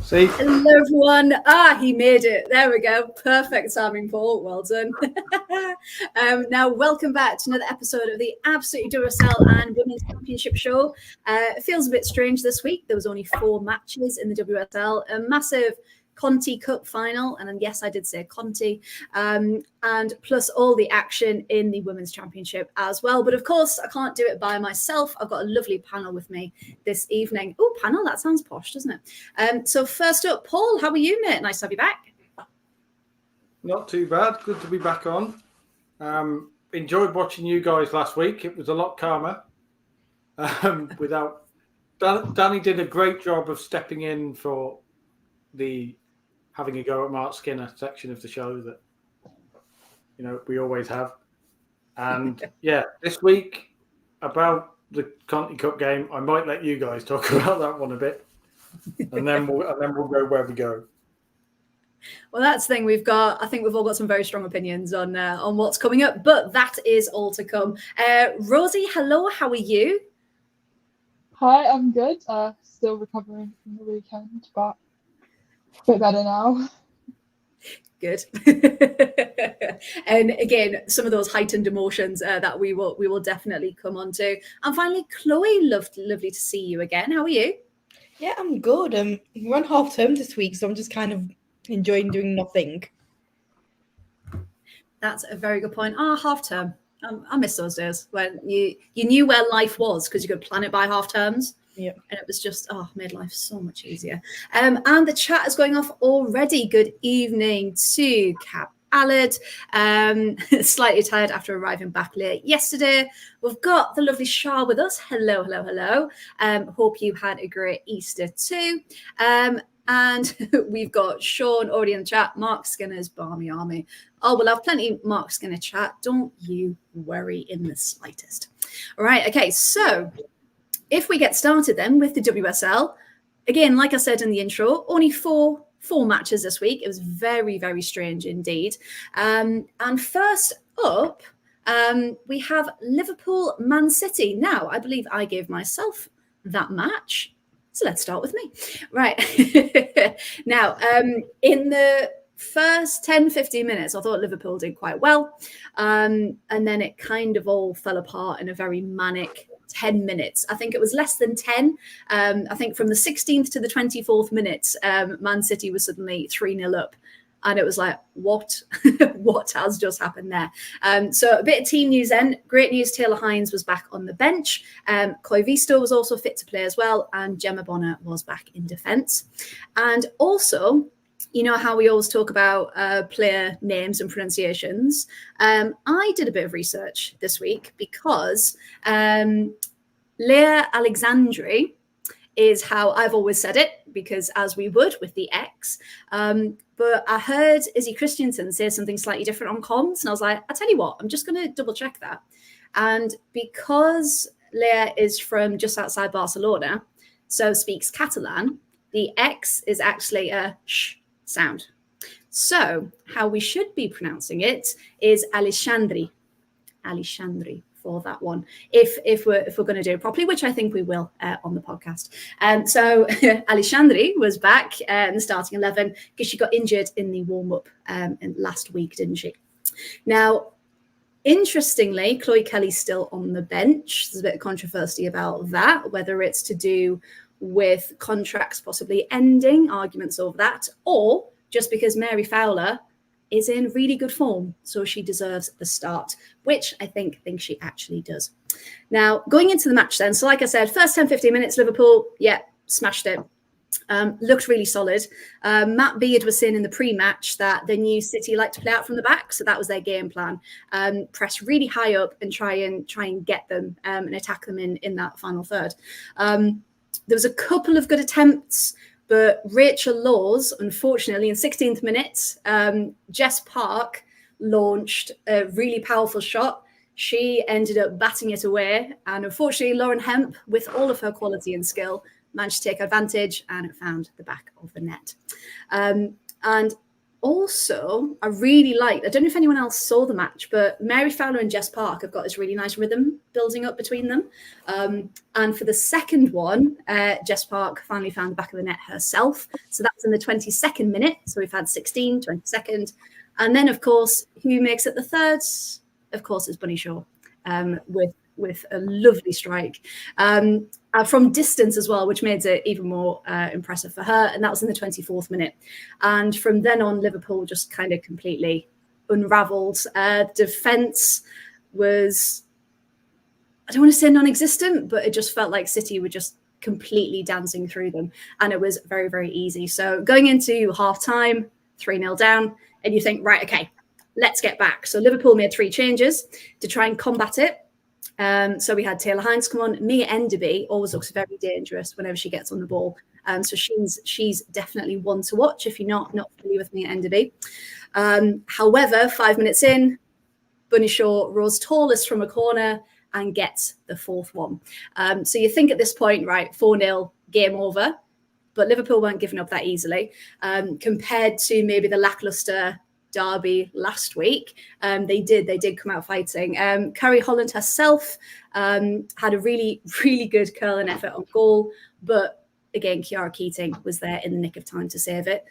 See? Hello, everyone. He made it. There we go. Perfect timing, Paul. Well done. Now, welcome back to another episode of the Absolutely WSL and Women's Championship show. It feels a bit strange this week. There was only 4 matches in the WSL, a massive Conti Cup final, and then yes, I did say Conti, and plus all the action in the Women's Championship as well. But of course, I can't do it by myself. I've got a lovely panel with me this evening. Oh, panel, that sounds posh, doesn't it? So first up, Paul, how are you, mate? Nice to have you back. Not too bad. Good to be back on. Enjoyed watching you guys last week. It was a lot calmer. Danny did a great job of stepping in for the having a go at Mark Skinner section of the show that we always have. And yeah, this week about the Conti Cup game, I might let you guys talk about that one a bit, and then we'll go where we go. Well, that's the thing. I think we've all got some very strong opinions on what's coming up, but that is all to come. Rosie, hello, how are you? Hi, I'm good. Still recovering from the weekend, but a bit better now. Good. And again, some of those heightened emotions that we will definitely come on to. And finally, Chloe, lovely to see you again. How are you? Yeah, I'm good. We're on half term this week, so I'm just kind of enjoying doing nothing. That's a very good point. Half term. I miss those days when you knew where life was because you could plan it by half terms. Yeah. And it was just, made life so much easier. And the chat is going off already. Good evening to Cap Allard. Slightly tired after arriving back late yesterday. We've got the lovely Shah with us. Hello. Hope you had a great Easter too. And we've got Sean already in the chat. Mark Skinner's Barmy Army. Oh, we'll have plenty of Mark Skinner chat. Don't you worry in the slightest. All right. Okay. So if we get started then with the WSL, again, like I said in the intro, only four matches this week. It was very, very strange indeed. And first up, we have Liverpool Man City. Now, I believe I gave myself that match. So let's start with me. Right. Now, in the first 10-15 minutes, I thought Liverpool did quite well. And then it kind of all fell apart in a very manic 10 minutes. I think it was less than 10. I think from the 16th to the 24th minute, Man City was suddenly 3-0 up. And it was like, what? What has just happened there? So a bit of team news then. Great news, Taylor Hines was back on the bench. Koivisto was also fit to play as well. And Gemma Bonner was back in defence. And also, you know how we always talk about player names and pronunciations. I did a bit of research this week because Leah Alexandri is how I've always said it, because as we would with the X. But I heard Izzy Christiansen say something slightly different on comms, and I was like, I tell you what, I'm just going to double check that. And because Leah is from just outside Barcelona, so speaks Catalan, the X is actually a sh sound. So how we should be pronouncing it is Alexandri for that one, if we're going to do it properly, which I think we will on the podcast. So Alexandri was back in the starting 11 because she got injured in the warm-up last week, didn't she? Now, interestingly, Chloe Kelly's still on the bench. There's a bit of controversy about that, whether it's to do with contracts possibly ending, arguments over that, or just because Mary Fowler is in really good form, so she deserves the start, which I think she actually does. Now, going into the match then, so like I said, first 10-15 minutes, Liverpool, smashed it. Looked really solid. Matt Beard was saying in the pre-match that the new City like to play out from the back, so that was their game plan. Press really high up and try and get them and attack them in that final third. There was a couple of good attempts, but Rachel Laws, unfortunately, in 16th minute, Jess Park launched a really powerful shot. She ended up batting it away. And unfortunately, Lauren Hemp, with all of her quality and skill, managed to take advantage and it found the back of the net. And Also, I really liked, I don't know if anyone else saw the match, but Mary Fowler and Jess Park have got this really nice rhythm building up between them. And for the second one, Jess Park finally found the back of the net herself. So that's in the 22nd minute. So we've had 16, 22nd. And then, of course, who makes it the third? Of course, it's Bunny Shaw with a lovely strike. From distance as well, which made it even more impressive for her. And that was in the 24th minute. And from then on, Liverpool just kind of completely unravelled. Defence was, I don't want to say non-existent, but it just felt like City were just completely dancing through them. And it was very, very easy. So going into half-time, 3-0 down, and you think, right, okay, let's get back. So Liverpool made 3 changes to try and combat it. So we had Taylor Hines come on. Mia Enderby always looks very dangerous whenever she gets on the ball. So she's definitely one to watch if you're not familiar with Mia Enderby. However, 5 minutes in, Bunny Shaw rose tallest from a corner and gets the 4th one. So you think at this point, right, 4-0, game over. But Liverpool weren't giving up that easily compared to maybe the lackluster derby last week. They did come out fighting. Carrie Holland herself had a really, really good curling effort on goal, but again, Kiara Keating was there in the nick of time to save it.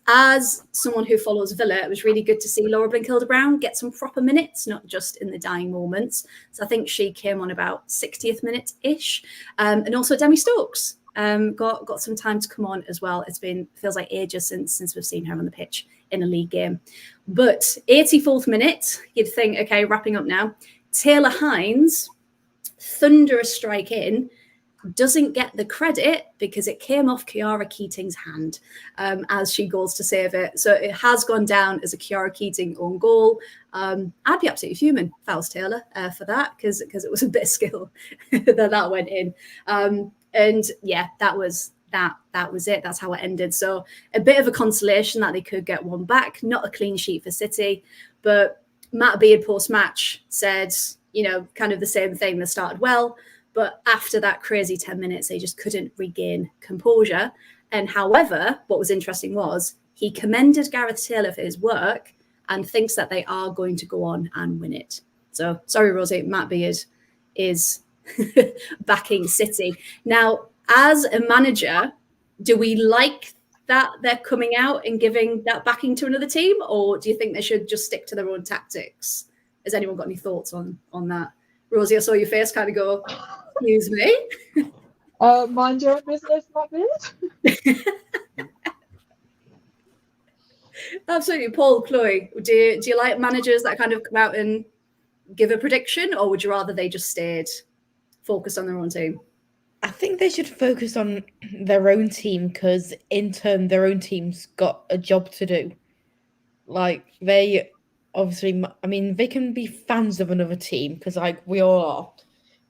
As someone who follows Villa, it was really good to see Laura Blinkilde-Brown get some proper minutes, not just in the dying moments. So I think she came on about 60th minute-ish. And also Demi Stokes got some time to come on as well. Feels like ages since we've seen her on the pitch in a league game. But 84th minute, you'd think, okay, wrapping up now. Taylor Hines, thunderous strike in, doesn't get the credit because it came off Kiara Keating's hand as she goes to save it. So it has gone down as a Kiara Keating own goal. I'd be absolutely fuming if I was Taylor for that because it was a bit of skill that went in. And yeah, that was it. That's how it ended. So a bit of a consolation that they could get one back. Not a clean sheet for City, but Matt Beard post-match said, kind of the same thing. They started well, but after that crazy 10 minutes, they just couldn't regain composure. And however, what was interesting was he commended Gareth Taylor for his work and thinks that they are going to go on and win it. So sorry, Rosie, Matt Beard is backing City. Now, as a manager, do we like that they're coming out and giving that backing to another team, or do you think they should just stick to their own tactics? Has anyone got any thoughts on that? Rosie, I saw your face kind of go, excuse me. Mind your own business, Matt Beard. Absolutely. Paul, Chloe, do you like managers that kind of come out and give a prediction, or would you rather they just stayed focused on their own team? I think they should focus on their own team because in turn their own team's got a job to do. Like they obviously, they can be fans of another team because like we all are.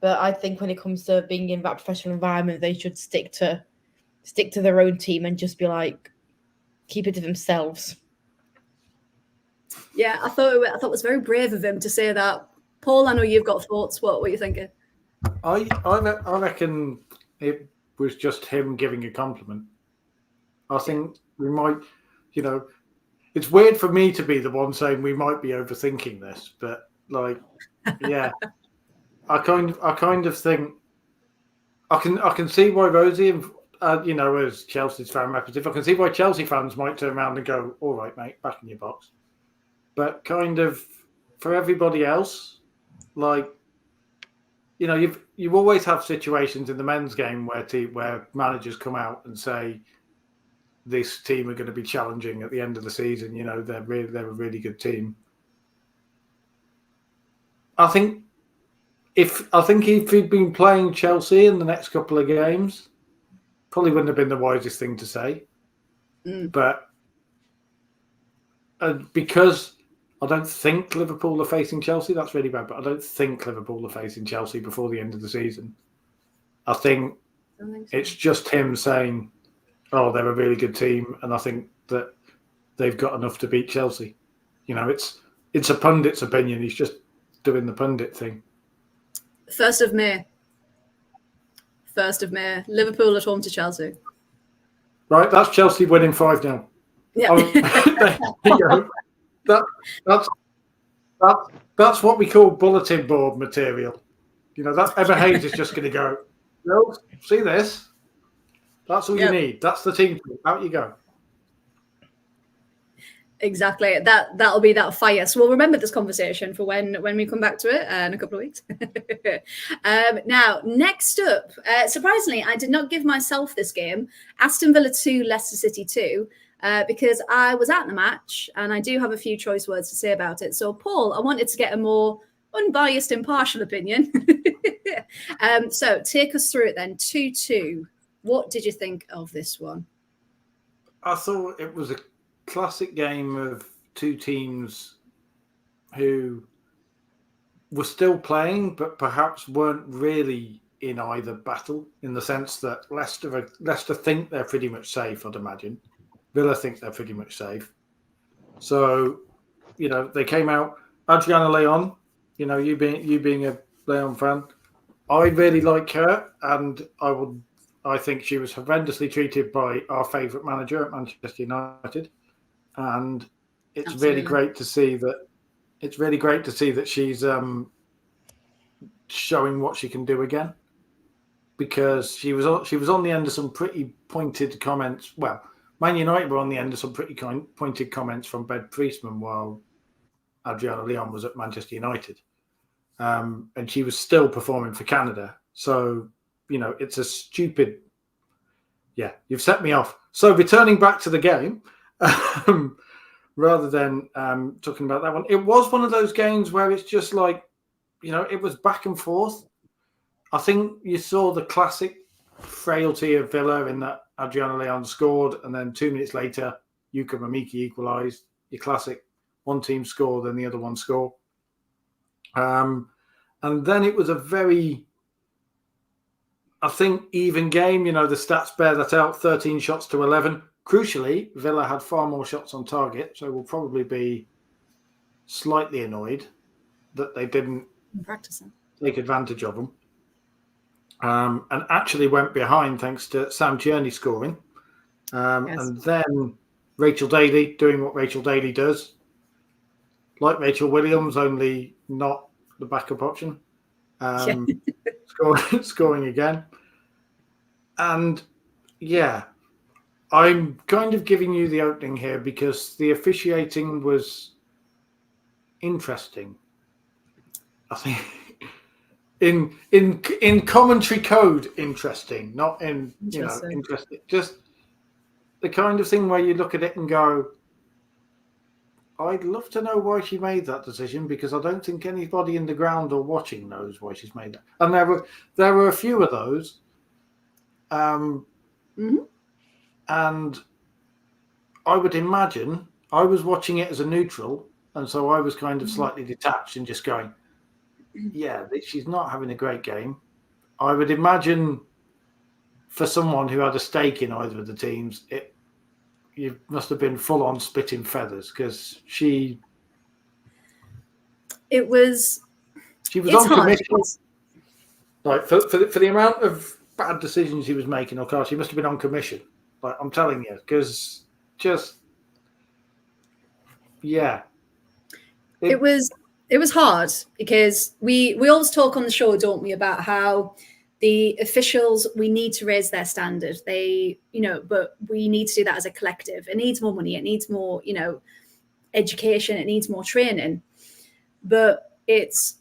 But I think when it comes to being in that professional environment, they should stick to their own team and just be like, keep it to themselves. Yeah, I thought it was very brave of him to say that. Paul, I know you've got thoughts. What were you thinking? I reckon it was just him giving a compliment. I think we might, it's weird for me to be the one saying we might be overthinking this, but like, yeah, I kind of think I can see why Rosie and as Chelsea's fan representative, I can see why Chelsea fans might turn around and go, "All right, mate, back in your box." But kind of for everybody else, like. You always have situations in the men's game where managers come out and say this team are going to be challenging at the end of the season. They're a really good team. I think if he'd been playing Chelsea in the next couple of games, probably wouldn't have been the wisest thing to say. But because I don't think Liverpool are facing Chelsea. That's really bad, but I don't think Liverpool are facing Chelsea before the end of the season. I think it's just him saying, "Oh, they're a really good team," and I think that they've got enough to beat Chelsea. It's a pundit's opinion. He's just doing the pundit thing. 1st of May. Liverpool at home to Chelsea. Right, that's Chelsea winning 5-0. Yeah. There you go. That's what we call bulletin board material. That Emma Hayes is just going to go, no, see this? That's all you need. That's the team. Out you go. Exactly. That'll be that fire. So we'll remember this conversation for when we come back to it in a couple of weeks. Now, next up, surprisingly, I did not give myself this game, Aston Villa 2, Leicester City 2, because I was at the match and I do have a few choice words to say about it. So, Paul, I wanted to get a more unbiased, impartial opinion. So take us through it then. 2-2. What did you think of this one? I thought it was a classic game of two teams who were still playing, but perhaps weren't really in either battle, in the sense that Leicester think they're pretty much safe, I'd imagine. Villa think they're pretty much safe. So, they came out. Adriana Leon, you being a Leon fan, I really like her, and I think she was horrendously treated by our favourite manager at Manchester United. And it's really great to see that. It's really great to see that she's showing what she can do again, because she was on the end of some pretty pointed comments. Well, Man United were on the end of some pretty pointed comments from Ben Priestman while Adriana Leon was at Manchester United, and she was still performing for Canada. So it's a stupid. Yeah, you've set me off. So returning back to the game. Rather than talking about that one, it was one of those games where it's just like, it was back and forth. I think you saw the classic frailty of Villa in that Adriana Leon scored, and then 2 minutes later, Yuka Mamiki equalised. Your classic, one team scored, then the other one scored. And then it was a very, I think, even game. The stats bear that out, 13 shots to 11. Crucially, Villa had far more shots on target, so we'll probably be slightly annoyed that they didn't take advantage of them. And actually went behind thanks to Sam Tierney scoring. Yes. And then Rachel Daly doing what Rachel Daly does. Like Rachel Williams, only not the backup option. Scoring again. And, yeah, I'm kind of giving you the opening here because the officiating was interesting. I think in commentary code, interesting, not in interesting. Just the kind of thing where you look at it and go, I'd love to know why she made that decision, because I don't think anybody in the ground or watching knows why she's made that. And there were a few of those. And I would imagine I was watching it as a neutral, and so I was kind of slightly detached and just going, yeah, she's not having a great game. I would imagine for someone who had a stake in either of the teams, you must have been full on spitting feathers, because she was on commission. Like for the amount of bad decisions he was making, of course, he must have been on commission. Like, I'm telling you, because it was hard, because we always talk on the show, don't we, about how the officials, we need to raise their standard. But we need to do that as a collective. It needs more money. It needs more, education. It needs more training. But it's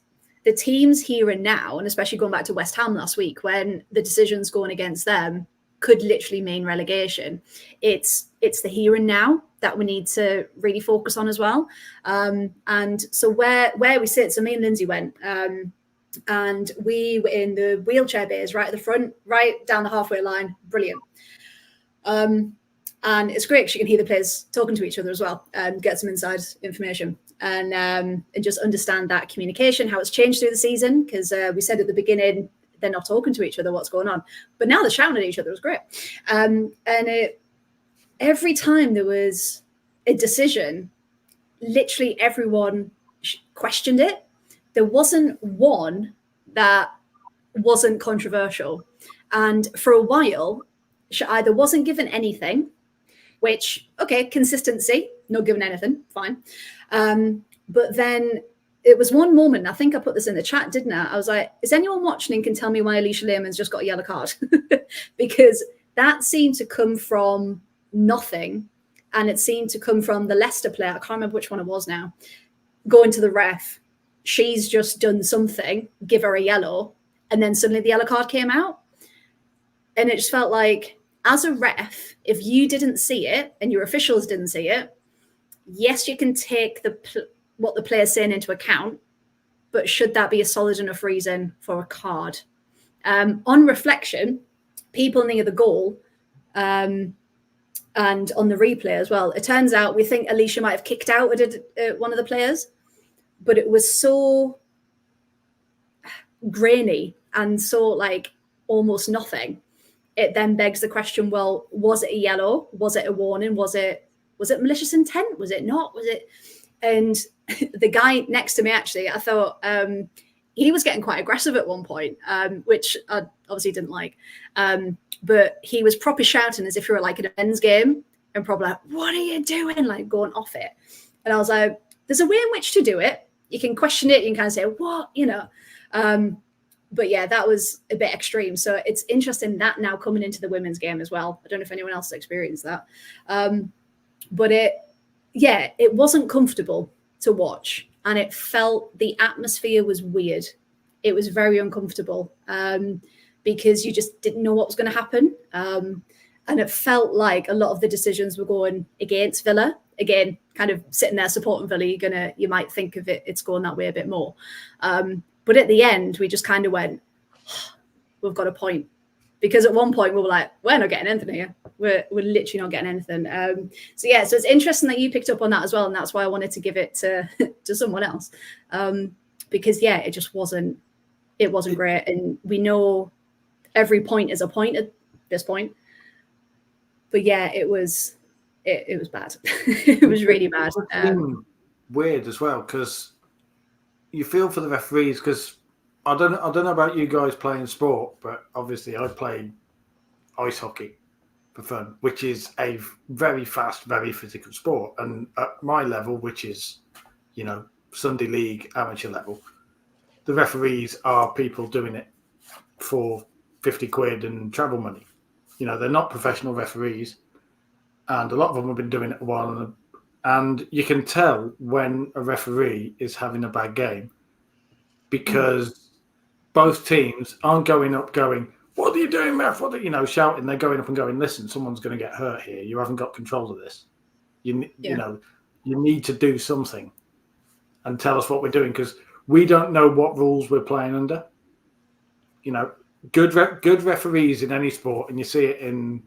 the teams here and now, and especially going back to West Ham last week, when the decisions going against them could literally mean relegation. It's the here and now that we need to really focus on as well. And so where we sit, so me and Lindsay went, and we were in the wheelchair bays right at the front, right down the halfway line. Brilliant. And it's great because you can hear the players talking to each other as well and get some inside information and just understand that communication, how it's changed through the season. Because we said at the beginning, they're not talking to each other, what's going on. But now they're shouting at each other. It was great. Every time there was a decision, literally everyone questioned it. There wasn't one that wasn't controversial. And for a while, she either wasn't given anything, which, okay, consistency, not giving anything, fine. But then it was one moment, I think I put this in the chat, didn't I? I was like, is anyone watching and can tell me why Alicia Lehman's just got a yellow card? Because that seemed to come from nothing. And it seemed to come from the Leicester player. I can't remember which one it was now. Going to the ref. She's just done something, give her a yellow. And then suddenly the yellow card came out. And it just felt like, as a ref, if you didn't see it and your officials didn't see it, yes, you can take what the player's saying into account, but should that be a solid enough reason for a card? On reflection, people near the goal and on the replay as well, it turns out we think Alicia might have kicked out one of the players, but it was so grainy and so like almost nothing. It then begs the question, well, was it a yellow? Was it a warning? Was it malicious intent? Was it not? Was it? And the guy next to me, actually, I thought he was getting quite aggressive at one point, which I obviously didn't like. But he was proper shouting as if you were like in a men's game and probably like, what are you doing? Like going off it. And I was like, there's a way in which to do it. You can question it. You can kind of say, what, you know. But yeah, that was a bit extreme. So it's interesting that now coming into the women's game as well. I don't know if anyone else has experienced that. But it wasn't comfortable to watch. And it felt the atmosphere was weird. It was very uncomfortable because you just didn't know what was going to happen. And it felt like a lot of the decisions were going against Villa. Again, kind of sitting there supporting Villa, you might think of it's going that way a bit more. But at the end, we just kind of went, we've got a point. Because at one point we were like, we're not getting anything here. We're literally not getting anything. So it's interesting that you picked up on that as well. And that's why I wanted to give it to someone else. Because it just wasn't great. And we know every point is a point at this point. But it was bad. It was really bad. Weird as well, because you feel for the referees, because I don't know about you guys playing sport, but obviously I play ice hockey for fun, which is a very fast, very physical sport. And at my level, which is, Sunday League amateur level, the referees are people doing it for 50 quid and travel money. They're not professional referees, and a lot of them have been doing it a while. And you can tell when a referee is having a bad game because both teams aren't going up going, what are you doing, ref? Shouting. They're going up and going, listen, someone's going to get hurt here. You haven't got control of this. You need to do something and tell us what we're doing, because we don't know what rules we're playing under. Good referees in any sport, and you see it in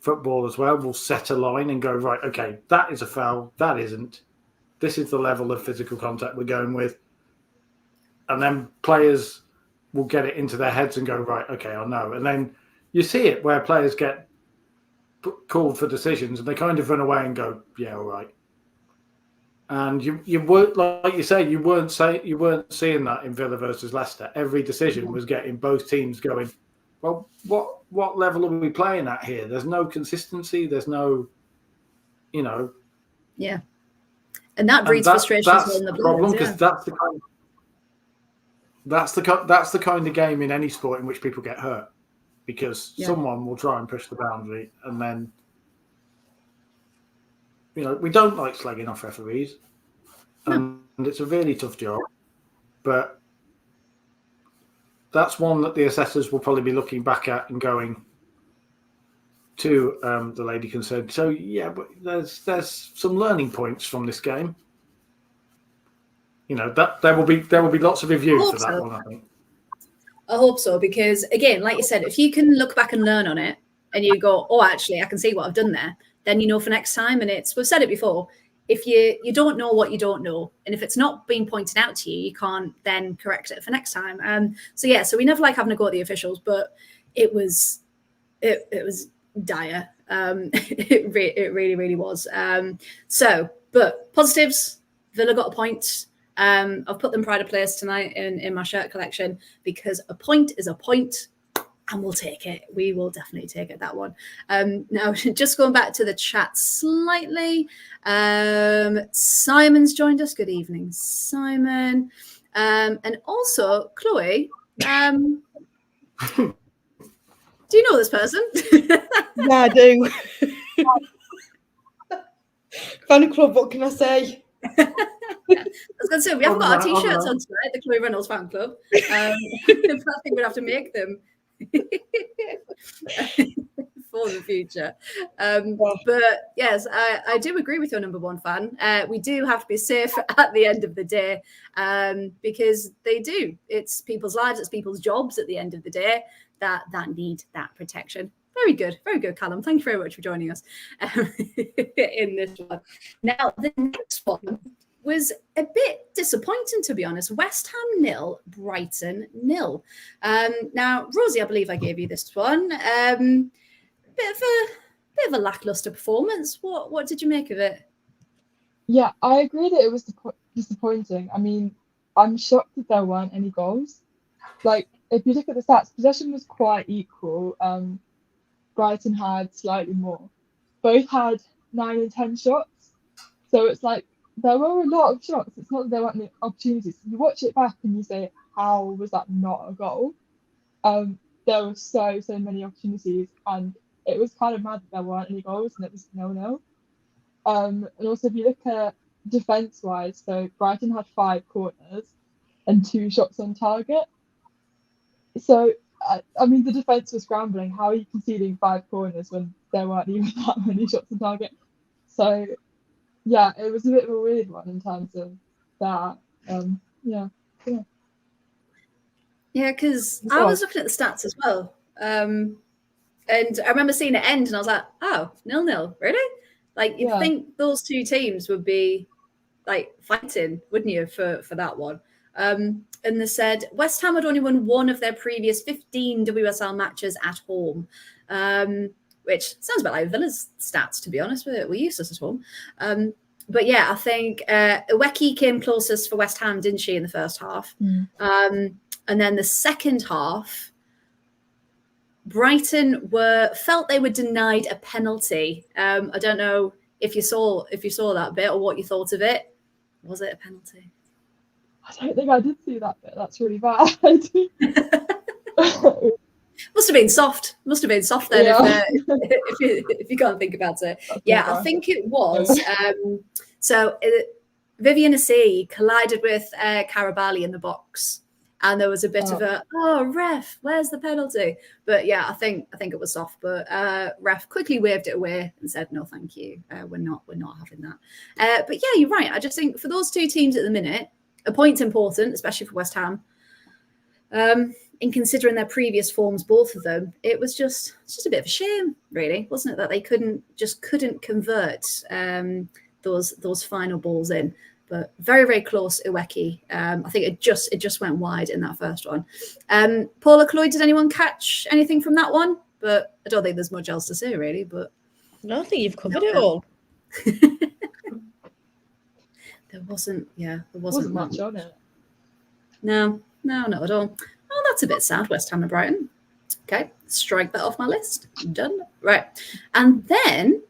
football as well, will set a line and go, right, okay, that is a foul, that isn't. This is the level of physical contact we're going with. And then players will get it into their heads and go, right, okay, I know. And then you see it where players get called for decisions and they kind of run away and go, yeah, all right. And you weren't, like you say, you weren't seeing that in Villa versus Leicester. Every decision was getting both teams going, well, what level are we playing at here? There's no consistency. There's no, Yeah. And that breeds frustration as well in the problem, because that's the kind of game in any sport in which people get hurt, because someone will try and push the boundary, and then we don't like slagging off referees, and it's a really tough job, but that's one that the assessors will probably be looking back at and going to the lady concerned. So but there's some learning points from this game. That there will be lots of reviews for that one, I think. I hope so, because again, like you said, if you can look back and learn on it and you go, oh, actually, I can see what I've done there, then for next time. And we've said it before, if you don't know what you don't know, and if it's not being pointed out to you, you can't then correct it for next time. So we never like having to go at the officials, but it was dire. It really, really was. But positives, Villa got a point. I've put them pride of place tonight in my shirt collection, because a point is a point. And we'll take it. We will definitely take it, that one. Now, just going back to the chat slightly. Simon's joined us. Good evening, Simon. And also, Chloe, do you know this person? Yeah, I do. Fan club, what can I say? I was going to say, we haven't got our t-shirts on tonight, the Chloe Reynolds fan club. I think we'd have to make them for the future. But yes, I do agree with your number one fan. We do have to be safe at the end of the day, because they do. It's people's lives, it's people's jobs at the end of the day that need that protection. Very good, Callum. Thank you very much for joining us in this one. Now, the next one was a bit disappointing, to be honest. West Ham 0, Brighton 0. Now, Rosie, I believe I gave you this one. Bit of a lackluster performance. What did you make of it? Yeah, I agree that it was disappointing. I mean, I'm shocked that there weren't any goals. Like, if you look at the stats, possession was quite equal. Brighton had slightly more. Both had 9 and 10 shots. So it's like, there were a lot of shots. It's not that there weren't any opportunities. You watch it back and you say, how was that not a goal? There were so many opportunities, and it was kind of mad that there weren't any goals and it was 0-0. And also, if you look at defence-wise, so Brighton had 5 corners and 2 shots on target. So, I mean, the defence was scrambling. How are you conceding 5 corners when there weren't even that many shots on target? So, yeah, it was a bit of a weird one in terms of that. Yeah, because I was looking at the stats as well. And I remember seeing it end and I was like, oh, 0-0, really? Like, you'd think those two teams would be like fighting, wouldn't you, for that one? And they said West Ham had only won one of their previous 15 WSL matches at home, which sounds a bit like Villa's stats, to be honest. We're useless at home. But yeah, I think Iweki came closest for West Ham, didn't she, in the first half? And then the second half, Brighton felt they were denied a penalty. I don't know if you saw that bit or what you thought of it. Was it a penalty? I don't think I did see that bit. That's really bad. Must have been soft. Then, if you can't think about it. I think it was. So Vivian Assi collided with Carabali in the box, and there was a bit of a ref, where's the penalty? But yeah, I think it was soft. But ref quickly waved it away and said, no, thank you. We're not having that. But yeah, you're right. I just think for those two teams at the minute, a point's important, especially for West Ham. In considering their previous forms, both of them, it's just a bit of a shame, really, wasn't it, that they couldn't convert those final balls in. But very, very close, Iweki. I think it just went wide in that first one. Paula, Chloe, did anyone catch anything from that one? But I don't think there's much else to say, really. But no, I think you've covered it all. There wasn't much on it. No, not at all. Oh, that's a bit sad, West Ham and Brighton. Okay, strike that off my list. Done. Right. And then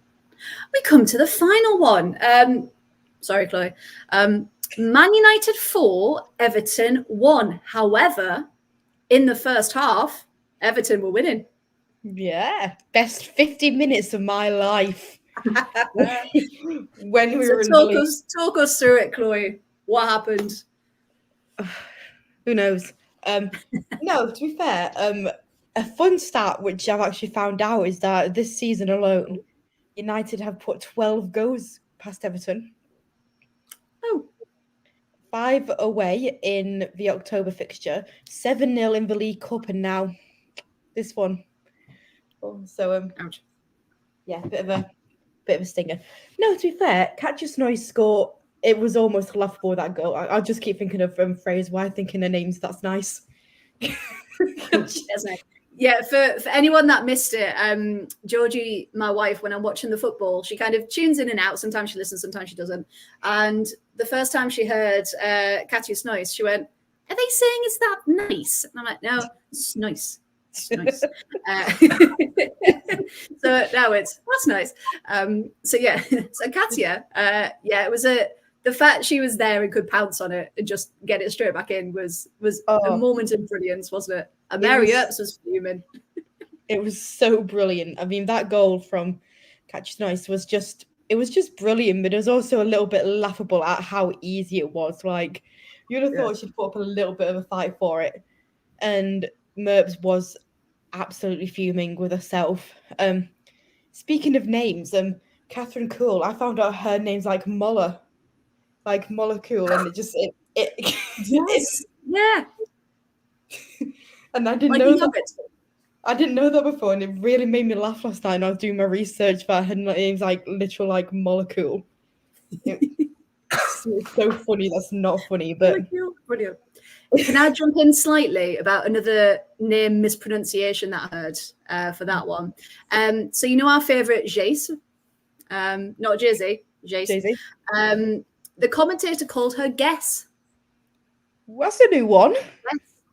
we come to the final one. Sorry, Chloe. Man United 4, Everton 1. However, in the first half, Everton were winning. Yeah, best 50 minutes of my life. When we were in talk us through it, Chloe. What happened? Who knows? No, to be fair, a fun stat which I've actually found out is that this season alone, United have put 12 goals past Everton. Oh. 5 away in the October fixture, 7-0 in the League Cup, and now this one. So ouch. Yeah, bit of a stinger. No, to be fair, Katja's noise score, it was almost laughable, that goal. I'll just keep thinking of Freya's wife, thinking her names. That's nice. Yeah, for anyone that missed it, Georgie, my wife, when I'm watching the football, she kind of tunes in and out. Sometimes she listens, sometimes she doesn't. And the first time she heard Katja's noise, she went, "Are they saying it's that nice?" And I'm like, "No, it's nice. It's nice. So now that's nice. So yeah, so Katya, it was the fact she was there and could pounce on it and just get it straight back in was a moment of brilliance, wasn't it? And Mary Earps was fuming. It was so brilliant. I mean, that goal from Catch Nice was just brilliant, but it was also a little bit laughable at how easy it was. Like, you'd have thought she'd put up a little bit of a fight for it. And Merps was absolutely fuming with herself. Speaking of names, Catherine Cool, I found out her name's like Moller. Like molecule, and it yes, yeah. And I didn't know that. I didn't know that before, and it really made me laugh last night. And I was doing my research for her name's like literal like molecule. It's so funny. That's not funny, but brilliant. Can I jump in slightly about another name mispronunciation that I heard for that one? So you know our favourite Jace, not Jay-Z, Jace. The commentator called her Guess. What's a new one?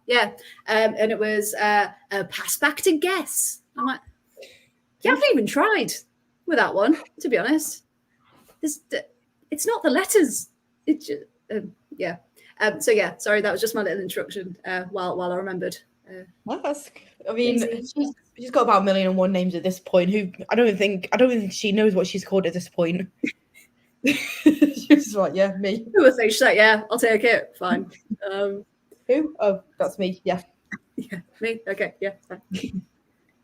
Yeah. And it was a pass back to Guess. I'm like, you haven't even tried with that one, to be honest. It's not the letters. It's just, yeah. So yeah, sorry, that was just my little introduction while I remembered. She's got about 1,000,001 names at this point. Who I don't think she knows what she's called at this point. She's like, yeah, me. Who was she's like, yeah, I'll take it. Fine. Who? Oh, that's me. Yeah. Yeah, me. Okay, yeah. Fine.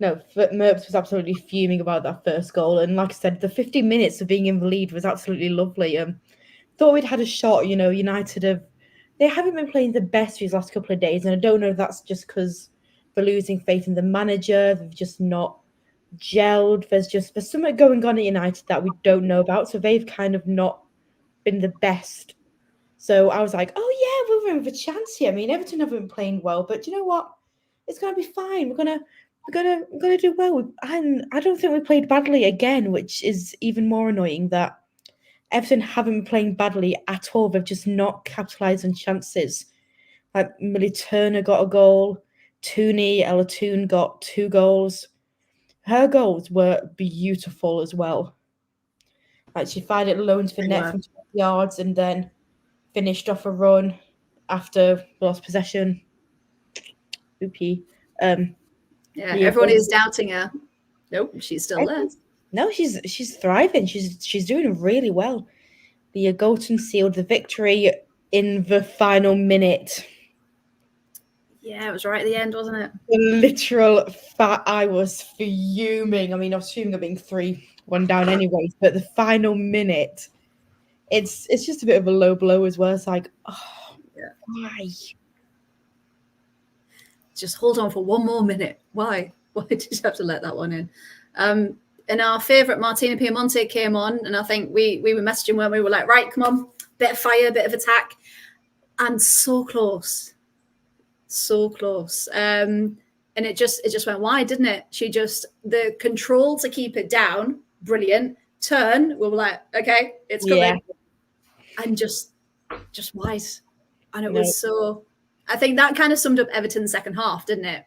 No, Merps was absolutely fuming about that first goal, and like I said, the 15 minutes of being in the lead was absolutely lovely. Thought we'd had a shot. United they haven't been playing the best these last couple of days, and I don't know if that's just because they're losing faith in the manager. They've just not gelled. There's something going on at United that we don't know about, so they've kind of not been the best. So I was like, oh yeah, we're in a chance here. I mean, Everton haven't been playing well, but you know what? It's gonna be fine. We're gonna do well. And I don't think we played badly again, which is even more annoying that Everton haven't been playing badly at all. They've just not capitalised on chances. Like Millie Turner got a goal. Ella Toon got 2 goals. Her goals were beautiful as well. Like she fired it low into the net from 20 yards and then finished off a run after lost possession. Oopie. Everyone is doubting her. Nope, she's still there. No, she's thriving. She's doing really well. The Golden sealed the victory in the final minute. Yeah, it was right at the end, wasn't it? The literal I was fuming. I mean, I was fuming at being 3-1 down anyway, but the final minute, it's just a bit of a low blow as well. It's like, why? Just hold on for one more minute. Why? Why did you have to let that one in? And our favourite Martina Piemonte came on, and I think we were messaging when we were like, right, come on, bit of fire, bit of attack, and so close. And it just went wide, didn't it? The control to keep it down, brilliant. Turn, we were like, okay, it's coming, and just wide. And it was so. I think that kind of summed up Everton's second half, didn't it?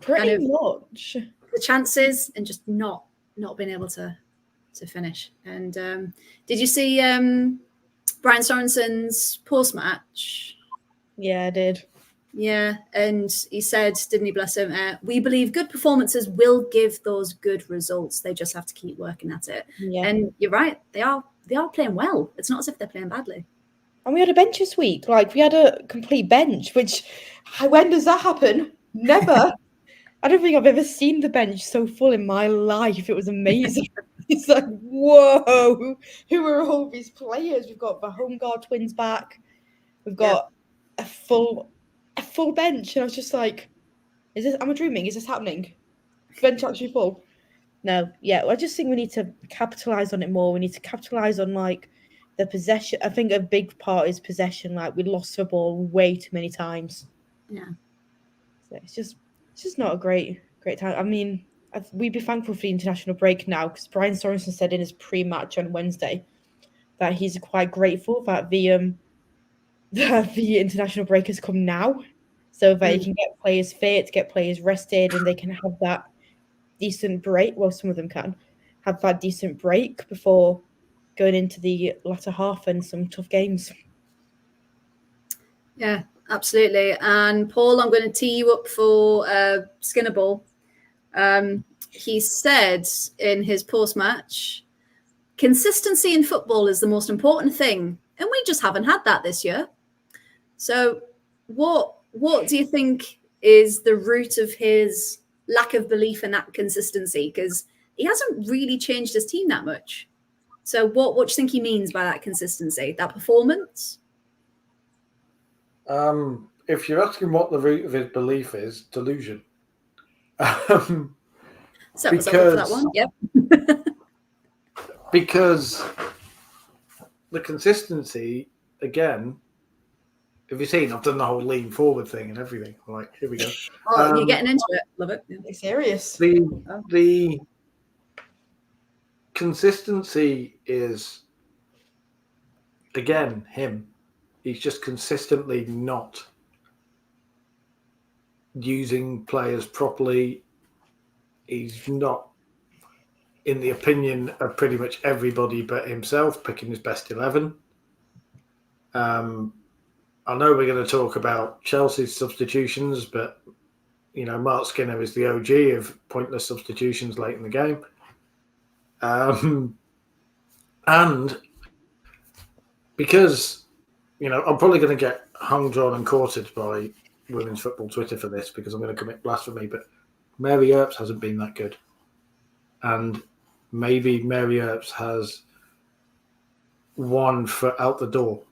Pretty much. The chances and just not being able to finish. And did you see Brian Sorensen's post match? Yeah, I did. Yeah, and he said, didn't he, bless him, we believe good performances will give those good results. They just have to keep working at it. Yeah. And you're right, they are playing well. It's not as if they're playing badly. And we had a bench this week. Like, we had a complete bench, which, when does that happen? Never. I don't think I've ever seen the bench so full in my life. It was amazing. It's like, whoa, who are all these players? We've got the home guard twins back. We've got a full bench. And I was just like, am I dreaming? Is this happening? Bench actually full? No, I just think we need to capitalise on it more. We need to capitalise on, like, the possession. I think a big part is possession. Like, we lost the ball way too many times. Yeah. So it's just not a great time. I mean, we'd be thankful for the international break now, because Brian Sorensen said in his pre-match on Wednesday that he's quite grateful that the international break has come now. so that you can get players fit, get players rested, and they can have that decent break. Well, some of them can have that decent break before going into the latter half and some tough games. Yeah, absolutely. And Paul, I'm going to tee you up for Skinner Ball. He said in his post-match, consistency in football is the most important thing, and we just haven't had that this year. So what do you think is the root of his lack of belief in that consistency? Because he hasn't really changed his team that much. So what do you think he means by that consistency, that performance? If you're asking what the root of his belief is, delusion. Set myself up for that one. Yep. Because the consistency, again, have you seen? I've done the whole lean forward thing and everything. I'm like, here we go. Oh, you're getting into it. Love it. It's serious. The consistency is, again, him. He's just consistently not using players properly. He's not, in the opinion of pretty much everybody but himself, picking his best 11. I know we're going to talk about Chelsea's substitutions, but Mark Skinner is the OG of pointless substitutions late in the game. And because, I'm probably going to get hung, drawn and quartered by women's football Twitter for this because I'm going to commit blasphemy, but Mary Earps hasn't been that good. And maybe Mary Earps has one foot out the door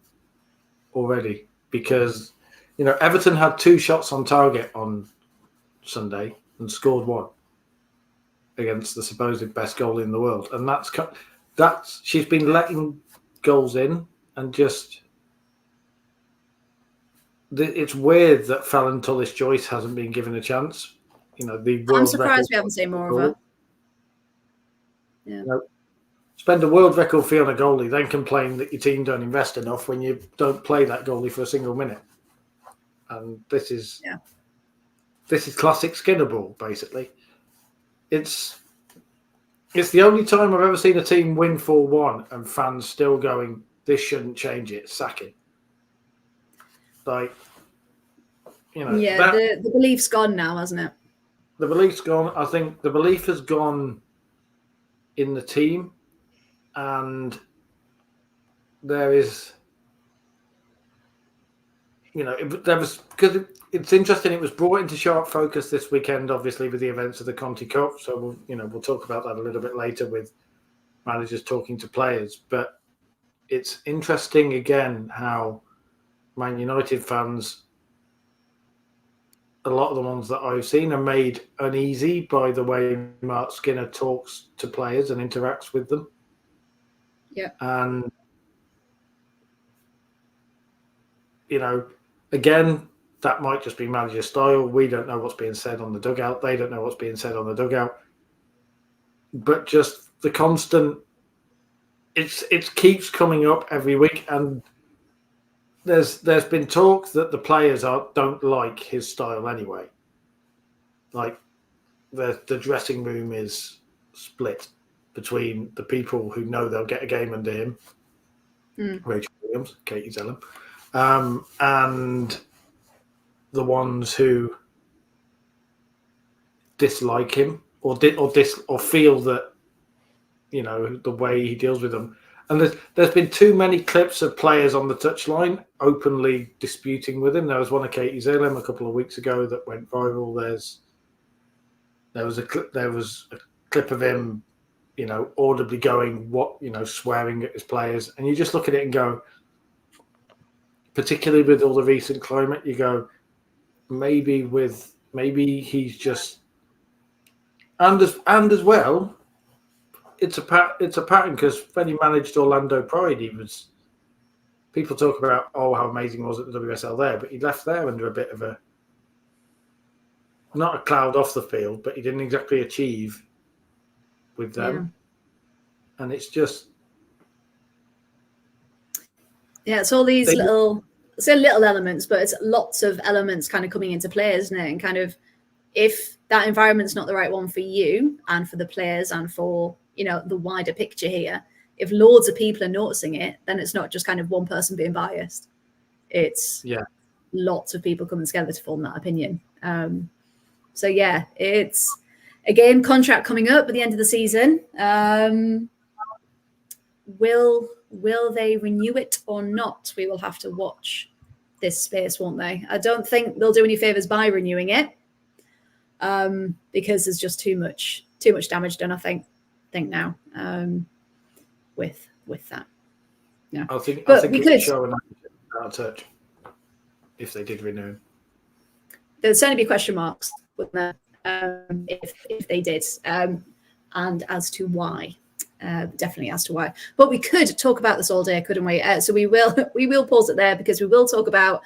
already because, Everton had 2 shots on target on Sunday and scored 1 against the supposed best goalie in the world. And that's she's been letting goals in and just... It's weird that Fallon Tullis-Joyce hasn't been given a chance. I'm surprised we haven't seen more of her. Yeah. Spend a world record fee on a goalie, then complain that your team don't invest enough when you don't play that goalie for a single minute. And this is classic Skinner Ball, basically. It's the only time I've ever seen a team win 4-1 and fans still going, this shouldn't change it, sack it. Like, the belief's gone now, hasn't it? The belief's gone. I think the belief has gone in the team, and there is, because it's interesting. It was brought into sharp focus this weekend, obviously with the events of the Conti Cup. So we'll talk about that a little bit later with managers talking to players. But it's interesting again how Man United fans, a lot of the ones that I've seen, are made uneasy by the way Mark Skinner talks to players and interacts with them. Yeah. And, again, that might just be manager style. We don't know what's being said on the dugout. They don't know what's being said on the dugout. But just the constant, it keeps coming up every week. And there's been talk that the players don't like his style anyway. Like the dressing room is split between the people who know they'll get a game under him, Rachel Williams, Katie Zellum, and the ones who dislike him or feel that the way he deals with them. And there's been too many clips of players on the touchline openly disputing with him. There was one of Katie Zellum a couple of weeks ago that went viral. There was a clip of him, audibly going, swearing at his players. And you just look at it and go, particularly with all the recent climate, you go, maybe he's just, and as well, it's a pattern because when he managed Orlando Pride, people talk about how amazing was it the WSL there, but he left there under a bit of not a cloud off the field, but he didn't exactly achieve with them. Yeah. And it's just... Yeah, it's all these little say little elements, but it's lots of elements kind of coming into play, isn't it? And kind of if that environment's not the right one for you and for the players and for, you know, the wider picture here, if loads of people are noticing it, then it's not just kind of one person being biased. It's lots of people coming together to form that opinion. So yeah, it's again contract coming up at the end of the season. Will they renew it or not? We will have to watch this space, won't they? I don't think they'll do any favors by renewing it, because there's just too much damage done. I think now with that. Yeah, I think we it could would show an out of touch if they did renew. There'd certainly be question marks, wouldn't there? If they did, and as to why. Definitely as to why. But we could talk about this all day, couldn't we? So we will pause it there, because we will talk about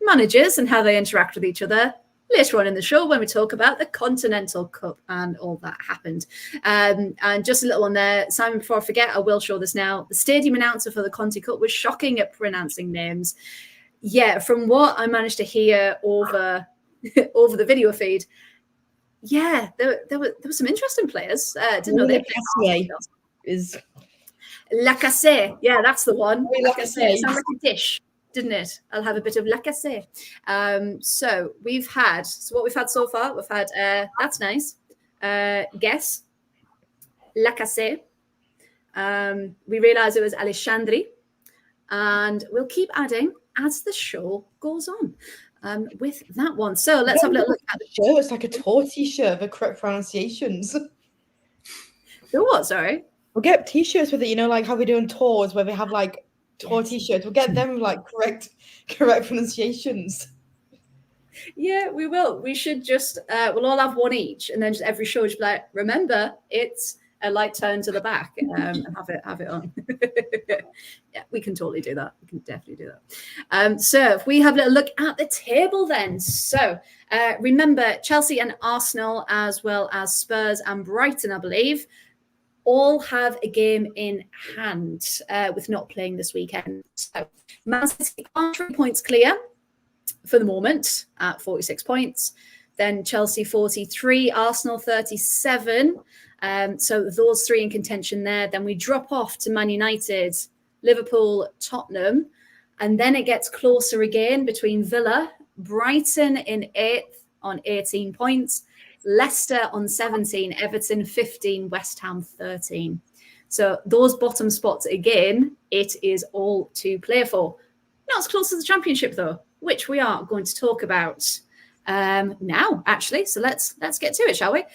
managers and how they interact with each other later on in the show when we talk about the Continental Cup and all that happened. And just a little one there, Simon, before I forget, I will show this now. The stadium announcer for the Conti Cup was shocking at pronouncing names. Yeah, from what I managed to hear over the video feed, yeah, there were some interesting players. Didn't know they played. Is Lacasse, yeah, that's the one. Lacasse. It sounds like a dish, didn't it? I'll have a bit of Lacasse. So what we've had so far, we've had that's nice. Guess Lacasse. We realised it was Alexandri, and we'll keep adding as the show goes on. With that one, so let's have a little look at the show. It's like a tour t-shirt, the correct pronunciations. The what? Sorry. We'll get t-shirts with it, you know, like how we do on tours where we have like tour t-shirts. We'll get them like correct pronunciations. Yeah, we will. We should just we'll all have one each, and then just every show just be like, remember, it's a light turn to the back, and have it on. Yeah, we can totally do that. We can definitely do that. So if we have a little look at the table then. So remember, Chelsea and Arsenal, as well as Spurs and Brighton, I believe, all have a game in hand with not playing this weekend. So Man City are 3 points clear for the moment at 46 points. Then Chelsea 43, Arsenal 37. So those three in contention there. Then we drop off to Man United, Liverpool, Tottenham. And then it gets closer again between Villa, Brighton in 8th on 18 points. Leicester on 17, Everton 15, West Ham 13. So those bottom spots again, it is all to play for. Not as close as the Championship though, which we are going to talk about now, actually. So let's get to it, shall we?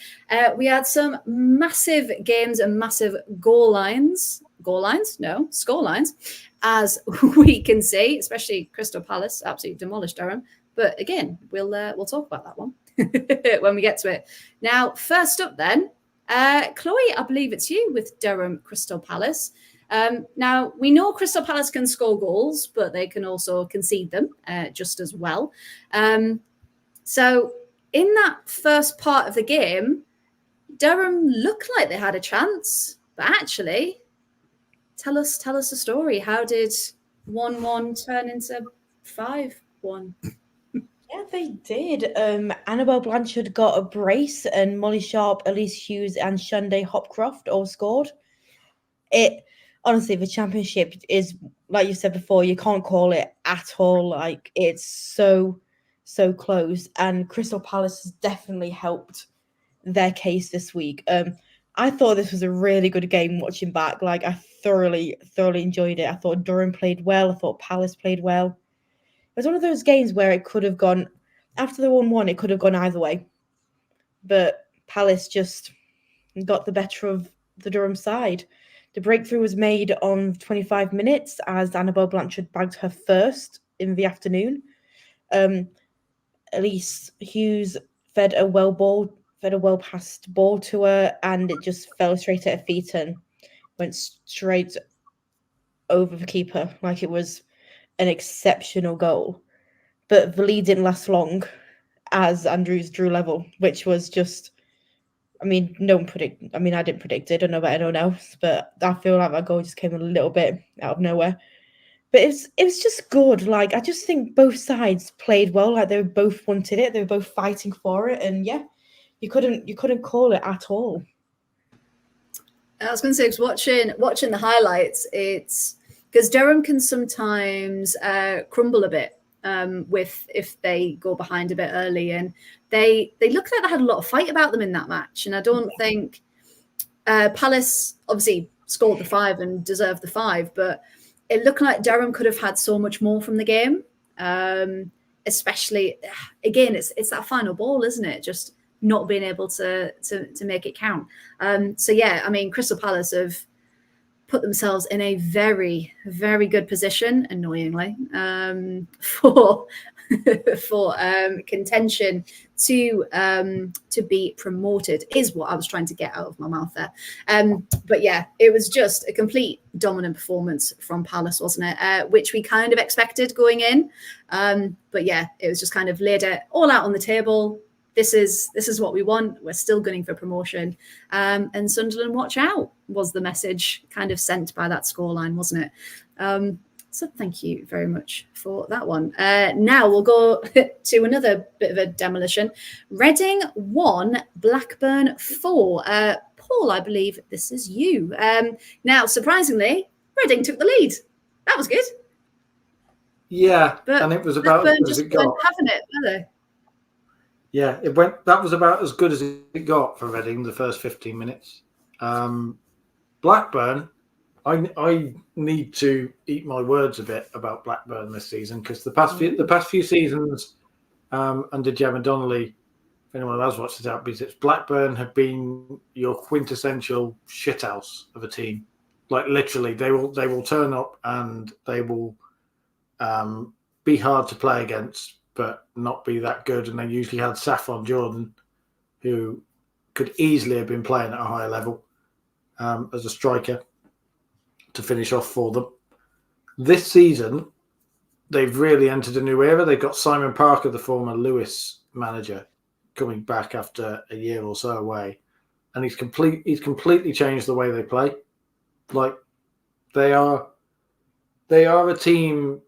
We had some massive games and massive score lines, as we can see, especially Crystal Palace absolutely demolished Durham. But again, we'll talk about that one when we get to it. Now, first up then, Chloe, I believe it's you with Durham Crystal Palace. Now, we know Crystal Palace can score goals, but they can also concede them just as well. So in that first part of the game, Durham looked like they had a chance, but actually, tell us the story. How did 1-1 turn into 5-1? Yeah, they did. Annabelle Blanchard got a brace, and Molly Sharp, Elise Hughes, and Shunday Hopcroft all scored. Honestly, the Championship is, like you said before, you can't call it at all. Like, it's so close, and Crystal Palace has definitely helped their case this week. I thought this was a really good game watching back. Like, I thoroughly enjoyed it. I thought Durham played well. I thought Palace played well. It was one of those games where it could have gone, after the 1-1, it could have gone either way. But Palace just got the better of the Durham side. The breakthrough was made on 25 minutes as Annabelle Blanchard bagged her first in the afternoon. Elise Hughes fed a well-passed ball to her, and it just fell straight at her feet and went straight over the keeper. Like, it was an exceptional goal. But the lead didn't last long as Andrews drew level, which was just, I mean, I didn't predict it. I don't know about anyone else, but I feel like that goal just came a little bit out of nowhere. But it was just good. Like, I just think both sides played well. Like, they both wanted it. They were both fighting for it. And yeah, you couldn't call it at all. I was going to say, because watching the highlights, it's because Durham can sometimes crumble a bit with if they go behind a bit early, and they looked like they had a lot of fight about them in that match. And I don't think Palace obviously scored the 5 and deserved the 5, but it looked like Durham could have had so much more from the game. Especially, again, it's that final ball, isn't it? Just not being able to make it count. So yeah, I mean, Crystal Palace have put themselves in a very, very good position, annoyingly, for contention to be promoted, is what I was trying to get out of my mouth there. But yeah, it was just a complete dominant performance from Palace, wasn't it? Which we kind of expected going in. But yeah, it was just kind of laid it all out on the table. This is what we want. We're still gunning for promotion. And Sunderland, watch out, was the message kind of sent by that scoreline, wasn't it? So thank you very much for that one. Now we'll go to another bit of a demolition. Reading 1, Blackburn 4. Paul, I believe this is you. Now, surprisingly, Reading took the lead. That was good. Yeah, but and it was about Blackburn as just it got. weren't having it, were they? Yeah, it went. That was about as good as it got for Reading the first 15 minutes. Blackburn, I need to eat my words a bit about Blackburn this season, because the past few seasons under Gemma Donnelly, if anyone has watched it out, because Blackburn have been your quintessential shithouse of a team. Like, literally, they will turn up and they will be hard to play against, but not be that good. And they usually had Saffron Jordan, who could easily have been playing at a higher level as a striker to finish off for them. This season, they've really entered a new era. They've got Simon Parker, the former Lewis manager, coming back after a year or so away. And he's completely changed the way they play. Like, they are a team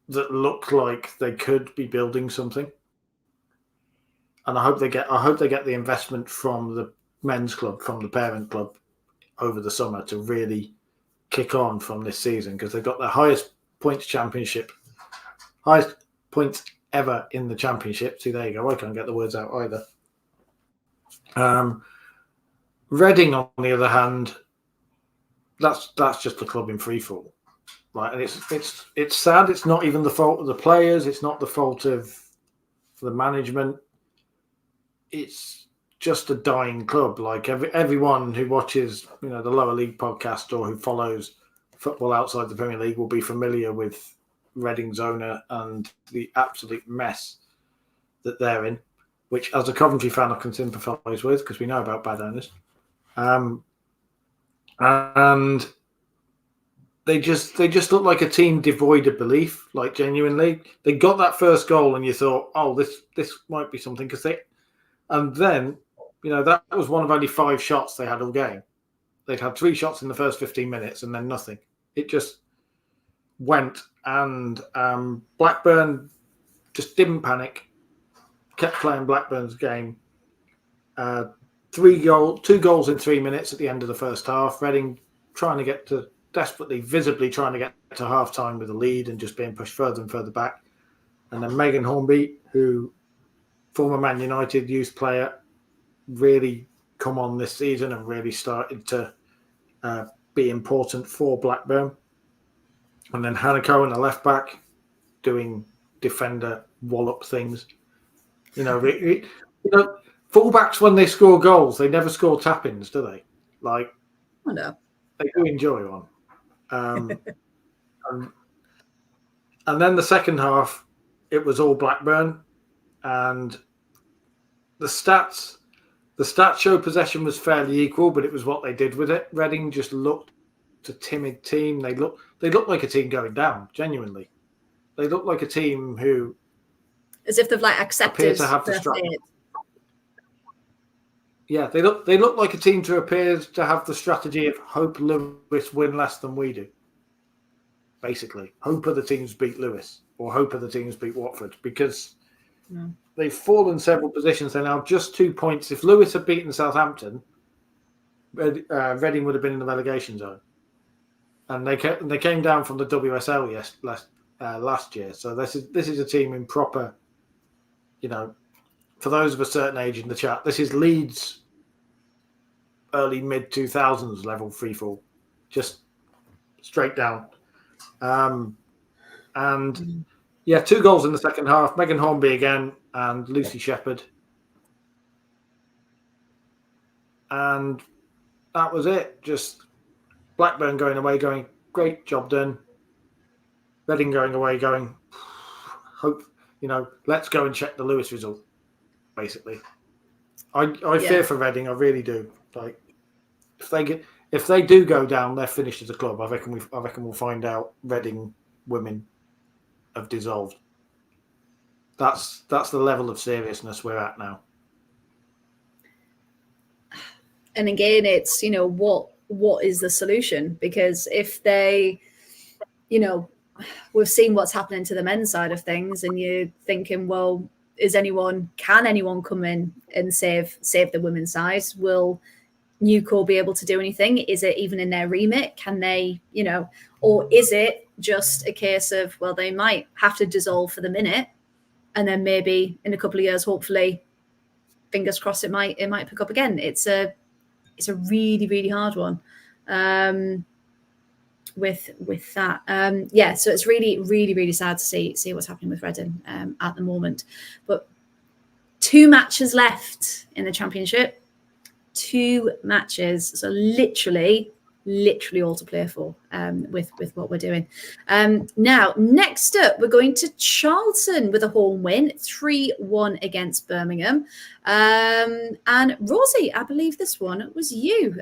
that look like they could be building something, and I hope they get the investment from the men's club, from the parent club, over the summer to really kick on from this season, because they've got the highest points ever in the championship. See, there you go. I can't get the words out either. Reading, on the other hand, that's just a club in free fall. Right, and it's sad. It's not even the fault of the players. It's not the fault of the management. It's just a dying club. Like, everyone who watches, the lower league podcast or who follows football outside the Premier League will be familiar with Reading's owner and the absolute mess that they're in, which, as a Coventry fan, I can sympathise with, because we know about bad owners. And they just look like a team devoid of belief. Like, genuinely, they got that first goal, and you thought, "Oh, this might be something." And then, that was one of only 5 shots they had all game. They'd had 3 shots in the first 15 minutes, and then nothing. It just went, and Blackburn just didn't panic. Kept playing Blackburn's game. 2 goals in 3 minutes at the end of the first half. Reading visibly trying to get to half time with a lead, and just being pushed further and further back. And then Megan Hornby, who, former Man United youth player, really come on this season and really started to be important for Blackburn. And then Hannah Cohen, a left back, doing defender wallop things. Fullbacks, when they score goals, they never score tap-ins, do they? Like, oh, no. They do enjoy one. And then the second half, it was all Blackburn, and the stats show possession was fairly equal, but it was what they did with it. Reading just looked a timid team. They look like a team going down. Genuinely, they look like a team who, as if they've accepted to have the strategy. Yeah, they look like a team to appear to have the strategy of hope Lewis win less than we do. basically. Hope other teams beat Lewis or hope other teams beat Watford, because they've fallen several positions. They're now just 2 points. If Lewis had beaten Southampton, Reading would have been in the relegation zone. And they came down from the WSL last year. So this is a team in proper, for those of a certain age in the chat, this is Leeds early mid 2000s level free fall, just straight down. And 2 goals in the second half. Megan Hornby again and Lucy Shepherd. And that was it. Just Blackburn going away, going, great job done. Reading going away, going, hope, let's go and check the Lewis result, basically. I fear for Reading, I really do. Like, if they do go down, they're finished as a club. I reckon we'll find out Reading women have dissolved. That's the level of seriousness we're at now. And again, it's, what is the solution? Because if they, we've seen what's happening to the men's side of things, and you're thinking, well, can anyone come in and save the women's side? Will Newcastle be able to do anything? Is it even in their remit? Can they, or is it just a case of, well, they might have to dissolve for the minute, and then maybe in a couple of years, hopefully, fingers crossed, it might pick up again. It's a really, really hard one with that. So it's really, really, really sad to see what's happening with Reading at the moment. But 2 matches left in the Championship. 2 matches, so literally all to play for with what we're doing. Now, next up, we're going to Charlton with a home win, 3-1 against Birmingham. And Rosie, I believe this one was you.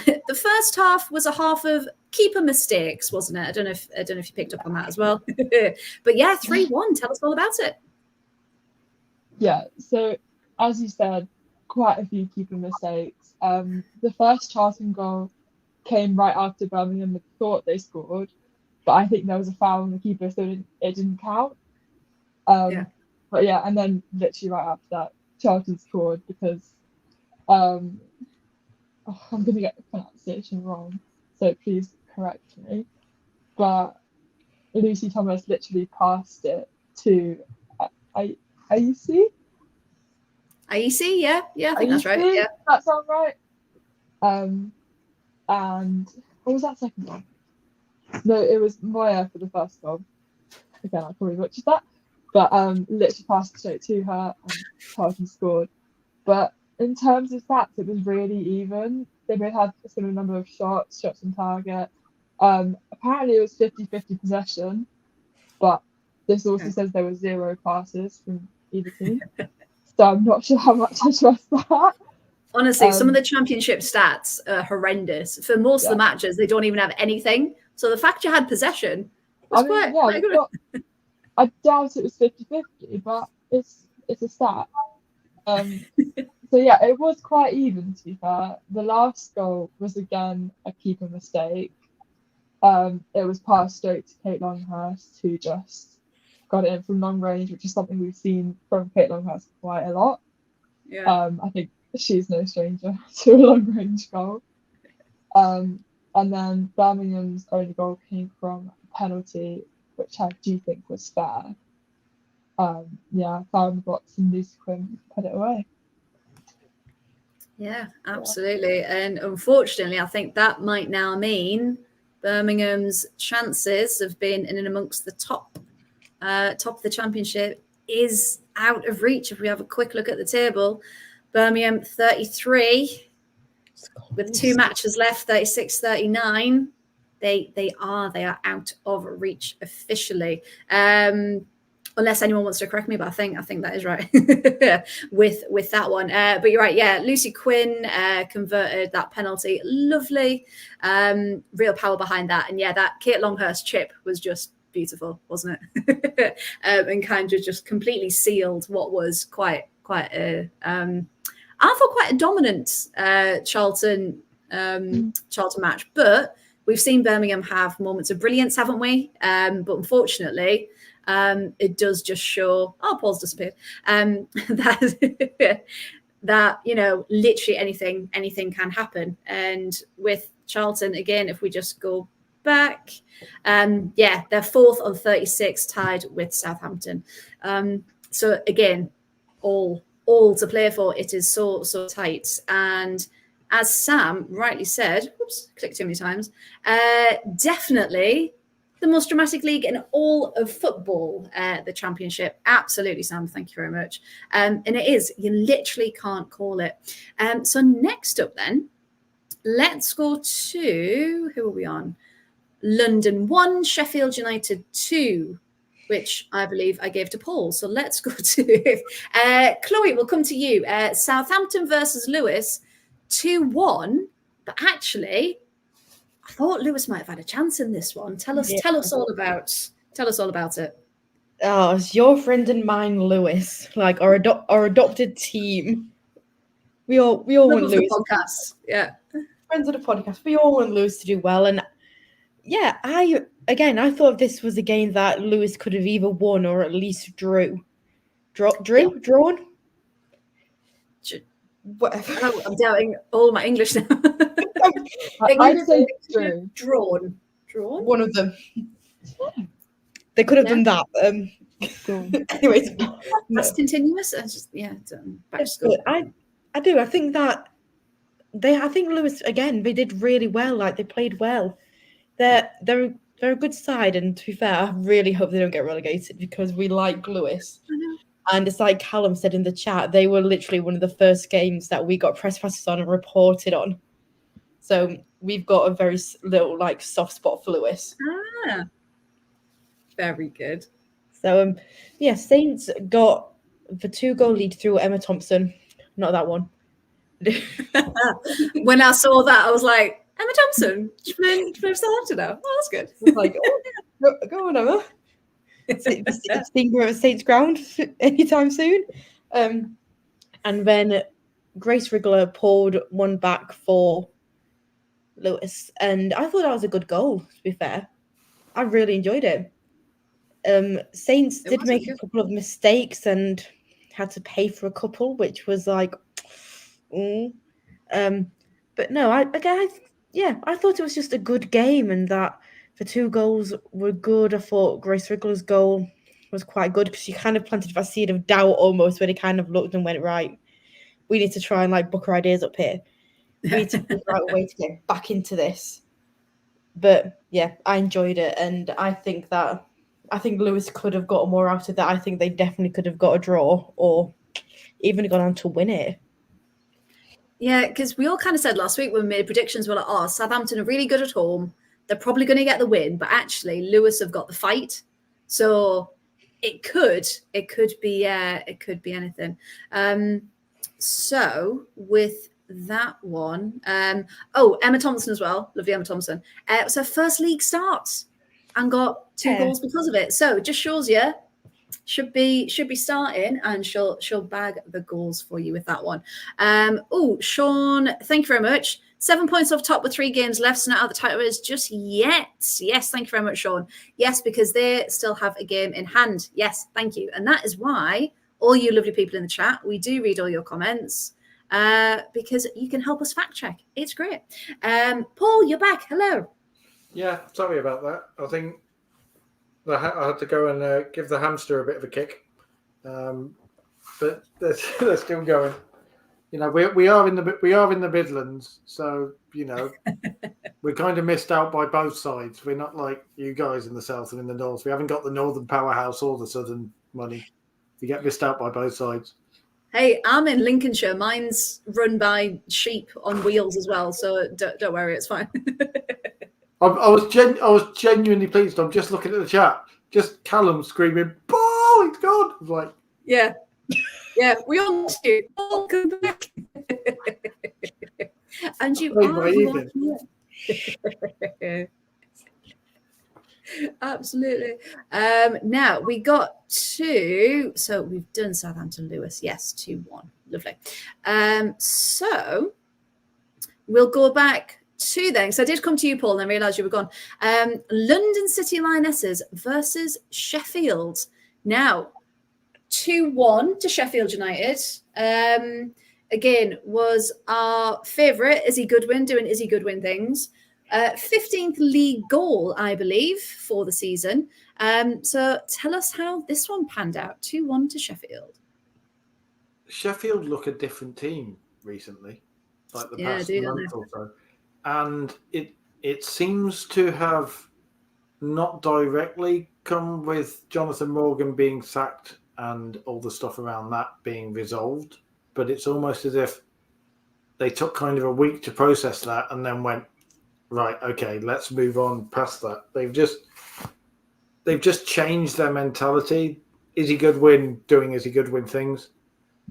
The first half was a half of keeper mistakes, wasn't it? I don't know if you picked up on that as well. But yeah, 3-1. Tell us all about it. Yeah, so as you said, quite a few keeper mistakes. The first Charlton goal came right after Birmingham thought they scored, but I think there was a foul on the keeper, so it didn't count. But yeah, and then literally right after that, Charlton scored because I'm going to get the pronunciation wrong, so please correct me. But Lucy Thomas literally passed it to Aisi? Aisi, yeah, I think that's right. Yeah, that sounds right. And what was that second one? No, it was Moya for the first goal. Again, I probably butchered that. But literally passed it straight to her and Charlton scored. But in terms of stats, it was really even. They both had a similar number of shots on target. Apparently it was 50-50 possession, but this also says there were 0 passes from either team. So I'm not sure how much I trust that. Honestly, some of the Championship stats are horrendous. For most of the matches, they don't even have anything. So the fact you had possession was quite good. I doubt it was 50-50, but it's a stat. So yeah, it was quite even, to be fair. The last goal was again a keeper mistake. It was passed straight to Kate Longhurst, who just got it in from long range, which is something we've seen from Kate Longhurst quite a lot. Yeah. I think she's no stranger to a long range goal. And then Birmingham's only goal came from a penalty, which I do think was fair. Foul in the box, and Lucy Quinn put it away. Yeah, absolutely. And unfortunately, I think that might now mean Birmingham's chances of being in and amongst the top of the Championship is out of reach. If we have a quick look at the table, Birmingham 33 with 2 matches left, 36-39. They are out of reach officially. Unless anyone wants to correct me, but I think that is right with that one. But you're right, yeah. Lucy Quinn converted that penalty, lovely, real power behind that, and yeah, that Kate Longhurst chip was just beautiful, wasn't it? And kind of just completely sealed what was quite a I thought quite a dominant Charlton match, but we've seen Birmingham have moments of brilliance, haven't we? But unfortunately, it does just show. Oh, Paul's disappeared. That that literally anything can happen. And with Charlton again, if we just go back, they're fourth on 36, tied with Southampton. So again, all to play for. It is so tight. And as Sam rightly said, oops, clicked too many times, definitely the most dramatic league in all of football, the Championship. Absolutely, Sam. Thank you very much. And it is. You literally can't call it. So next up then, let's go to, who are we on? London 1, Sheffield United 2, which I believe I gave to Paul. So let's go to Chloe, we'll come to you. Southampton versus Lewis, 2-1. But actually, I thought Lewis might have had a chance in this one. Tell us all about it. Oh, it's your friend and mine, Lewis. Like our adopted team. We all want Lewis. Podcast. Yeah. Friends of the podcast. We all want Lewis to do well. And yeah, I thought this was a game that Lewis could have either won or at least drawn. Whatever. I'm doubting all my English now. I'd say drew. Drawn. One of them. They could have done that. Anyways, that's continuous. Back to school. I do. I think that I think Lewis again. They did really well. Like they played well. They're a good side, and to be fair, I really hope they don't get relegated because we like Lewis. I know. And it's like Callum said in the chat, they were literally one of the first games that we got press passes on and reported on. So we've got a very little soft spot for Lewis. Ah, very good. So Saints got the 2-goal lead through Emma Thompson. Not that one. When I saw that, I was like, Emma Thompson, she's playing Southampton now. Oh, that's good. I was like, go on, Emma. Seeing her at Saints ground anytime soon. And then Grace Wriggler pulled one back for Lewis, and I thought that was a good goal, to be fair. I really enjoyed it. Saints did make a couple of mistakes and had to pay for a couple, which was like, but no, I thought it was just a good game, and that the 2 goals were good. I thought Grace Wriggler's goal was quite good because she kind of planted that seed of doubt almost, where they kind of looked and went, right, we need to try and book our ideas up here. We need to figure out a way to get back into this. But yeah, I enjoyed it, and I think Lewis could have got more out of that. I think they definitely could have got a draw or even gone on to win it. Yeah, because we all kind of said last week when we made predictions, we're like, Southampton are really good at home. They're probably going to get the win, but actually Lewis have got the fight. So it could be anything. So with that one, Emma Thompson as well, lovely Emma Thompson. It was her first league start and got 2 goals because of it. So it just shows you should be starting, and she'll bag the goals for you with that one. Sean, thank you very much. 7 points off top with 3 games left, so not out the title is just yet. Yes, thank you very much, Sean. Yes, because they still have a game in hand. Yes, thank you. And that is why all you lovely people in the chat, we do read all your comments because you can help us fact check. It's great. Paul, you're back. Hello. Yeah, sorry about that. I think I had to go and give the hamster a bit of a kick, but they're still going. We are in the Midlands, so we're kind of missed out by both sides. We're not like you guys in the south and in the north. We haven't got the northern powerhouse or the southern money. You get missed out by both sides. Hey, I'm in Lincolnshire. Mine's run by sheep on wheels as well, so don't worry, it's fine. I was genuinely pleased. I'm just looking at the chat. Just Callum screaming, "Ball! It's gone!" I was like, yeah, we all missed you. Welcome back. And you are. Absolutely. Now we got 2. So we've done Southampton Lewis. Yes, 2-1. Lovely. So we'll go back two then. So I did come to you, Paul, and I realised you were gone. London City Lionesses versus Sheffield. Now, 2-1 to Sheffield United. Again, was our favourite Izzy Goodwin doing Izzy Goodwin things. 15th league goal, I believe, for the season. So tell us how this one panned out. 2-1 to Sheffield. Sheffield look a different team recently, like the past month or so. And it seems to have not directly come with Jonathan Morgan being sacked and all the stuff around that being resolved. But it's almost as if they took kind of a week to process that and then went, right, okay, let's move on past that. They've just changed their mentality. Izzy Goodwin doing Izzy Goodwin things.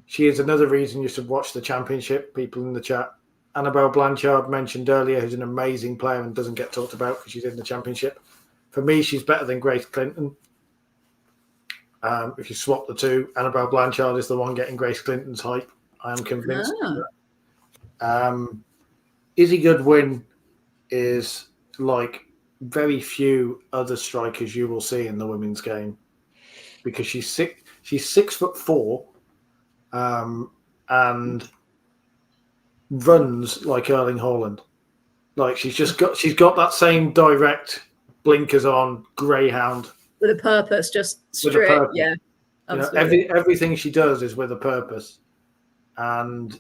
She is another reason you should watch the championship, people in the chat. Annabelle Blanchard mentioned earlier, who's an amazing player and doesn't get talked about because she's in the championship. For me, she's better than Grace Clinton. If you swap the two, Annabelle Blanchard is the one getting Grace Clinton's hype. I am convinced. Izzy Goodwin is like very few other strikers you will see in the women's game because she's 6'4", and runs like Erling Haaland. Like she's got that same direct blinkers on greyhound with a purpose, just straight. Yeah, everything she does is with a purpose, and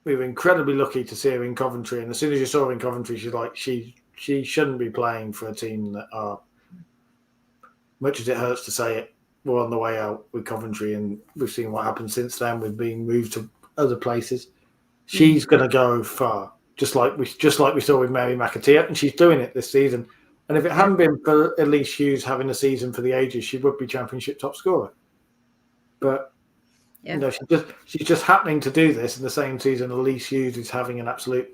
we were incredibly lucky to see her in Coventry. And as soon as you saw her in Coventry, she's like she shouldn't be playing for a team that are, much as it hurts to say it, we're on the way out with Coventry, and we've seen what happened since then with being moved to other places. She's going to go far, just like we saw with Mary McAteer, and she's doing it this season. And if it hadn't been for Elise Hughes having a season for the ages, she would be championship top scorer. But she's just happening to do this in the same season Elise Hughes is having an absolute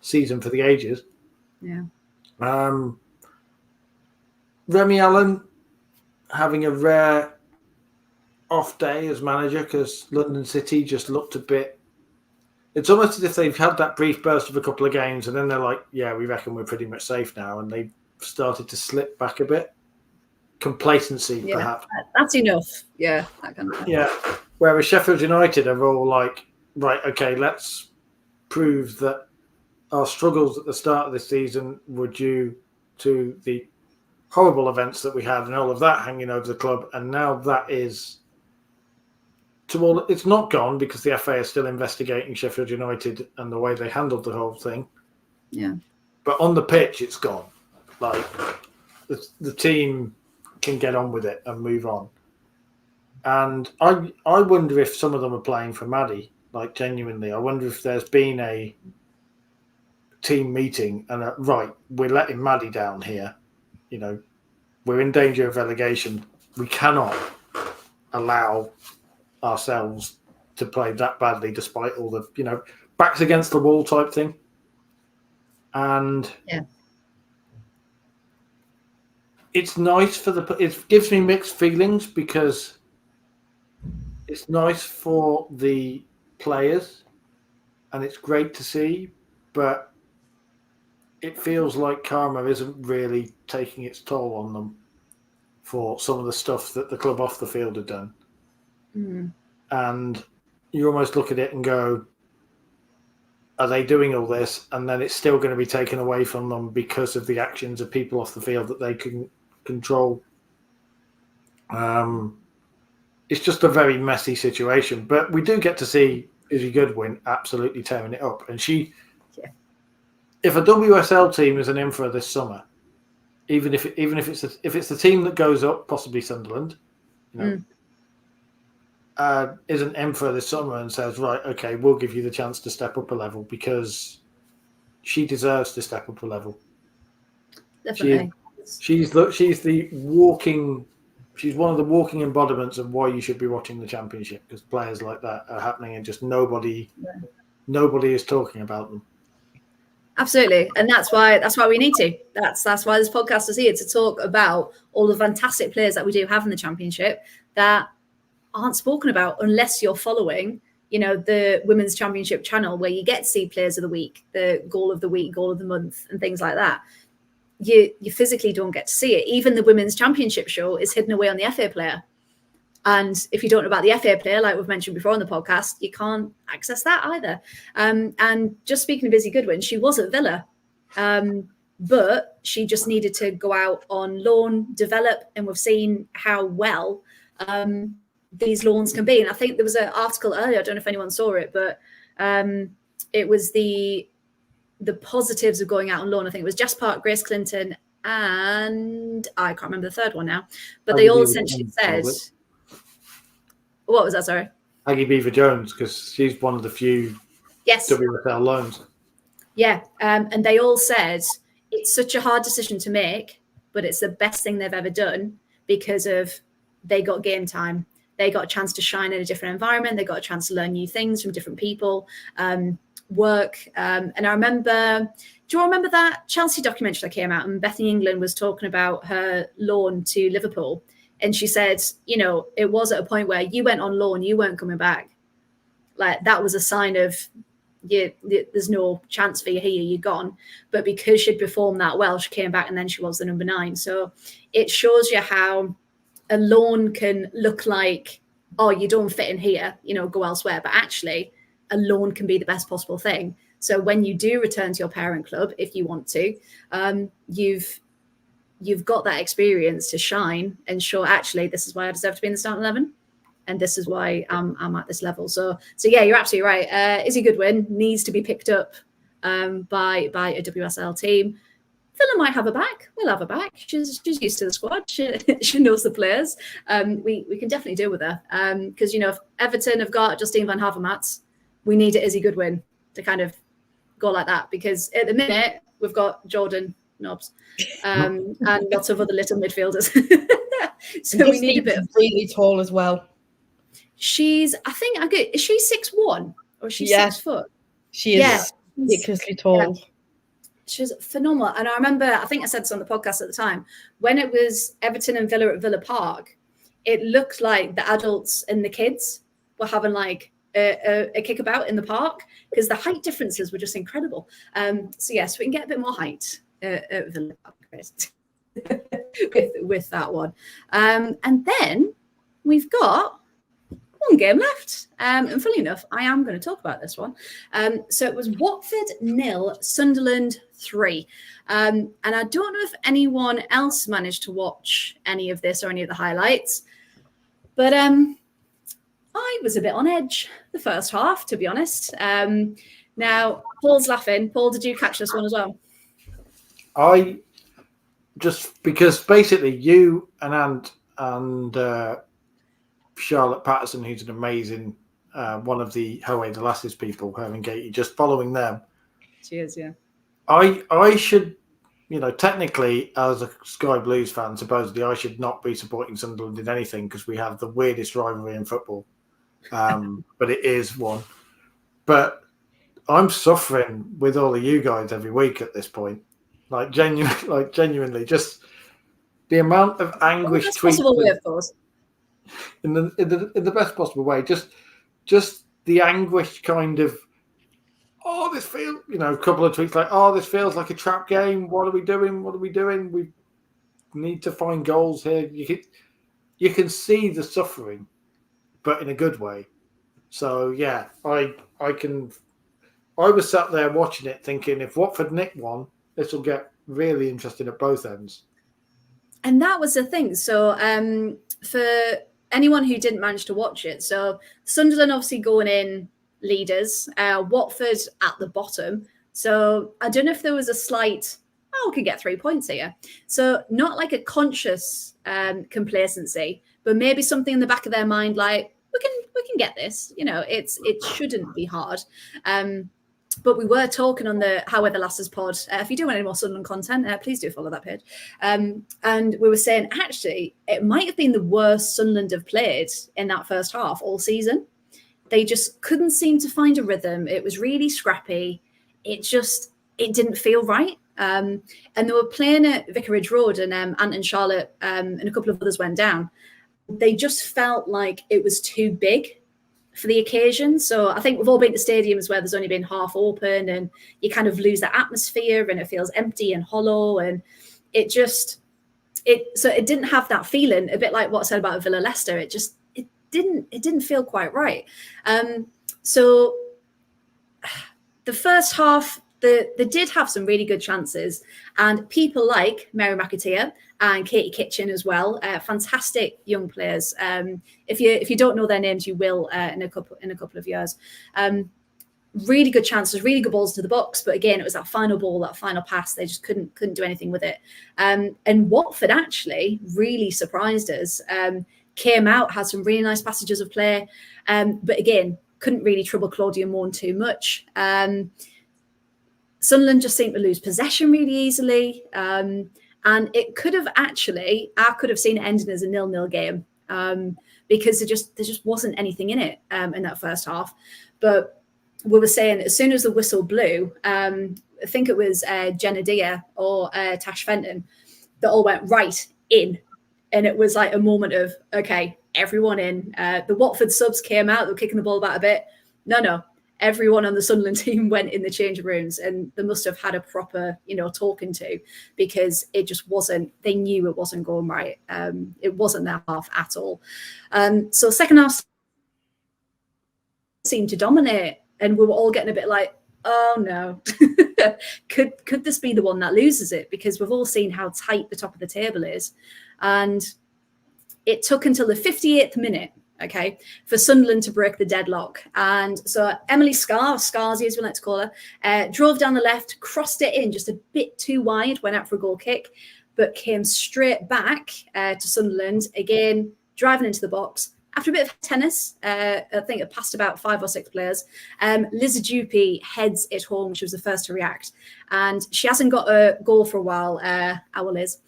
season for the ages. Yeah. Remy Allen having a rare off day as manager because London City just looked a bit. It's almost as if they've had that brief burst of a couple of games and then they're like, yeah, we reckon we're pretty much safe now. And they've started to slip back a bit. Complacency, perhaps. That's enough. Yeah, that kind of thing. Yeah. Whereas Sheffield United are all like, right, okay, let's prove that our struggles at the start of the season were due to the horrible events that we had and all of that hanging over the club. And now that is... it's not gone because the FA is still investigating Sheffield United and the way they handled the whole thing. Yeah. But on the pitch, it's gone. Like, the team can get on with it and move on. And I wonder if some of them are playing for Maddie. Like, genuinely. I wonder if there's been a team meeting and, right, we're letting Maddie down here. You know, we're in danger of relegation. We cannot allow ourselves to play that badly despite all the, backs against the wall type thing. And it's nice it gives me mixed feelings because it's nice for the players and it's great to see, but it feels like karma isn't really taking its toll on them for some of the stuff that the club off the field have done. Mm. And you almost look at it and go, are they doing all this? And then it's still going to be taken away from them because of the actions of people off the field that they can control. It's just a very messy situation. But we do get to see Izzy Goodwin absolutely tearing it up. And if a WSL team is an in for this summer, even if it's the team that goes up, possibly Sunderland, isn't in for this summer and says, right, okay, we'll give you the chance to step up a level because she deserves to step up a level. Definitely. She's one of the walking embodiments of why you should be watching the championship because players like that are happening and just nobody is talking about them. Absolutely, and that's why we need to. That's why this podcast is here to talk about all the fantastic players that we do have in the championship that aren't spoken about unless you're following the Women's Championship channel where you get to see players of the week, the goal of the week, goal of the month, and things like that. You physically don't get to see it. Even the Women's Championship show is hidden away on the FA player. And if you don't know about the FA player, like we've mentioned before on the podcast, you can't access that either. And just speaking of Izzy Goodwin, she was at Villa, but she just needed to go out on loan, develop, and we've seen how well these loans can be. And I think there was an article earlier, I don't know if anyone saw it, but it was the positives of going out on loan. I think it was Jess Park, Grace Clinton, and I can't remember the third one now, but they all essentially said... What was that, sorry? Aggie Beaver-Jones, because she's one of the few WSL loans. Yeah, and they all said it's such a hard decision to make, but it's the best thing they've ever done because of they got game time. They got a chance to shine in a different environment. They got a chance to learn new things from different people, work. And I remember, do you all remember that Chelsea documentary that came out and Bethany England was talking about her loan to Liverpool? And she said, it was at a point where you went on loan, you weren't coming back. Like that was a sign of there's no chance for you here, you're gone. But because she'd performed that well, she came back and then she was the number 9. So it shows you how a loan can look like, oh, you don't fit in here, go elsewhere. But actually, a loan can be the best possible thing. So when you do return to your parent club, if you want to, you've got that experience to shine and show, actually, this is why I deserve to be in the starting 11. And this is why I'm at this level. So yeah, you're absolutely right. Izzy Goodwin needs to be picked up by a WSL team. Villa might have her back. We'll have her back. She's used to the squad. She knows the players. We can definitely deal with her. Because, if Everton have got Justine van Havermaet, we need an Izzy Goodwin to kind of go like that. Because at the minute, we've got Jordan Nobbs and lots of other little midfielders. So we need a bit of really tall as well. is she 6'1" or is she 6 foot? She is ridiculously tall. Yeah. She's phenomenal. And I remember, I think I said this on the podcast at the time, when it was Everton and Villa at Villa Park, it looked like the adults and the kids were having like a kickabout in the park because the height differences were just incredible. So yes, we can get a bit more height at Villa Park with that one. And then we've got one game left. And funnily enough, I am going to talk about this one. So it was Watford 0, Sunderland 3. And I don't know if anyone else managed to watch any of this or any of the highlights, but I was a bit on edge the first half, to be honest. Now, Paul's laughing. Paul, did you catch this one as well? I just, because basically you and Ant and Charlotte Patterson, who's an amazing one of the Howe the Lasses people, Herman Gatey, just following them. Cheers, yeah. I should, technically as a Sky Blues fan, supposedly I should not be supporting Sunderland in anything because we have the weirdest rivalry in football. But it is one. But I'm suffering with all of you guys every week at this point. Like genuinely, just the amount of anguish tweets. Possible way, of course. In the best possible way. Just the anguish kind of, this feels, a couple of tweets like, this feels like a trap game. What are we doing? We need to find goals here. You can see the suffering, but in a good way. So yeah, I was sat there watching it thinking, if Watford nick one, this will get really interesting at both ends. And that was the thing. So for anyone who didn't manage to watch it, so Sunderland obviously going in leaders, Watford at the bottom. So I don't know if there was a slight, we could get 3 points here. So not like a conscious complacency, but maybe something in the back of their mind like, we can get this. It shouldn't be hard. But we were talking on the However Lasses pod. If you do want any more Sunderland content, please do follow that page. And we were saying, actually, it might have been the worst Sunderland have played in that first half all season. They just couldn't seem to find a rhythm. It was really scrappy. It didn't feel right. And they were playing at Vicarage Road, and Ant and Charlotte and a couple of others went down. They just felt like it was too big for the occasion. So I think we've all been to stadiums where there's only been half open and you kind of lose that atmosphere and it feels empty and hollow. And it didn't have that feeling, a bit like what I said about Villa Leicester. It didn't feel quite right. So the first half, they did have some really good chances, and people like Mary McAteer and Katie Kitchen as well, fantastic young players. If you don't know their names, you will in a couple of years. Really good chances, really good balls to the box, but again, it was that final ball, that final pass. They just couldn't do anything with it. And Watford actually really surprised us. Came out, had some really nice passages of play, but again, couldn't really trouble Claudia Morn too much. Sunderland just seemed to lose possession really easily. And it could have actually, I could have seen it ending as a 0-0 game because there just wasn't anything in it in that first half. But we were saying as soon as the whistle blew, I think it was Jenna Dia or Tash Fenton that all went right in. And it was like a moment of, okay, everyone in. The Watford subs came out, they were kicking the ball about a bit. No. Everyone on the Sunderland team went in the changing rooms, and they must have had a proper, talking to, because it just wasn't, they knew it wasn't going right. It wasn't their half at all. So second half seemed to dominate, and we were all getting a bit like, oh no, could this be the one that loses it? Because we've all seen how tight the top of the table is. And it took until the 58th minute, okay, for Sunderland to break the deadlock. And so Emily Scarsy, as we like to call her, drove down the left, crossed it in just a bit too wide, went out for a goal kick, but came straight back to Sunderland, again, driving into the box. After a bit of tennis, I think it passed about 5 or 6 players, Liz Dupey heads it home. She was the first to react. And she hasn't got a goal for a while, our Liz.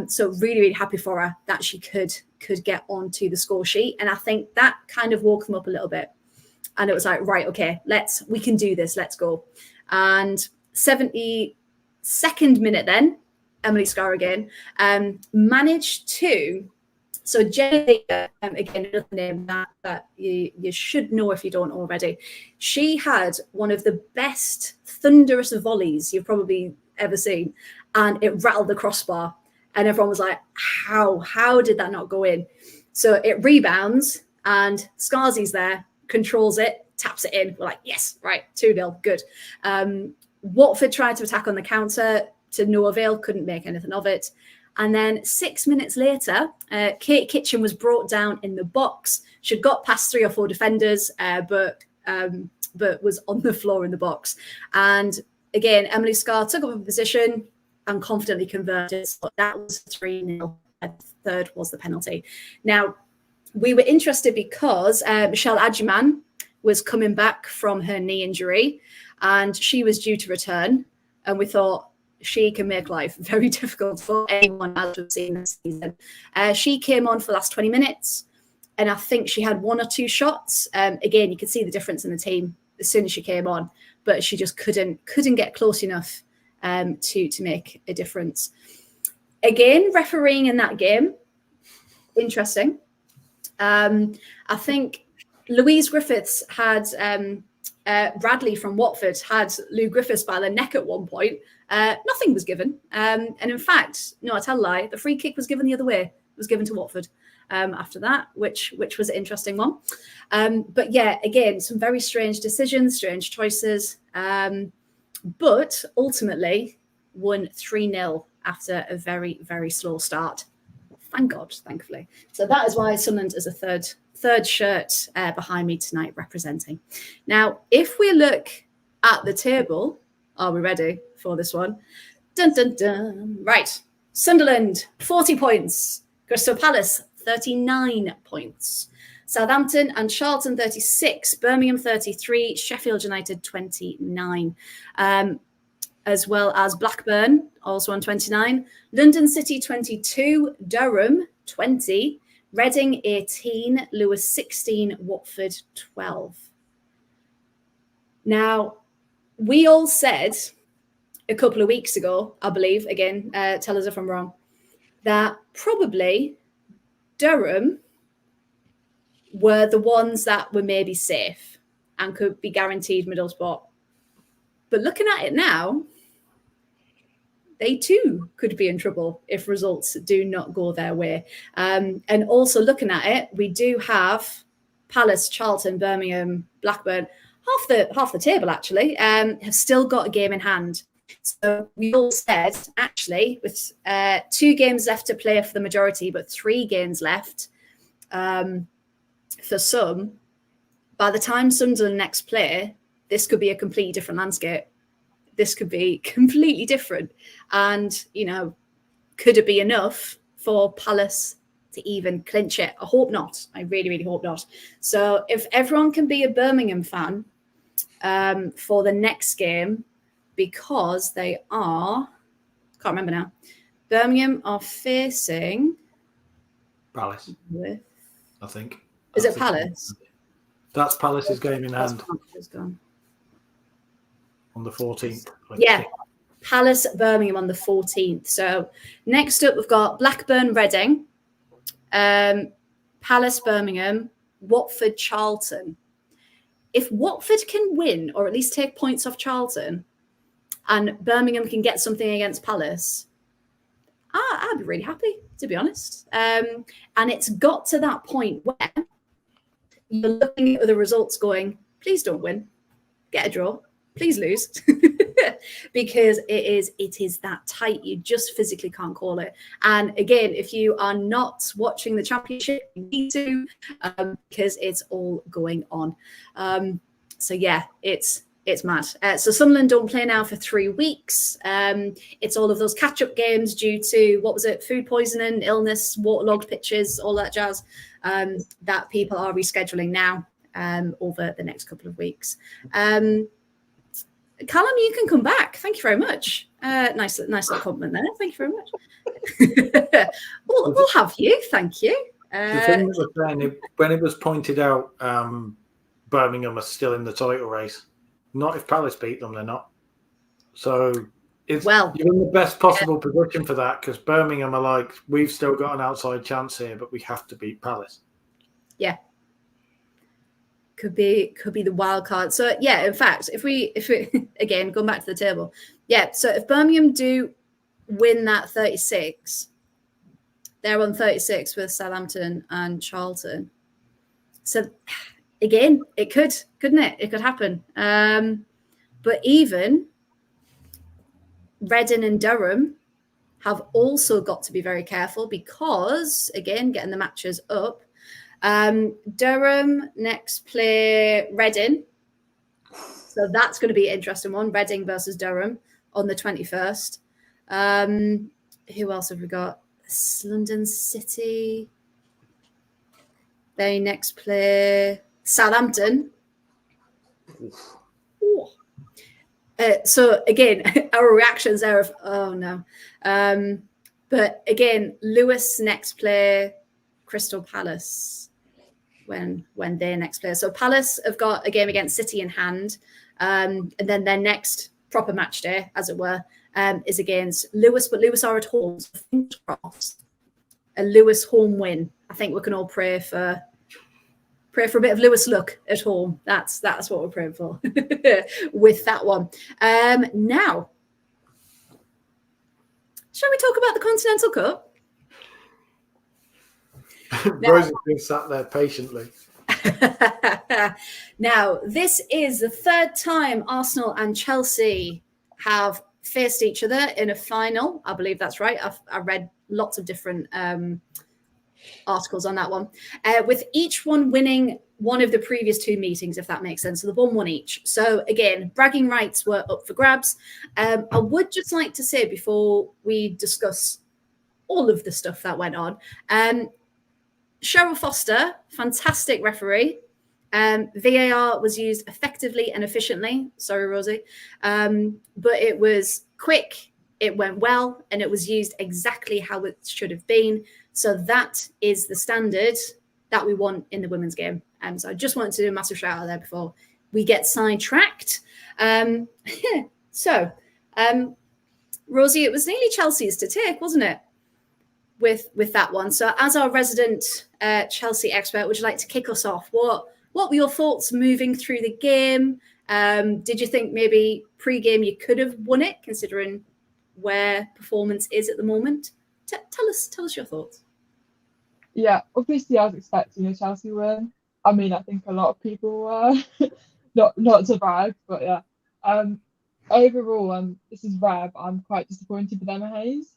So really, really happy for her that she could get onto the score sheet. And I think that kind of woke them up a little bit. And it was like, right, okay, we can do this, let's go. And 72nd minute then, Emily Scar again, managed to, so Jenny, again, another name that you should know if you don't already. She had one of the best thunderous volleys you've probably ever seen. And it rattled the crossbar. And everyone was like, how did that not go in? So it rebounds and Scarsy's there, controls it, taps it in. We're like, yes, right, 2-0, good. Watford tried to attack on the counter to no avail, couldn't make anything of it. And then 6 minutes later, Kate Kitchen was brought down in the box. She'd got past 3 or 4 defenders, but was on the floor in the box. And again, Emily Scar took up a position and confidently converted. So that was 3-0. Third was the penalty. Now, we were interested because Michelle Adjuman was coming back from her knee injury and she was due to return. And we thought she can make life very difficult for anyone as we've seen this season. She came on for the last 20 minutes and I think she had 1 or 2 shots. Again, you could see the difference in the team as soon as she came on, but she just couldn't get close enough to make a difference. Again, refereeing in that game, interesting. I think Louise Griffiths had Bradley from Watford had Lou Griffiths by the neck at one point. Nothing was given. And in fact, no, I tell a lie, the free kick was given the other way. It was given to Watford after that, which was an interesting one. But yeah, again, some very strange decisions, strange choices. But ultimately won 3-0 after a very, very slow start. Thank God, thankfully. So that is why Sunderland is a third shirt behind me tonight representing. Now, if we look at the table, are we ready for this one? Dun, dun, dun. Right. Sunderland, 40 points. Crystal Palace, 39 points. Southampton and Charlton, 36. Birmingham, 33. Sheffield United, 29. As well as Blackburn, also on 29. London City, 22. Durham, 20. Reading, 18. Lewis, 16. Watford, 12. Now, we all said a couple of weeks ago, I believe, again, tell us if I'm wrong, that probably Durham were the ones that were maybe safe and could be guaranteed middle spot. But looking at it now, they too could be in trouble if results do not go their way. And also looking at it, we do have Palace, Charlton, Birmingham, Blackburn, half the table actually, have still got a game in hand. So we all said, actually, with 2 games left to play for the majority, but 3 games left for some, by the time Sunderland next play, this could be a completely different landscape. This could be completely different. And, you know, could it be enough for Palace to even clinch it? I hope not. I really, really hope not. So if everyone can be a Birmingham fan for the next game, because they are, can't remember now, Birmingham are facing Palace, I think. Is it Palace? That's Palace's game in hand Gone. on the 14th. Yeah, Palace Birmingham on the 14th. So next up, we've got Blackburn Reading, Palace Birmingham, Watford Charlton. If Watford can win or at least take points off Charlton and Birmingham can get something against Palace, I'd be really happy, to be honest. And it's got to that point where you're looking at the results going, please don't win, get a draw, please lose. Because it is that tight. You just physically can't call it. And again, if you are not watching the championship, you need to, because it's all going on. So yeah, it's mad. So Sunderland don't play now for 3 weeks. It's all of those catch-up games due to, what was it, food poisoning, illness, waterlogged pitches, all that jazz, that people are rescheduling now over the next couple of weeks. Callum, you can come back. Thank you very much. Nice little compliment there. Thank you very much. we'll have you. Thank you. The thing was saying, when it was pointed out, Birmingham are still in the title race. Not if Palace beat them, they're not. So you're in the best possible position for that, because Birmingham are like, we've still got an outside chance here, but we have to beat Palace. Yeah. Could be the wild card. So yeah, in fact, if we again going back to the table, yeah. So if Birmingham do win that 36, they're on 36 with Southampton and Charlton. So again, couldn't it? It could happen. But even Reading and Durham have also got to be very careful, because again, getting the matches up. Durham next play Reading, so that's going to be an interesting one. Reading versus Durham on the 21st. Who else have we got? London City. They next play Southampton. So again, our reactions there of, oh no. But again, Lewis next play Crystal Palace when they next play. So Palace have got a game against City in hand, and then their next proper match day, as it were, is against Lewis, but Lewis are at home. So fingers crossed, a Lewis home win. I think we can all pray for a bit of Lewis luck at home. That's what we're praying for with that one. Now, shall we talk about the Continental Cup? Rosie's been sat there patiently. Now, this is the 3rd time Arsenal and Chelsea have faced each other in a final. I believe that's right. I read lots of different articles on that one, with each one winning one of the previous 2 meetings, if that makes sense. So they've won 1 each. So again, bragging rights were up for grabs. I would just like to say, before we discuss all of the stuff that went on, Cheryl Foster, fantastic referee. VAR was used effectively and efficiently. Sorry, Rosie. But it was quick, it went well, and it was used exactly how it should have been. So that is the standard that we want in the women's game. So I just wanted to do a massive shout out there before we get sidetracked. So, Rosie, it was nearly Chelsea's to take, wasn't it? with that one. So, as our resident Chelsea expert, would you like to kick us off? What were your thoughts moving through the game? Did you think maybe pre-game you could have won it, considering where performance is at the moment? Tell us your thoughts. Yeah, obviously I was expecting a Chelsea win. I mean, I think a lot of people were, not to brag, but yeah. Overall, this is rare, but I'm quite disappointed with Emma Hayes.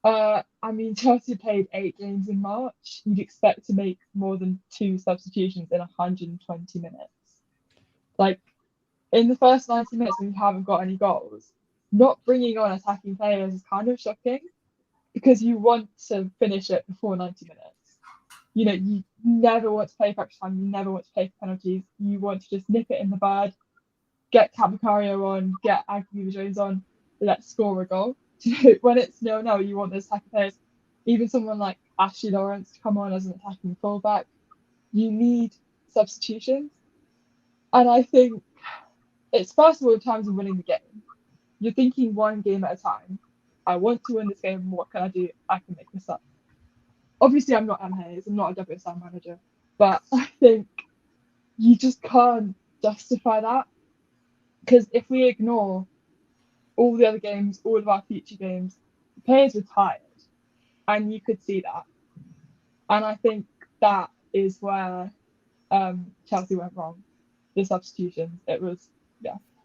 I mean, Chelsea played 8 games in March. You'd expect to make more than 2 substitutions in 120 minutes. Like, in the first 90 minutes when you haven't got any goals, not bringing on attacking players is kind of shocking because you want to finish it before 90 minutes. You know, you never want to play for extra time. You never want to play for penalties. You want to just nip it in the bud, get Capmacario on, get Aguilar Jones on, let's score a goal. When it's 0-0, you want those attacking players, even someone like Ashley Lawrence to come on as an attacking fullback. You need substitutions. And I think it's first of all in terms of winning the game. You're thinking one game at a time. I want to win this game. What can I do? I can make this up. Obviously, I'm not Emma Hayes. I'm not a WSL manager. But I think you just can't justify that. Because if we ignore all the other games, all of our future games, the players were tired. And you could see that. And I think that is where Chelsea went wrong. The substitutions. It was,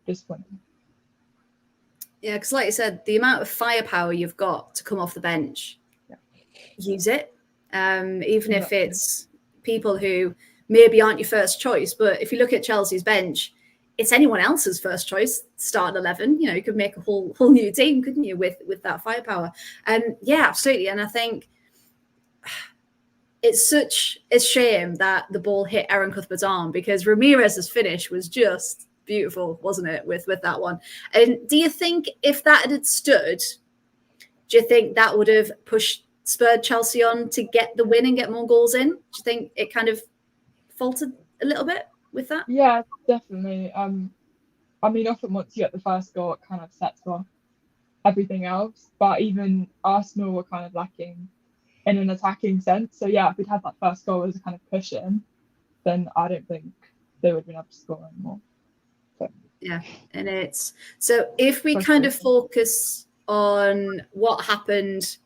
disappointing. Yeah, because like you said, the amount of firepower you've got to come off the bench, use it. Even if it's people who maybe aren't your first choice. But if you look at Chelsea's bench, it's anyone else's first choice, starting 11. You know, you could make a whole new team, couldn't you, with that firepower? And yeah, absolutely. And I think it's such a shame that the ball hit Aaron Cuthbert's arm because Ramirez's finish was just beautiful, wasn't it, with that one? And do you think if that had stood, do you think that would have spurred Chelsea on to get the win and get more goals in? Do you think it kind of faltered a little bit with that? Yeah, definitely. I mean, often once you get the first goal, it kind of sets off everything else. But even Arsenal were kind of lacking in an attacking sense. So yeah, if we'd had that first goal as a kind of cushion, then I don't think they would have been able to score anymore. Yeah, and it's so if we kind of focus on what happened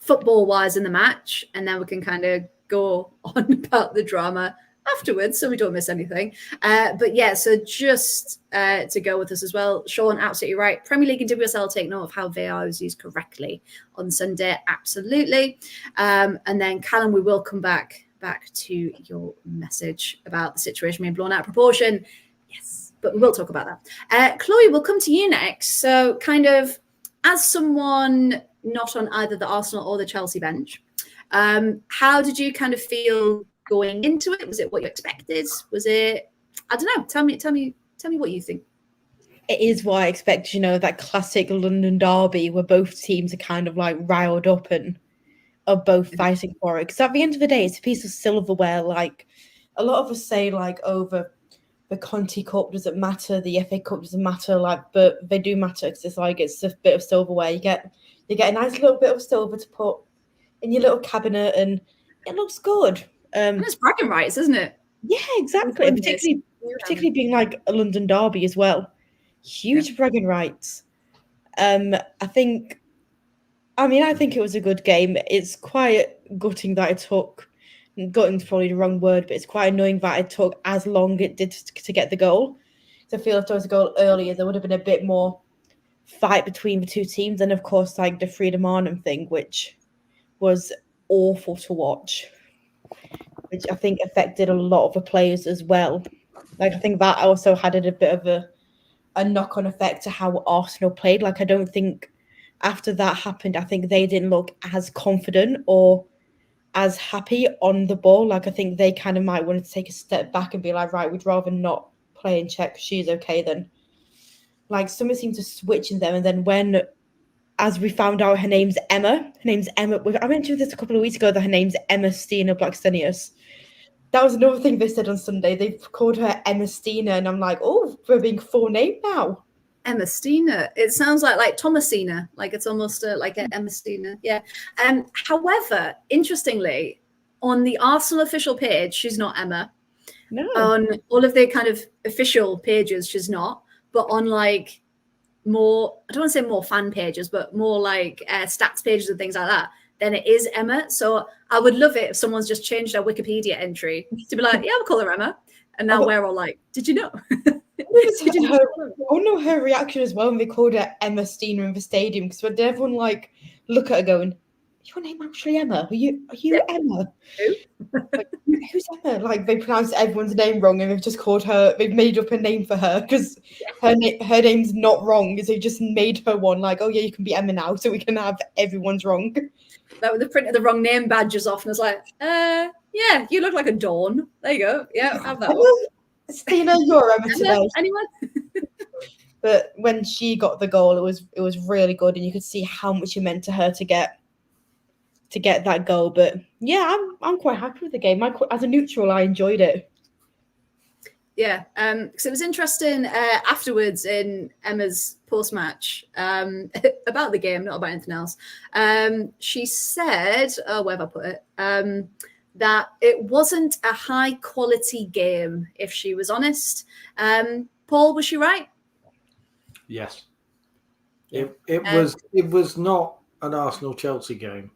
football-wise in the match, and then we can kind of go on about the drama afterwards so we don't miss anything. But yeah, so just to go with us as well, Sean, absolutely right. Premier League and WSL take note of how VAR is used correctly on Sunday, absolutely. And then Callum, we will come back to your message about the situation being blown out of proportion. Yes, but we will talk about that. Chloe, we'll come to you next. So kind of as someone not on either the Arsenal or the Chelsea bench, how did you kind of feel going into it? Was it what you expected? Was it, I don't know, tell me what you think. It is what I expect, you know, that classic London derby where both teams are kind of like riled up and are both fighting for it. Because at the end of the day, it's a piece of silverware. Like a lot of us say, like, over the Conti Cup doesn't matter, the FA Cup doesn't matter, like, but they do matter because it's like it's a bit of silverware. You get a nice little bit of silver to put in your little cabinet, and it looks good. And it's bragging rights, isn't it? Yeah, exactly. And particularly being like a London derby as well. Huge bragging rights. I think it was a good game. It's quite gutting that it took, gutting's probably the wrong word, but it's quite annoying that it took as long it did to get the goal. So I feel if there was a goal earlier, there would have been a bit more fight between the two teams. And of course, like the Freedom Arnhem thing, which was awful to watch, which I think affected a lot of the players as well. Like I think that also had a bit of a knock-on effect to how Arsenal played. Like I don't think after that happened, I think they didn't look as confident or as happy on the ball. Like I think they kind of might want to take a step back and be like, right, we'd rather not play and check she's okay then. Like something seemed to switch in them, and then as we found out her name's Emma. I mentioned this a couple of weeks ago that her name's Emma Stina Blackstenius. That was another thing they said on Sunday. They've called her Emma Stina, and I'm like, oh, we're being full name now. Emma Steiner. It sounds like Thomasina. Like it's almost like an Emma Steiner. Yeah. However, interestingly, on the Arsenal official page, she's not Emma. No. On all of the kind of official pages, she's not. But on like more, I don't want to say more fan pages, but more like stats pages and things like that, then it is Emma. So I would love it if someone's just changed their Wikipedia entry to be like, yeah, we'll call her Emma. And now we're all like, did you know? I know her reaction as well when they called her Emma Steiner in the stadium, because when everyone like look at her going, "Your name actually Emma? Are you Emma? Like, who's Emma?" Like they pronounced everyone's name wrong, and they've just called her. They've made up a name for her because her name's not wrong. Is they just made her one? Like, oh yeah, you can be Emma now, so we can have everyone's wrong. Like when they printed the wrong name badges off, and it's like, yeah, you look like a Dawn. There you go. Yeah, have that one. Stina, you're Emma today. Anyone? But when she got the goal, it was really good, and you could see how much it meant to her to get that goal. But yeah, I'm quite happy with the game. As a neutral, I enjoyed it. Yeah, because it was interesting afterwards in Emma's post-match about the game, not about anything else. She said, where have I put it? That it wasn't a high-quality game, if she was honest. Paul, was she right? Yes. It was not an Arsenal-Chelsea game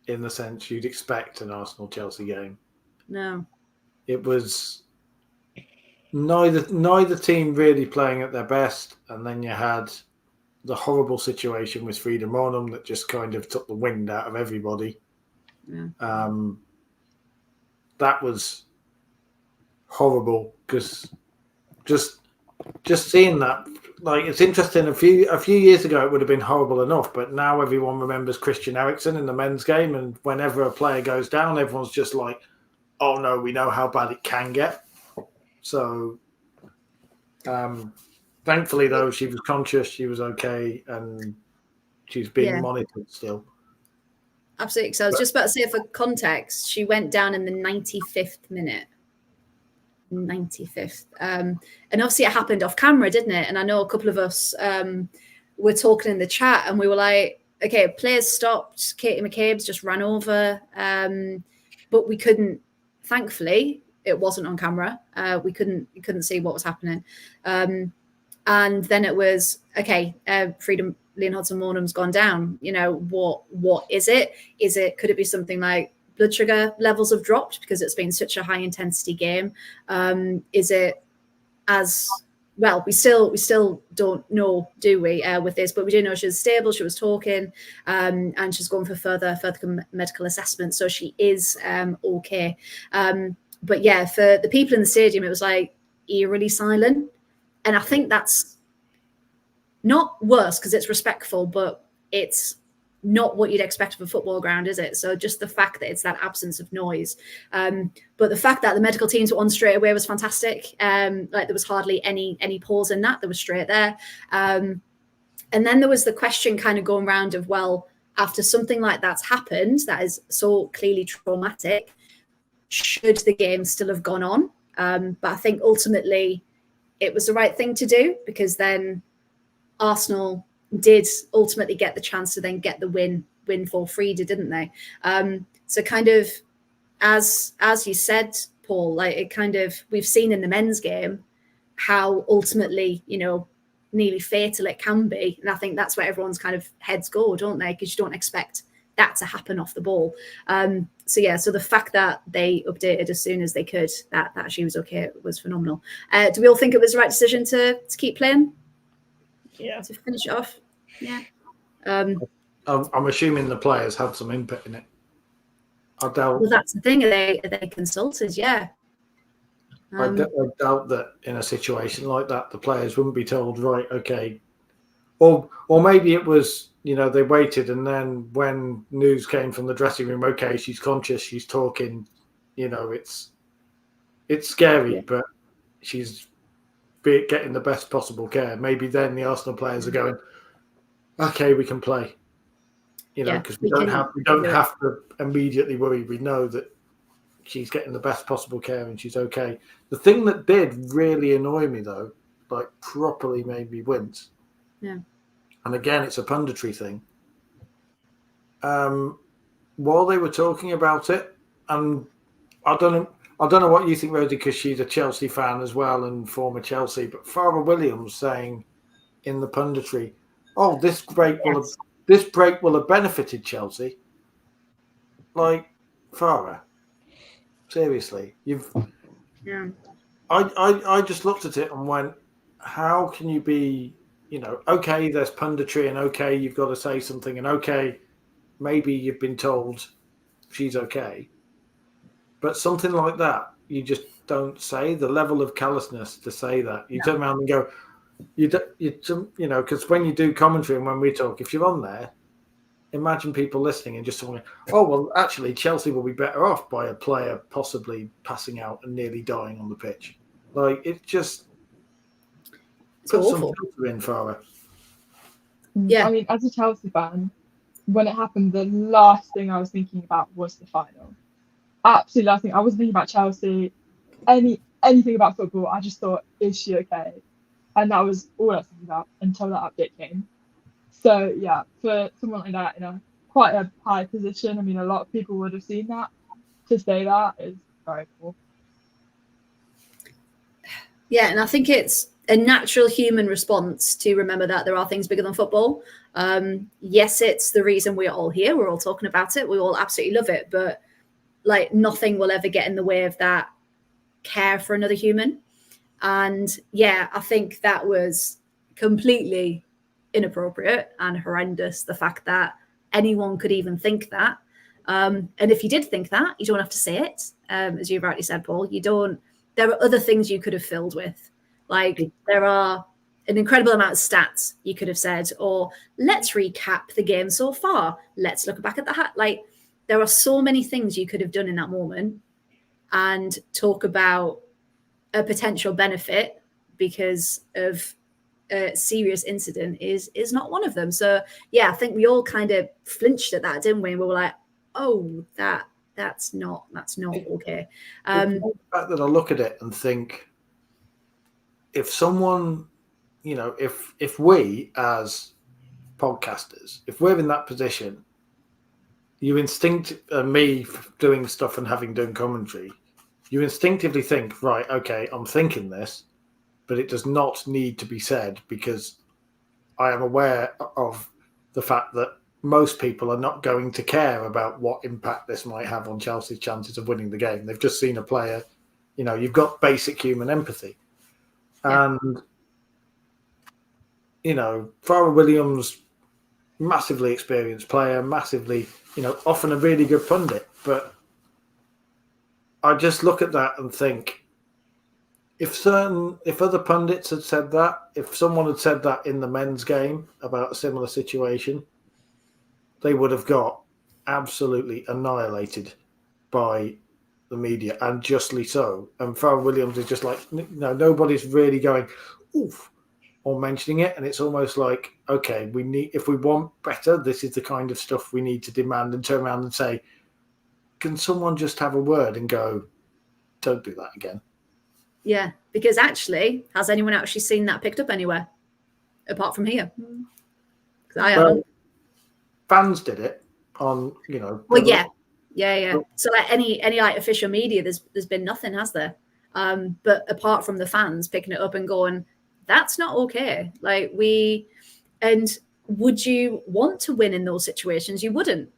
in the sense you'd expect an Arsenal-Chelsea game. No. It was neither team really playing at their best, and then you had the horrible situation with Freya Monum that just kind of took the wind out of everybody. Yeah. That was horrible because just seeing that, like, it's interesting. A few years ago it would have been horrible enough, but now everyone remembers Christian Eriksen in the men's game, and whenever a player goes down, everyone's just like, "Oh no, we know how bad it can get." So, thankfully though, she was conscious, she was okay, and she's being monitored still. Absolutely. So I was just about to say, for context, she went down in the 95th minute. 95th. And obviously it happened off camera, didn't it? And I know a couple of us were talking in the chat, and we were like, okay, players stopped, Katie McCabe's just ran over, but we couldn't, thankfully, it wasn't on camera. We couldn't see what was happening. And then it was, okay, Leon Hudson-Mornham's gone down. You know, what is it? Could it be something like blood sugar levels have dropped because it's been such a high intensity game? Is it as well? We still don't know, do we, with this? But we do know she was stable. She was talking, and she's gone for further medical assessment, so she is okay. But yeah, for the people in the stadium, it was like eerily silent, and I think that's not worse because it's respectful, but it's not what you'd expect of a football ground, is it? So just the fact that it's that absence of noise. But the fact that the medical teams were on straight away was fantastic. Like there was hardly any pause in that. They were straight there. And then there was the question kind of going around of, well, after something like that's happened, that is so clearly traumatic, should the game still have gone on? But I think ultimately it was the right thing to do, because then Arsenal did ultimately get the chance to then get the win for Freya, didn't they? So kind of, as you said, Paul, like it kind of, we've seen in the men's game how ultimately, you know, nearly fatal it can be. And I think that's where everyone's kind of heads go, don't they? Because you don't expect that to happen off the ball. So yeah, so the fact that they updated as soon as they could that she was okay was phenomenal. Do we all think it was the right decision to keep playing? Yeah. To finish it off. Yeah. I'm assuming the players had some input in it. I doubt. Well, that's the thing. Are they consulted? Yeah. I doubt that in a situation like that, the players wouldn't be told, right, okay. Or maybe it was, you know, they waited, and then when news came from the dressing room, okay, she's conscious, she's talking, you know, it's scary, but she's getting the best possible care. Maybe then the Arsenal players are going, okay, we can play. You know, because we don't have to immediately worry. We know that she's getting the best possible care and she's okay. The thing that did really annoy me, though, like properly made me wince. Yeah. And again, it's a punditry thing. While they were talking about it, and I don't know what you think, Rosie, because she's a Chelsea fan as well and former Chelsea, but Farah Williams saying in the punditry, "Oh, this break will have benefited Chelsea." Like, Farah, seriously, Yeah. I just looked at it and went, how can you be, okay, there's punditry and okay, you've got to say something and okay, maybe you've been told she's okay. But something like that, you just don't say. The level of callousness to say that. You turn around and go, because when you do commentary and when we talk, if you're on there, imagine people listening and just saying, oh, well, actually, Chelsea will be better off by a player possibly passing out and nearly dying on the pitch. Like, it just puts some filter in for her. Yeah. I mean, as a Chelsea fan, when it happened, the last thing I was thinking about was the final. Absolutely last thing. I wasn't thinking about Chelsea, anything about football. I just thought, is she okay? And that was all I was thinking about until that update came. So yeah, for someone like that in quite a high position, I mean, a lot of people would have seen that. To say that is very cool. Yeah, and I think it's a natural human response to remember that there are things bigger than football. Yes, it's the reason we're all here. We're all talking about it. We all absolutely love it. But like nothing will ever get in the way of that care for another human. And yeah, I think that was completely inappropriate and horrendous. The fact that anyone could even think that. And if you did think that, you don't have to say it. As you rightly said, Paul, you don't. There are other things you could have filled with. Like there are an incredible amount of stats you could have said, or let's recap the game so far. Let's look back at the like there are so many things you could have done in that moment and talk about a potential benefit because of a serious incident is not one of them. So yeah, I think we all kind of flinched at that, didn't we? We were like, oh, that's not okay. The fact that I look at it and think, if someone, if we as podcasters, if we're in that position, me doing stuff and having done commentary, you instinctively think, right, okay, I'm thinking this, but it does not need to be said because I am aware of the fact that most people are not going to care about what impact this might have on Chelsea's chances of winning the game. They've just seen a player, you've got basic human empathy. Yeah. And, Farah Williams, massively experienced player, massively, often a really good pundit. But I just look at that and think, if other pundits had said that, if someone had said that in the men's game about a similar situation, they would have got absolutely annihilated by the media, and justly so. And Farrell Williams is just like, nobody's really going, oof, or mentioning it. And it's almost like, okay, if we want better, this is the kind of stuff we need to demand, and turn around and say, can someone just have a word and go, don't do that again? Yeah, because actually, has anyone actually seen that picked up anywhere apart from here? I haven't. Fans did it on, Well, yeah. So like any like official media, there's been nothing, has there? But apart from the fans picking it up and going, that's not okay. Like would you want to win in those situations? You wouldn't.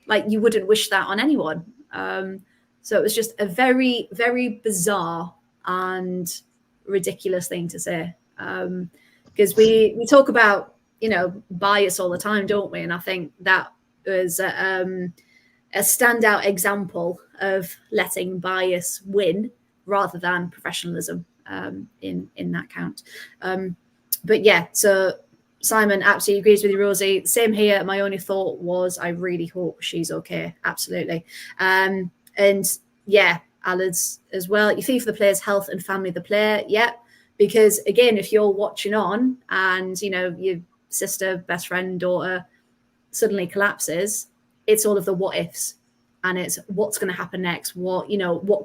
Like you wouldn't wish that on anyone. So it was just a very, very bizarre and ridiculous thing to say. Because we talk about, bias all the time, don't we? And I think that was a standout example of letting bias win rather than professionalism in that count. But yeah, so Simon absolutely agrees with you, Rosie. Same here. My only thought was, I really hope she's okay. Absolutely. And yeah, Alad's as well. You feel for the player's health and family of the player. Yeah. Because again, if you're watching on and, your sister, best friend, daughter suddenly collapses, it's all of the what ifs, and it's what's going to happen next. What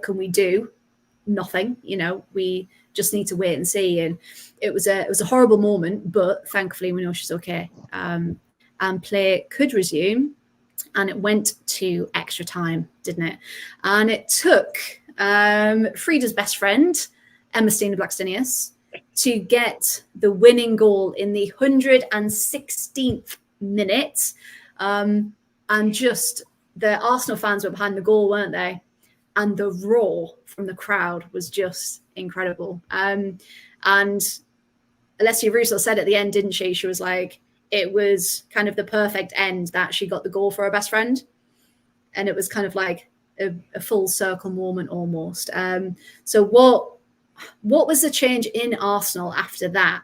can we do nothing. You know, we just need to wait and see. And it was a horrible moment, but thankfully we know she's okay. And play could resume, and it went to extra time, didn't it? And it took Freda's best friend, Emma Stina Blackstenius, to get the winning goal in the 116th minute. And just the Arsenal fans were behind the goal, weren't they? And the roar from the crowd was just incredible. And Alessia Russo said at the end, didn't she? She was like, it was kind of the perfect end that she got the goal for her best friend. And it was kind of like a full circle moment almost. So what was the change in Arsenal after that,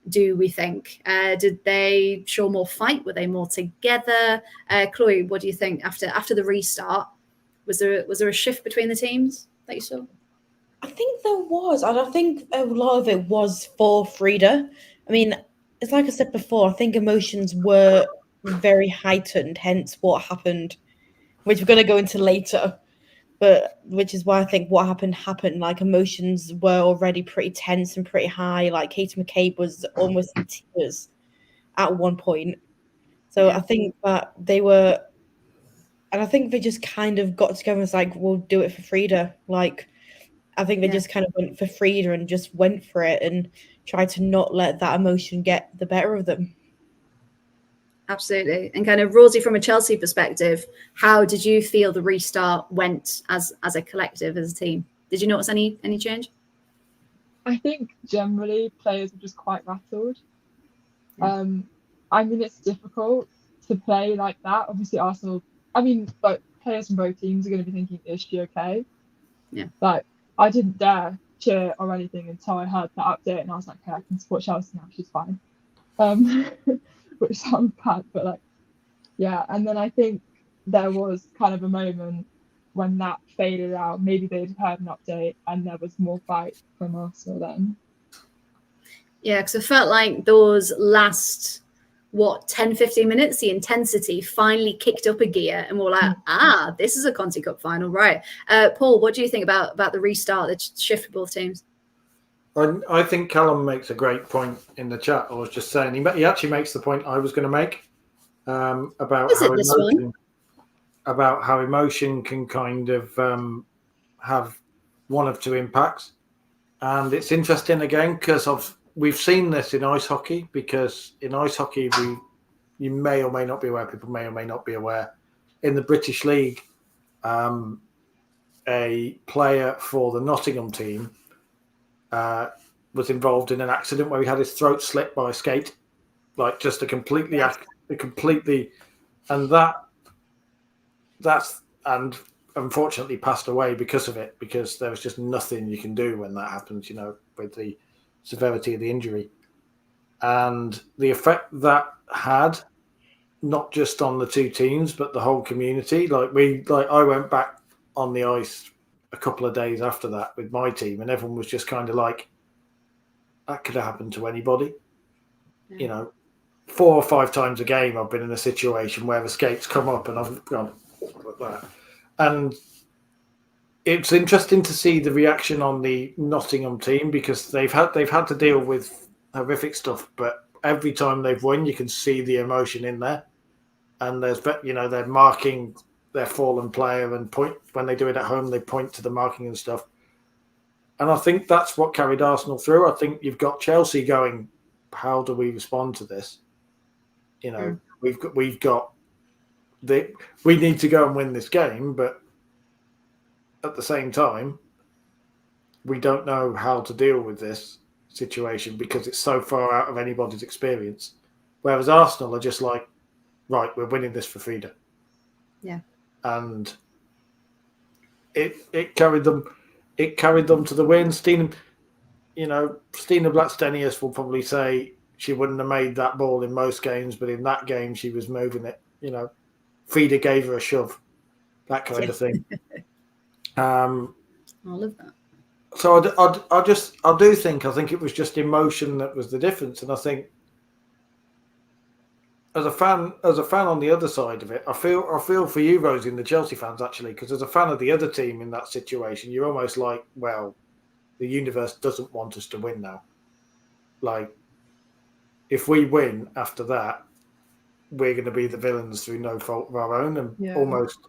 do we think? Did they show more fight? Were they more together? Chloe, what do you think after the restart? Was there a shift between the teams that you saw? I think there was, and I think a lot of it was for Freda. I mean, it's like I said before, I think emotions were very heightened, hence what happened, which we're going to go into later. But which is why I think what happened. Like, emotions were already pretty tense and pretty high. Like, Katie McCabe was almost in tears at one point. So I think that they were, and I think they just kind of got together and was like, we'll do it for Freda. Like, I think they just kind of went for Freda and just went for it and tried to not let that emotion get the better of them. Absolutely. And kind of, Rosie, from a Chelsea perspective, how did you feel the restart went as a collective, as a team? Did you notice any change? I think generally players were just quite rattled. I mean, it's difficult to play like that. Obviously, Arsenal, I mean, like, players from both teams are going to be thinking, is she okay? Yeah. Like, I didn't dare cheer or anything until I heard that update, and I was like, okay, I can support Chelsea now, she's fine. Which sounds bad, but like, yeah. And then I think there was kind of a moment when that faded out. Maybe they'd heard an update and there was more fight from Arsenal then. Yeah, because it felt like those last, 10-15 minutes, the intensity finally kicked up a gear, and we're like, this is a Conti Cup final, right? Paul, what do you think about the restart, the shift for both teams? I think Callum makes a great point in the chat. I was just saying, he actually makes the point I was going to make about how emotion can kind of have one of two impacts. And it's interesting again because we've seen this in ice hockey, because in ice hockey you may or may not be aware, people may or may not be aware, in the British League, a player for the Nottingham team was involved in an accident where he had his throat slit by a skate, like just and unfortunately passed away because of it, because there was just nothing you can do when that happens, with the severity of the injury and the effect that had, not just on the two teams but the whole community. I went back on the ice a couple of days after that with my team, and everyone was just kind of like, that could have happened to anybody. 4 or 5 times a game I've been in a situation where the skates come up and I've gone like that. And it's interesting to see the reaction on the Nottingham team, because they've had to deal with horrific stuff, but every time they've won, you can see the emotion in there. And they're marking their fallen player and point, when they do it at home, they point to the marking and stuff. And I think that's what carried Arsenal through. I think you've got Chelsea going, how do we respond to this? We need to go and win this game, but at the same time, we don't know how to deal with this situation because it's so far out of anybody's experience. Whereas Arsenal are just like, right, we're winning this for Freda. Yeah. And it carried them to the win. Stina Blackstenius will probably say she wouldn't have made that ball in most games, but in that game she was moving it. Freda gave her a shove, that kind of thing. I love that. So I think it was just emotion that was the difference, and I think as a fan on the other side of it, I feel for you, Rosie, and the Chelsea fans actually, because as a fan of the other team in that situation, you're almost like, well, the universe doesn't want us to win now. Like, if we win after that, we're going to be the villains through no fault of our own, and almost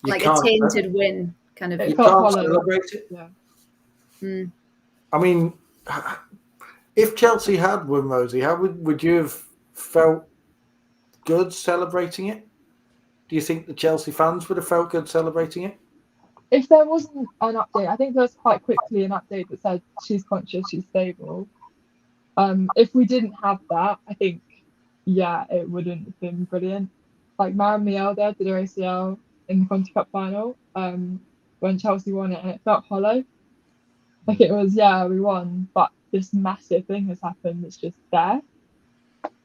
you like can't, a tainted win kind of. you can't celebrate it. Yeah. Mm. I mean, if Chelsea had won, Rosie, how would you have felt good celebrating it? Do you think the Chelsea fans would have felt good celebrating it? If there wasn't an update, I think there was quite quickly an update that said she's conscious, she's stable. If we didn't have that, I think, it wouldn't have been brilliant. Like Maren Mielda did her ACL in the Conti Cup final when Chelsea won it, and it felt hollow. Like it was, we won, but this massive thing has happened that's just there.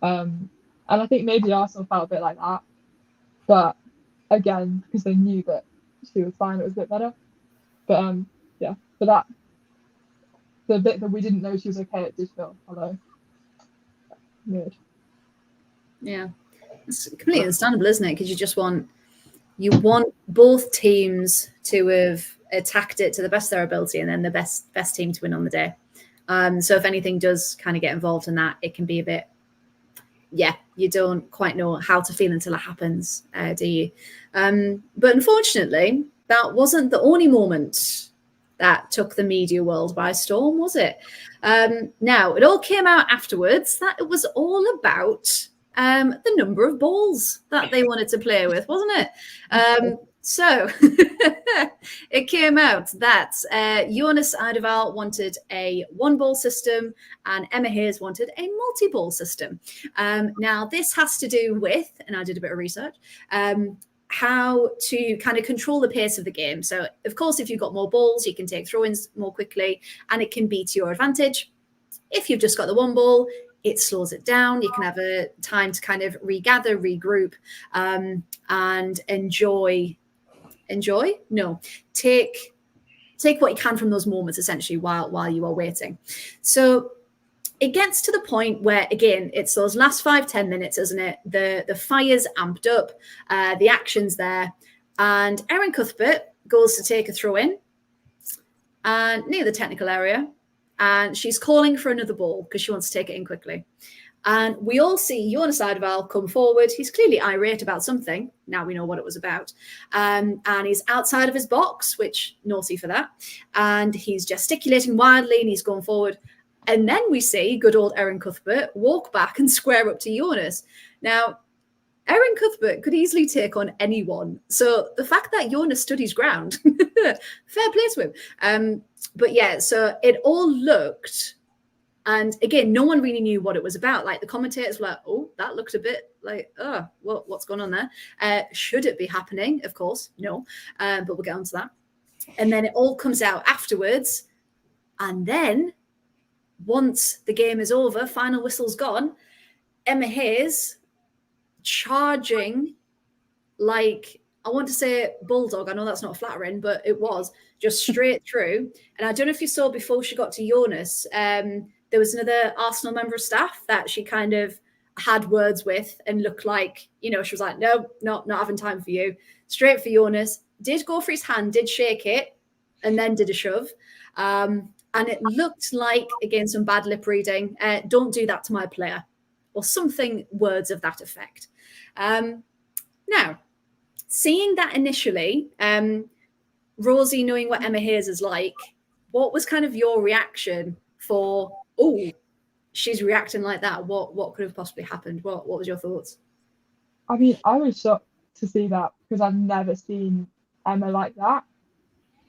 And I think maybe Arsenal felt a bit like that. But again, because they knew that she was fine, it was a bit better. But for that, the bit that we didn't know she was okay, it did feel hollow. Weird. Yeah, it's completely understandable, isn't it? Because you want both teams to have attacked it to the best of their ability, and then the best team to win on the day. So if anything does kind of get involved in that, it can be a bit, you don't quite know how to feel until it happens, do you? But unfortunately, that wasn't the only moment that took the media world by storm, was it? Now, it all came out afterwards that it was all about the number of balls that they wanted to play with, wasn't it? So it came out that Jonas Eidevall wanted a one-ball system and Emma Hayes wanted a multi-ball system. Now, this has to do with, and I did a bit of research, how to kind of control the pace of the game. So, of course, if you've got more balls, you can take throw-ins more quickly and it can be to your advantage. If you've just got the one ball, it slows it down. You can have a time to kind of regather, regroup, and take what you can from those moments essentially while you are waiting. So it gets to the point where, again, it's those last 5-10 minutes, isn't it? The fire's amped up, the action's there, and Erin Cuthbert goes to take a throw in and near the technical area, and she's calling for another ball because she wants to take it in quickly. And we all see Jonas Eidevall come forward. He's clearly irate about something. Now we know what it was about. And he's outside of his box, which naughty for that. And he's gesticulating wildly and he's going forward. And then we see good old Erin Cuthbert walk back and square up to Jonas. Now, Erin Cuthbert could easily take on anyone. So the fact that Jonas stood his ground, fair play to him. But so it all looked, and again, no one really knew what it was about. Like the commentators were like, oh, that looked a bit like, what's going on there? Should it be happening? Of course, no. But we'll get on to that. And then it all comes out afterwards. And then once the game is over, final whistle's gone, Emma Hayes charging like, I want to say bulldog. I know that's not flattering, but it was just straight through. And I don't know if you saw before she got to Jonas, there was another Arsenal member of staff that she kind of had words with and looked like, she was like, no, not having time for you. Straight for Jonas, did go for his hand, did shake it, and then did a shove. And it looked like, again, some bad lip reading. Don't do that to my player, or something, words of that effect. Now, seeing that initially, Rosie, knowing what Emma Hayes is like, what was kind of your reaction for, she's reacting like that? What could have possibly happened? What was your thoughts? I mean, I was shocked to see that because I've never seen Emma like that.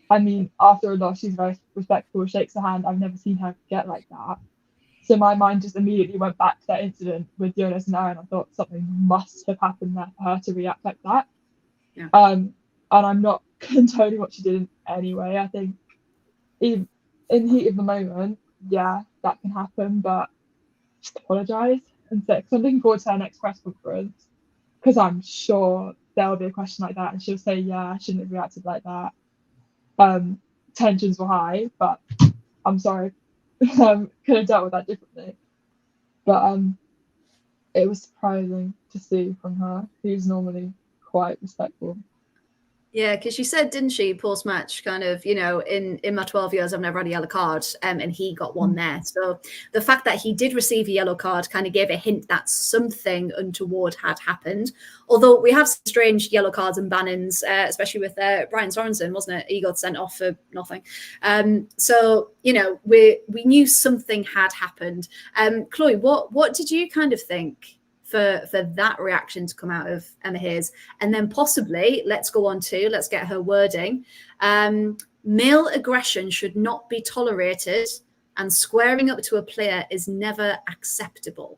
I mean, after a loss, she's very respectful, shakes her hand. I've never seen her get like that. So my mind just immediately went back to that incident with Jonas and Erin. I thought something must have happened there for her to react like that. Yeah. And I'm not condoning what she did anyway. I think in the heat of the moment, that can happen, but just apologise and say, because I'm looking forward to her next press conference, because I'm sure there'll be a question like that and she'll say, I shouldn't have reacted like that. Tensions were high, but I'm sorry. Could have dealt with that differently. But it was surprising to see from her, who's normally quite respectful. Yeah, because she said, didn't she, post match, kind of, in my 12 years, I've never had a yellow card, and he got one there. So the fact that he did receive a yellow card kind of gave a hint that something untoward had happened. Although we have strange yellow cards and bannings, especially with Brian Sorensen, wasn't it? He got sent off for nothing. So we knew something had happened. Chloe, what did you kind of think for that reaction to come out of Emma Hayes? And then possibly, let's get her wording. Male aggression should not be tolerated, and squaring up to a player is never acceptable.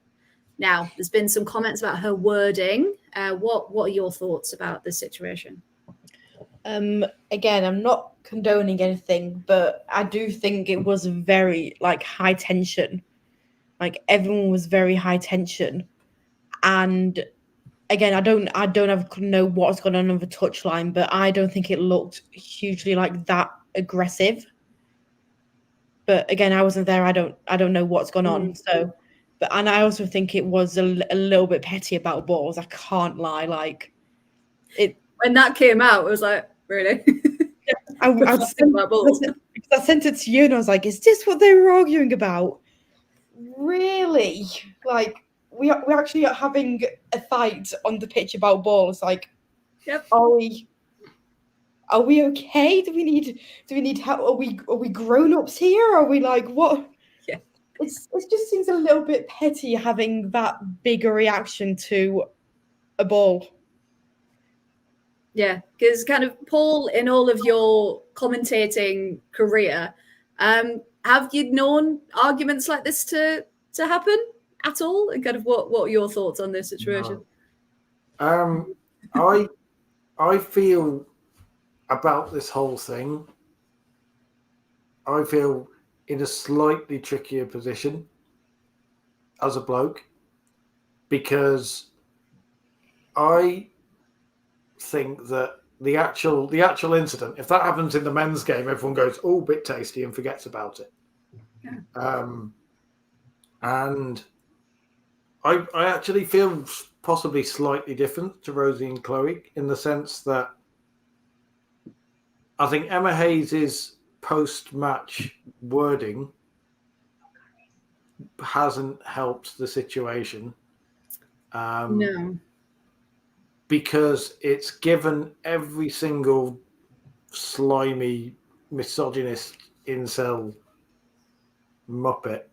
Now, there's been some comments about her wording. What are your thoughts about this situation? Again, I'm not condoning anything, but I do think it was very high tension. Like everyone was very high tension. And again, I don't know what's going on the touchline, but I don't think it looked hugely that aggressive. But again, I wasn't there. I don't know what's gone on. So, and I also think it was a little bit petty about balls. I can't lie. When that came out, it was like, really? I sent it to you, and I was like, "Is this what they were arguing about? Really? We're actually having a fight on the pitch about balls. Yep. Are we okay? Do we need help? Are we grown-ups here? Are we what? Yeah. It just seems a little bit petty having that bigger reaction to a ball. Yeah, because kind of, Paul, in all of your commentating career, have you known arguments like this to happen at all? And kind of what are your thoughts on this situation? No. I feel about this whole thing, I feel in a slightly trickier position as a bloke, because I think that the actual incident, if that happens in the men's game, everyone goes, "Oh, bit tasty," and forgets about it. Yeah. And I actually feel possibly slightly different to Rosie and Chloe, in the sense that I think Emma Hayes' post-match wording hasn't helped the situation. No. Because it's given every single slimy, misogynist, incel muppet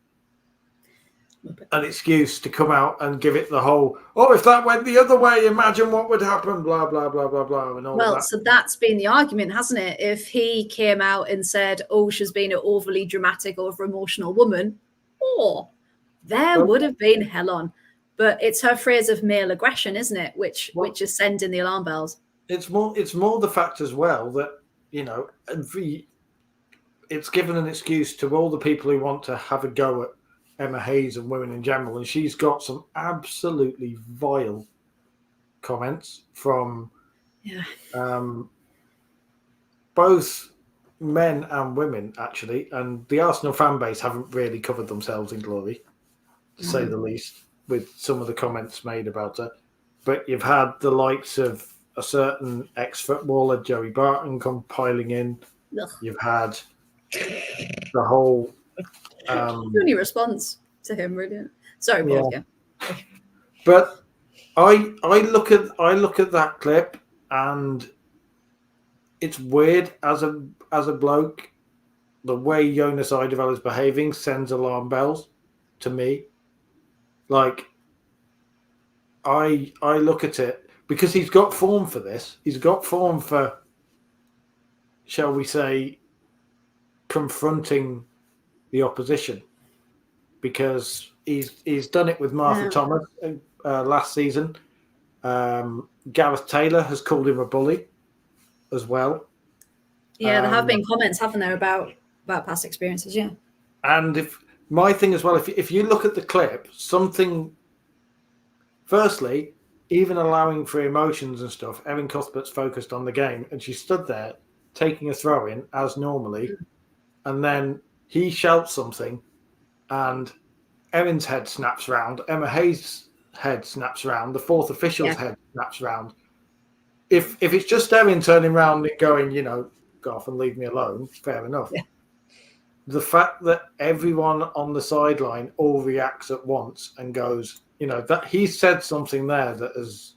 an excuse to come out and give it the whole, "Oh, if that went the other way, imagine what would happen," blah, blah, blah, blah, blah, and all that. So that's been the argument, hasn't it? If he came out and said, "Oh, she's been an overly dramatic, over emotional woman," there would have been hell on. But it's her phrase of male aggression, isn't it? Which is sending the alarm bells. It's more the fact as well that, it's given an excuse to all the people who want to have a go at Emma Hayes and women in general, and she's got some absolutely vile comments from both men and women, actually, and the Arsenal fan base haven't really covered themselves in glory, to say the least, with some of the comments made about her. But you've had the likes of a certain ex-footballer, Joey Barton, come piling in. Ugh. You've had the whole... Any response to him, really? Sorry, Paul. Yeah. But I look at that clip, and it's weird as a bloke. The way Jonas Eidevall is behaving sends alarm bells to me. I look at it because he's got form for this. He's got form for, shall we say, confronting the opposition, because he's done it with Martha Thomas last season. Gareth Taylor has called him a bully as well. Yeah, there have been comments, haven't there, about past experiences. Yeah, and if you look at the clip, something. Firstly, even allowing for emotions and stuff, Erin Cuthbert's focused on the game, and she stood there taking a throw in as normally, and then he shouts something, and Erin's head snaps round, Emma Hayes' head snaps round, the fourth official's head snaps round, if it's just Erin turning around and going, you know, go off and leave me alone, fair enough. Yeah. The fact that everyone on the sideline all reacts at once and goes, you know, that he said something there that has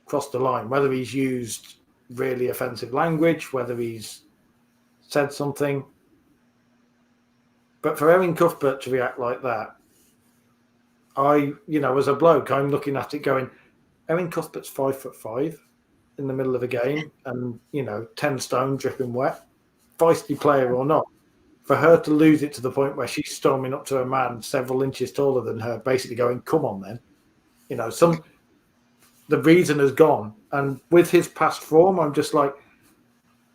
crossed the line, whether he's used really offensive language, whether he's said something. But for Erin Cuthbert to react like that, you know, as a bloke, I'm looking at it going, Erin Cuthbert's 5'5" in the middle of a game and, you know, 10 stone dripping wet, feisty player or not. For her to lose it to the point where she's storming up to a man several inches taller than her, basically going, come on then. You know, the reason has gone. And with his past form, I'm just like,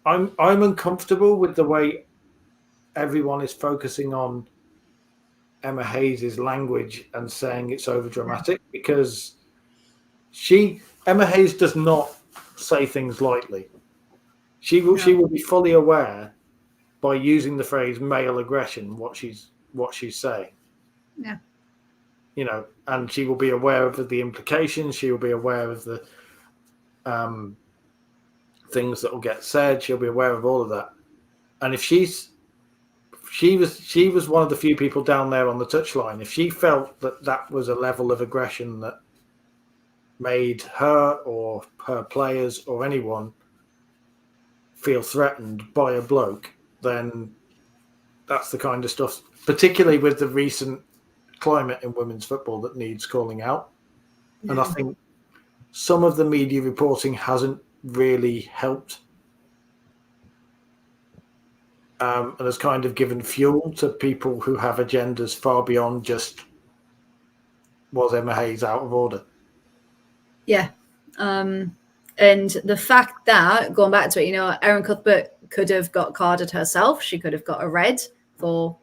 I'm uncomfortable with the way everyone is focusing on Emma Hayes' language and saying it's over dramatic, because Emma Hayes does not say things lightly. She will be fully aware by using the phrase male aggression what she's saying. Yeah. You know, and she will be aware of the implications. She will be aware of the things that will get said. She'll be aware of all of that. And if she was one of the few people down there on the touchline, if she felt that was a level of aggression that made her or her players or anyone feel threatened by a bloke, then that's the kind of stuff, particularly with the recent climate in women's football, that needs calling out. Yeah. And I think some of the media reporting hasn't really helped, and has kind of given fuel to people who have agendas far beyond just, was Emma Hayes out of order? Yeah. And the fact that, going back to it, you know, Erin Cuthbert could have got carded herself. She could have got a red for,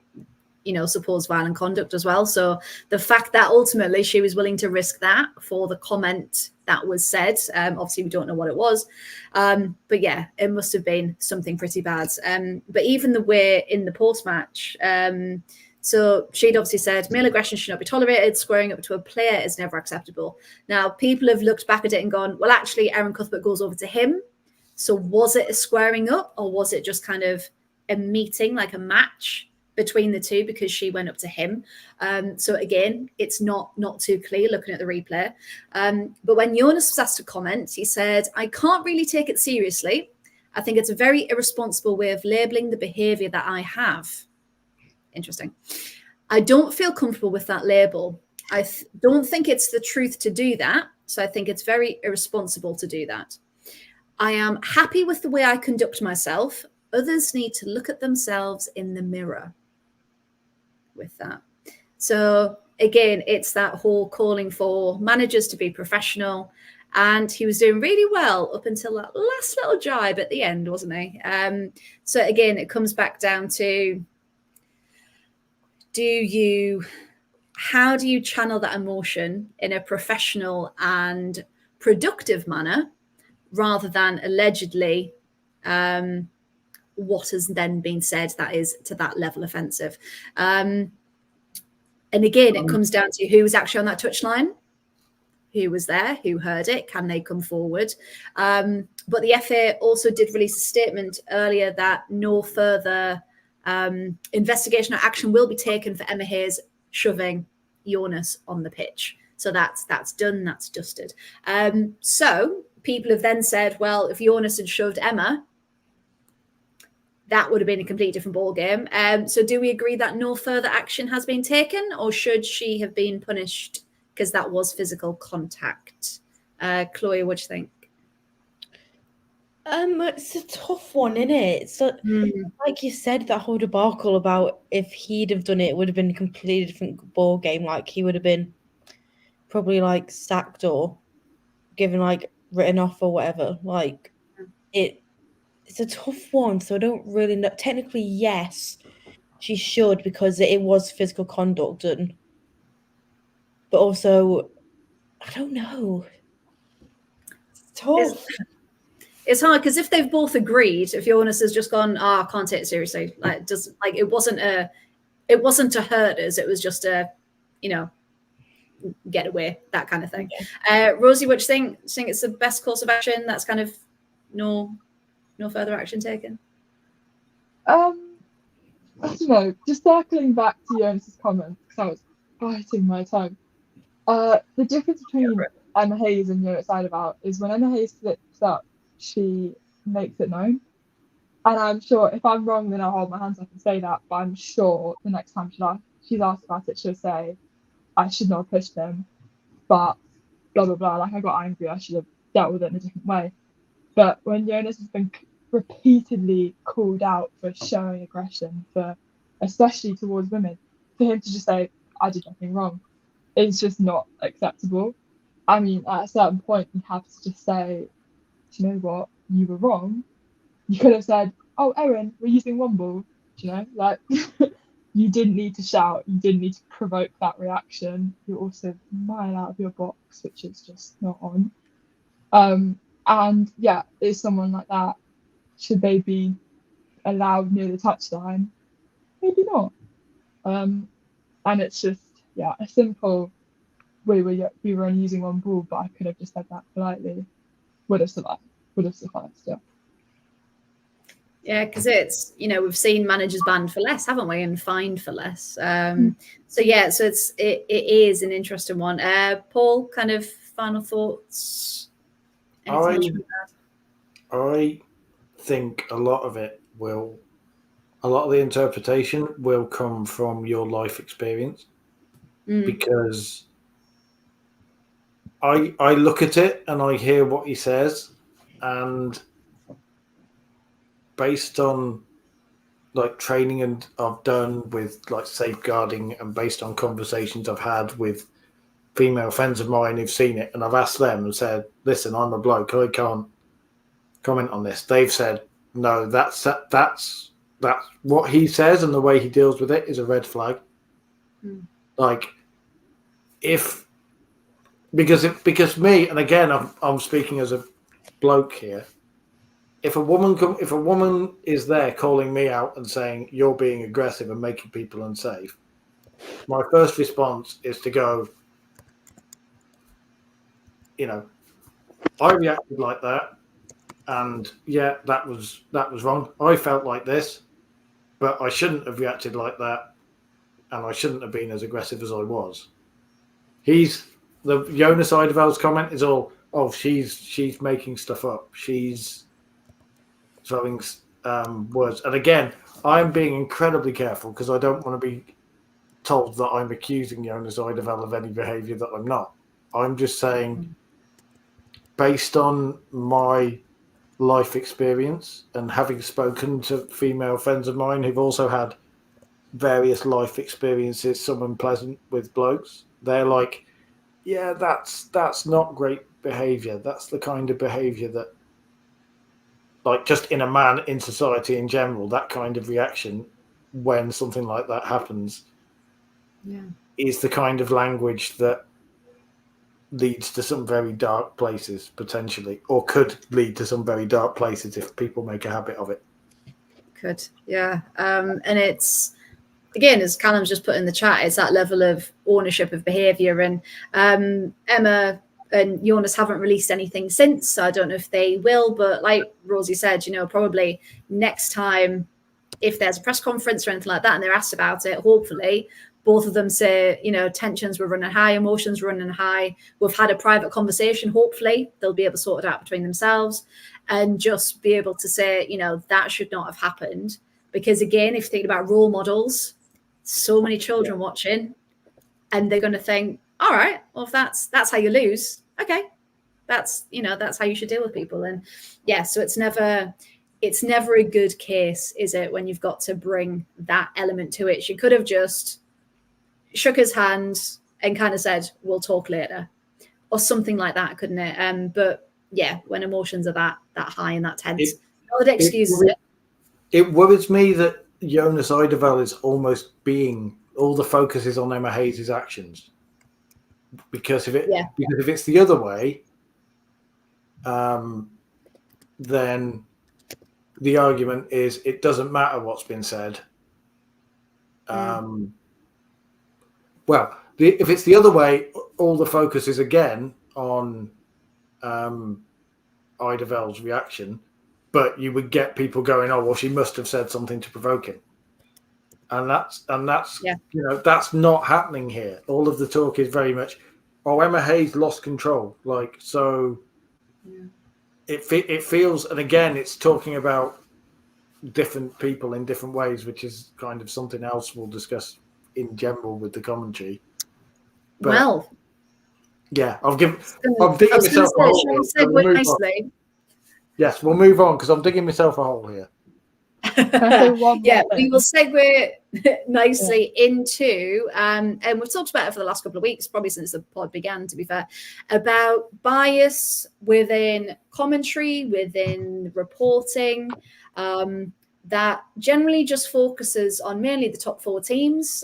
you know, supposed violent conduct as well. So the fact that ultimately she was willing to risk that for the comment that was said, obviously we don't know what it was. But yeah, it must have been something pretty bad. But even the way in the post-match, so she'd obviously said male aggression should not be tolerated. Squaring up to a player is never acceptable. Now, people have looked back at it and gone, well, actually, Erin Cuthbert goes over to him. So was it a squaring up, or was it just kind of a meeting, like a match between the two, because she went up to him? So again, it's not too clear looking at the replay. But when Jonas was asked to comment, he said, I can't really take it seriously. I think it's a very irresponsible way of labeling the behavior that I have. Interesting. I don't feel comfortable with that label. I don't think it's the truth to do that. So I think it's very irresponsible to do that. I am happy with the way I conduct myself. Others need to look at themselves in the mirror with that. So again, it's that whole calling for managers to be professional. And he was doing really well up until that last little jibe at the end, wasn't he? So again, it comes back down to, how do you channel that emotion in a professional and productive manner, rather than allegedly what has then been said that is to that level offensive. And again, it comes down to who was actually on that touchline, who was there, who heard it, can they come forward? But the FA also did release a statement earlier that no further investigation or action will be taken for Emma Hayes shoving Jonas on the pitch. So that's done, that's dusted. So people have then said, well, if Jonas had shoved Emma, that would have been a completely different ball game. So do we agree that no further action has been taken, or should she have been punished because that was physical contact? Chloe, what do you think? It's a tough one, isn't it? So, like you said, that whole debacle about if he'd have done it, it would have been a completely different ball game. Like, he would have been probably like sacked or given like written off or whatever. Like, it's a tough one. So I don't really know. Technically, yes, she should, because it was physical conduct, but also, I don't know. It's tough. It's hard because if they've both agreed, if Jonas has just gone, I can't take it seriously, it wasn't to hurt us, it was just a, get away, that kind of thing. Rosie, what do you think? Do you think it's the best course of action? That's kind of no further action taken. I don't know. Just circling back to Jonas' comment, because I was biting my tongue. The difference between Emma Hayes and Jonas Eideval is when Emma Hayes slips up, she makes it known. And I'm sure if I'm wrong, then I'll hold my hands up and say that. But I'm sure the next time she's asked about it, she'll say, I should not have pushed him, but blah, blah, blah. Like, I got angry. I should have dealt with it in a different way. But when Jonas has been repeatedly called out for showing aggression, especially towards women, for him to just say, I did nothing wrong, it's just not acceptable. I mean, at a certain point, you have to just say, do you know what? You were wrong. You could have said, oh, Erin, we're using one ball. Do you know, like, you didn't need to shout. You didn't need to provoke that reaction. You're also a mile out of your box, which is just not on. And yeah, is someone like that, should they be allowed near the touchline? Maybe not. And it's just, yeah, a simple, we were only using one ball, but I could have just said that politely. Would have sufficed, yeah. Yeah, because it's, we've seen managers banned for less, haven't we, and fined for less. So it is an interesting one. Paul, kind of final thoughts? I think a lot of the interpretation will come from your life experience, because I look at it and I hear what he says, and based on like training and I've done with like safeguarding, and based on conversations I've had with female friends of mine who've seen it, and I've asked them and said, listen, I'm a bloke, I can't comment on this. They've said, no, that's what he says, and the way he deals with it is a red flag. Like, because me, and again, I'm speaking as a bloke here. If a woman is there calling me out and saying you're being aggressive and making people unsafe, my first response is to go, I reacted like that, and yeah, that was wrong. I felt like this, but I shouldn't have reacted like that, and I shouldn't have been as aggressive as I was. The Jonas Eideval's comment is all, oh, she's making stuff up. She's throwing words. And again, I'm being incredibly careful because I don't want to be told that I'm accusing Jonas Eideval of any behaviour that I'm not. I'm just saying, based on my life experience and having spoken to female friends of mine who've also had various life experiences, some unpleasant with blokes, they're like, yeah, that's not great behaviour. That's the kind of behaviour that, like, just in a man, in society in general, that kind of reaction when something like that happens is the kind of language that leads to some very dark places, potentially, or could lead to some very dark places if people make a habit of it. Could, yeah. And it's, again, as Callum's just put in the chat, it's that level of ownership of behaviour. And Emma and Jonas haven't released anything since, so I don't know if they will. But like Rosie said, probably next time, if there's a press conference or anything like that and they're asked about it, hopefully both of them say, tensions were running high, emotions were running high. We've had a private conversation. Hopefully they'll be able to sort it out between themselves and just be able to say, that should not have happened. Because again, if you think about role models, so many children watching, and they're going to think, all right, well, if that's how you lose, okay, that's how you should deal with people. And yeah, so it's never a good case, is it, when you've got to bring that element to it? She could have just shook his hand and kind of said, we'll talk later, or something like that, couldn't it? But yeah, when emotions are that high and that tense, no excuses it. It worries me that Jonas Eideval is almost being, all the focus is on Emma Hayes' actions. Because if it's the other way, then the argument is it doesn't matter what's been said. Well, if it's the other way, all the focus is again on Ida Vell's reaction, but you would get people going, "Oh, well, she must have said something to provoke him," and that's that's not happening here. All of the talk is very much, "Oh, Emma Hayes lost control," It feels, and again, it's talking about different people in different ways, which is kind of something else we'll discuss in general with the commentary. But, yeah, I'm digging myself a hole. Nicely. Yes, we'll move on because I'm digging myself a hole here. Yeah, we will segue nicely into, and we've talked about it for the last couple of weeks, probably since the pod began, to be fair, about bias within commentary, within reporting, that generally just focuses on mainly the top 4 teams.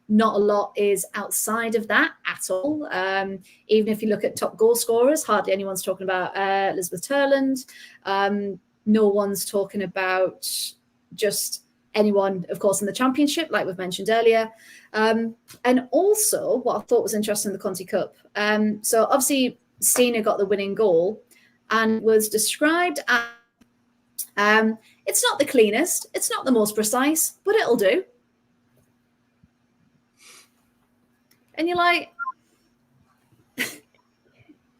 Not a lot is outside of that at all. Even if you look at top goal scorers, hardly anyone's talking about Elizabeth Turland. No one's talking about just anyone, of course, in the championship, like we've mentioned earlier. And also, what I thought was interesting in the Conti Cup. So obviously, Stina got the winning goal and was described as, it's not the cleanest, it's not the most precise, but it'll do. And you're like,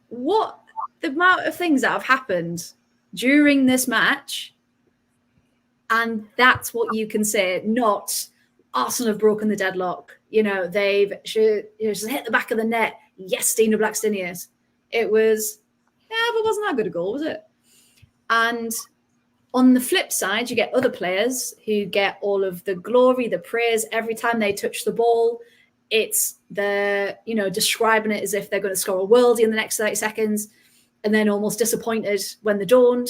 what? The amount of things that have happened during this match, and that's what you can say, not Arsenal have broken the deadlock. They've just hit the back of the net. Yes, Stina Blackstenius. It was, but wasn't that good a goal, was it? And on the flip side, you get other players who get all of the glory, the praise every time they touch the ball. It's describing it as if they're going to score a worldie in the next 30 seconds and then almost disappointed when they don't.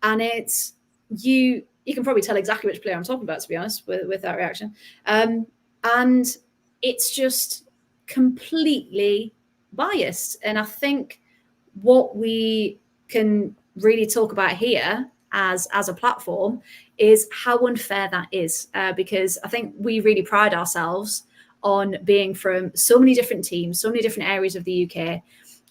And it's, you can probably tell exactly which player I'm talking about, to be honest, with that reaction. And it's just completely biased. And I think what we can really talk about here as a platform is how unfair that is, because I think we really pride ourselves on being from so many different teams, so many different areas of the UK,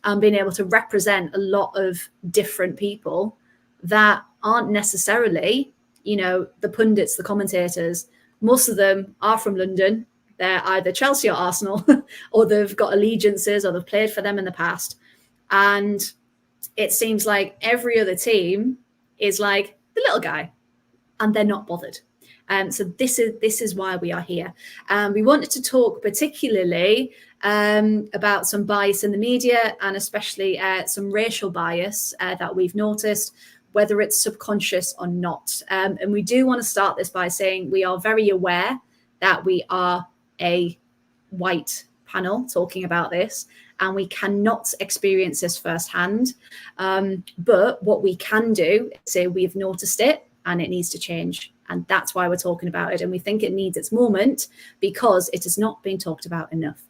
and being able to represent a lot of different people that aren't necessarily, the pundits, the commentators. Most of them are from London. They're either Chelsea or Arsenal, or they've got allegiances, or they've played for them in the past. And it seems like every other team is like the little guy, and they're not bothered. So this is why we are here. We wanted to talk particularly about some bias in the media, and especially some racial bias that we've noticed, whether it's subconscious or not. And we do want to start this by saying we are very aware that we are a white panel talking about this, and we cannot experience this firsthand. But what we can do is say we've noticed it and it needs to change. And that's why we're talking about it. And we think it needs its moment because it has not been talked about enough.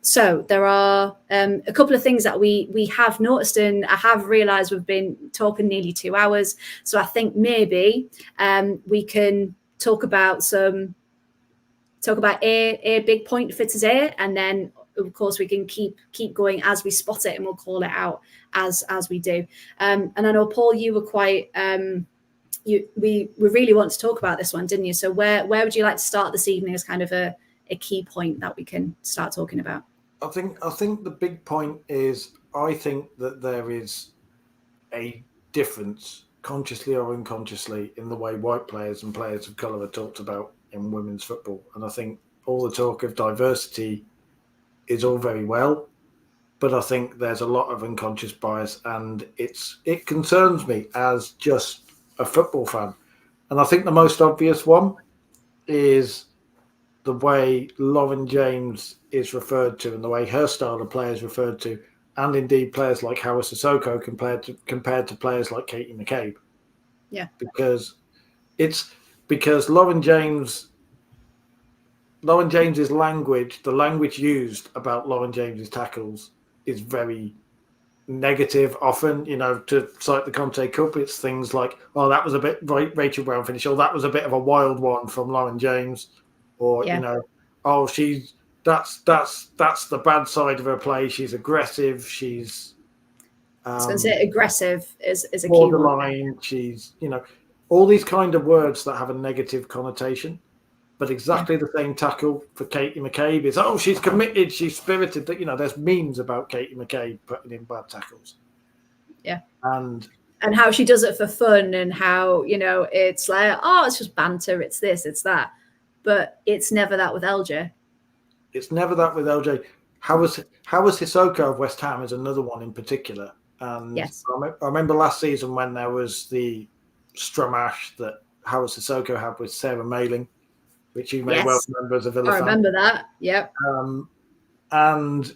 So there are a couple of things that we have noticed, and I have realized we've been talking nearly 2 hours. So I think maybe we can talk about a big point for today. And then, of course, we can keep going as we spot it, and we'll call it out as we do. And I know, Paul, you were quite... we really want to talk about this one, didn't you? So where would you like to start this evening as kind of a key point that we can start talking about? I think the big point is, I think that there is a difference, consciously or unconsciously, in the way white players and players of colour are talked about in women's football. And I think all the talk of diversity is all very well, but I think there's a lot of unconscious bias, and it concerns me as just a football fan. And I think the most obvious one is the way Lauren James is referred to, and the way her style of play is referred to, and indeed players like Hawa Sissoko compared to players like Katie McCabe. Yeah. Because Lauren James's language, the language used about Lauren James's tackles, is very negative often. To cite the Conti Cup, it's things like, oh, that was a bit Rachel Brown finish, or that was a bit of a wild one from Lauren James, or oh, she's that's the bad side of her play. She's aggressive. She's I was going to say aggressive is a key borderline. word. She's, all these kind of words that have a negative connotation. But exactly the same tackle for Katie McCabe is, she's committed, she's spirited. That there's memes about Katie McCabe putting in bad tackles. Yeah. And how she does it for fun, and how, it's like, it's just banter, it's this, it's that. But it's never that with LJ. It's never that with LJ. How was Hisoka of West Ham is another one in particular. And yes. I remember last season when there was the Stramash that Howard Sissoko had with Sarah Mailing, which you may well remember as a Villa fan. I remember that, yep. And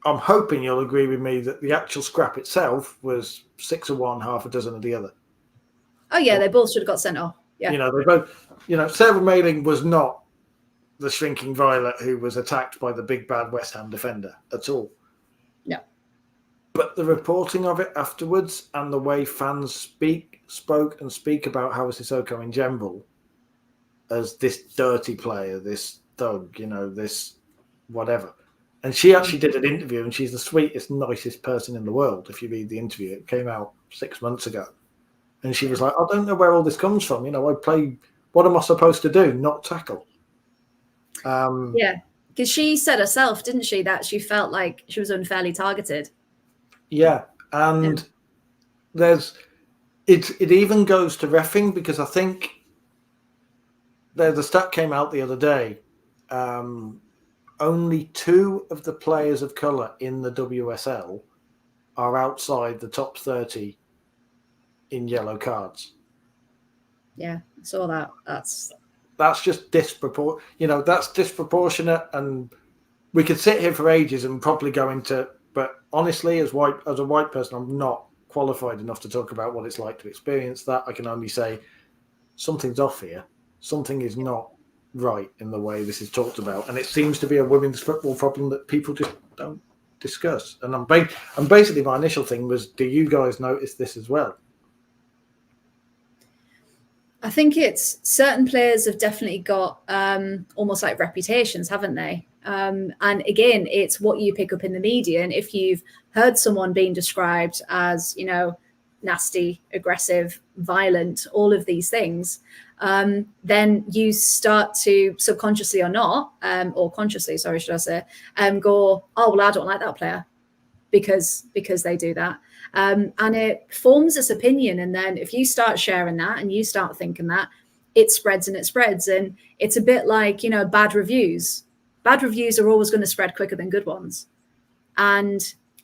I'm hoping you'll agree with me that the actual scrap itself was 6 of one, half a dozen of the other. Oh, yeah, they both should have got sent off. Yeah. They both, Sarah Mailing was not the shrinking violet who was attacked by the big bad West Ham defender at all. No. But the reporting of it afterwards and the way fans spoke about Howard Sissoko in general as this dirty player, this thug, this whatever. And she actually did an interview, and she's the sweetest, nicest person in the world. If you read the interview, it came out 6 months ago. And she was like, I don't know where all this comes from. I play, what am I supposed to do? Not tackle. Yeah, because she said herself, didn't she, that she felt like she was unfairly targeted. Yeah, and it even goes to reffing, because I think the stat came out the other day. Only 2 of the players of colour in the WSL are outside the top 30 in yellow cards. Yeah, I saw that. That's just disproportionate. That's disproportionate, and we could sit here for ages and probably go into. But honestly, as a white person, I'm not qualified enough to talk about what it's like to experience that. I can only say something's off here. Something is not right in the way this is talked about, and it seems to be a women's football problem that people just don't discuss. And basically my initial thing was, do you guys notice this as well? I think it's certain players have definitely got almost like reputations, haven't they? And again, it's what you pick up in the media. And if you've heard someone being described as, nasty, aggressive, violent, all of these things, then you start to subconsciously or not, or consciously, sorry, should I say, go, oh, well, I don't like that player because they do that. And it forms this opinion. And then if you start sharing that and you start thinking that, it spreads and it spreads. And it's a bit like, bad reviews. Bad reviews are always going to spread quicker than good ones. And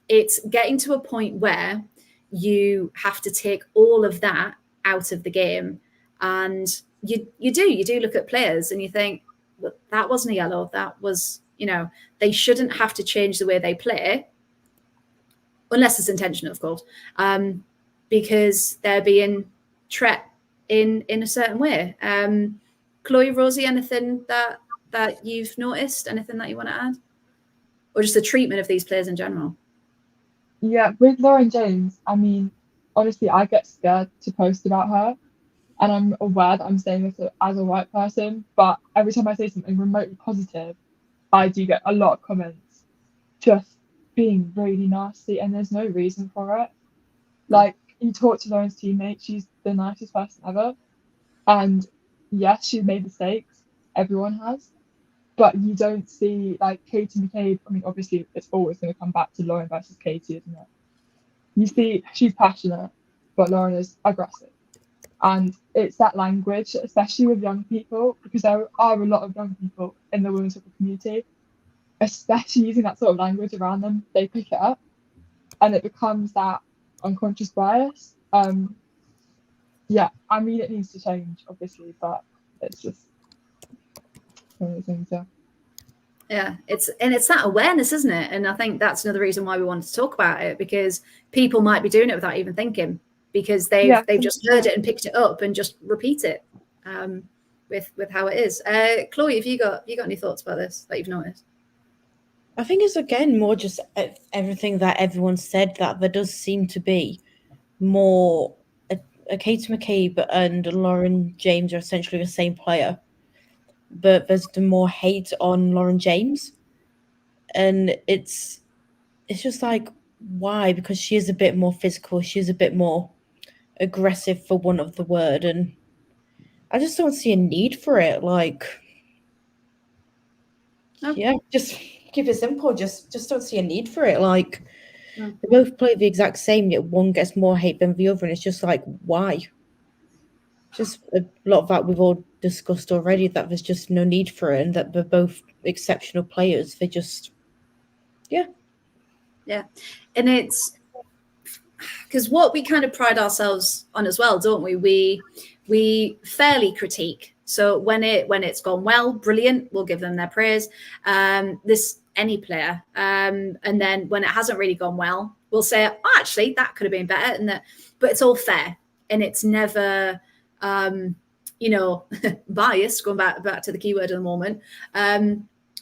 it's getting to a point where you have to take all of that out of the game. And you do look at players and you think, well, that wasn't a yellow. That was, they shouldn't have to change the way they play, unless it's intentional, of course, because they're being treated in a certain way. Chloe, Rosie, anything that you've noticed? Anything that you want to add? Or just the treatment of these players in general? Yeah, with Lauren James, I mean, honestly, I get scared to post about her. And I'm aware that I'm saying this as a white person, but every time I say something remotely positive, I do get a lot of comments just being really nasty, and there's no reason for it. Like, you talk to Lauren's teammate, she's the nicest person ever. And yes, she's made mistakes, everyone has. But you don't see, like, Katie McCabe, I mean, obviously, it's always going to come back to Lauren versus Katie, isn't it? You see, she's passionate, but Lauren is aggressive. And it's that language, especially with young people, because there are a lot of young people in the women's football community, especially using that sort of language around them, they pick it up. And it becomes that unconscious bias. Yeah, I mean, it needs to change, obviously, but it's just one of those things, yeah. Yeah, it's that awareness, isn't it? And I think that's another reason why we wanted to talk about it, because people might be doing it without even thinking, because they've just heard it and picked it up and just repeat it with how it is. Chloe, have you got any thoughts about this that you've noticed? I think it's again more just everything that everyone said, that there does seem to be more. Katie McCabe and Lauren James are essentially the same player. but there's the more hate on Lauren James, and it's just like, why? Because she is a bit more physical, she's a bit more aggressive, for want of the word, and I just don't see a need for it. Like, yeah, just keep it simple. Just don't see a need for it. Like, they both play the exact same, yet one gets more hate than the other, and it's just like, why? Just a lot of that we've all discussed already, that there's just no need for it, and that they're both exceptional players. They just, yeah, and it's because what we kind of pride ourselves on as well, don't we? We fairly critique. So when it's gone well, brilliant, we'll give them their praise. Any player, and then when it hasn't really gone well, we'll say, oh, actually, that could have been better, and that. But it's all fair, and it's never, biased. Going back to the keyword of the moment.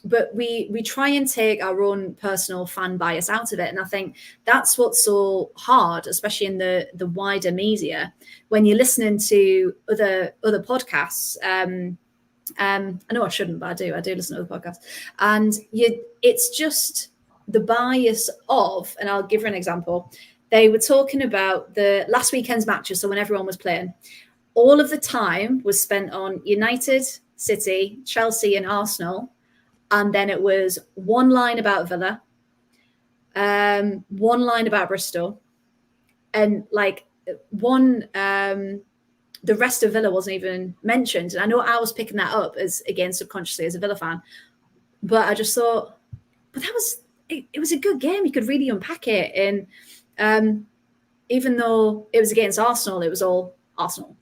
But we try and take our own personal fan bias out of it. And I think that's what's so hard, especially in the wider media, when you're listening to other podcasts. I know I shouldn't, but I do listen to other podcasts. And it's just the bias of, and I'll give you an example. They were talking about the last weekend's matches, so when everyone was playing, all of the time was spent on United, City, Chelsea and Arsenal. And then it was one line about Villa, one line about Bristol, and like one, the rest of Villa wasn't even mentioned. And I know I was picking that up as, again, subconsciously as a Villa fan, but I just thought, but it was a good game. You could really unpack it. And even though it was against Arsenal, it was all Arsenal.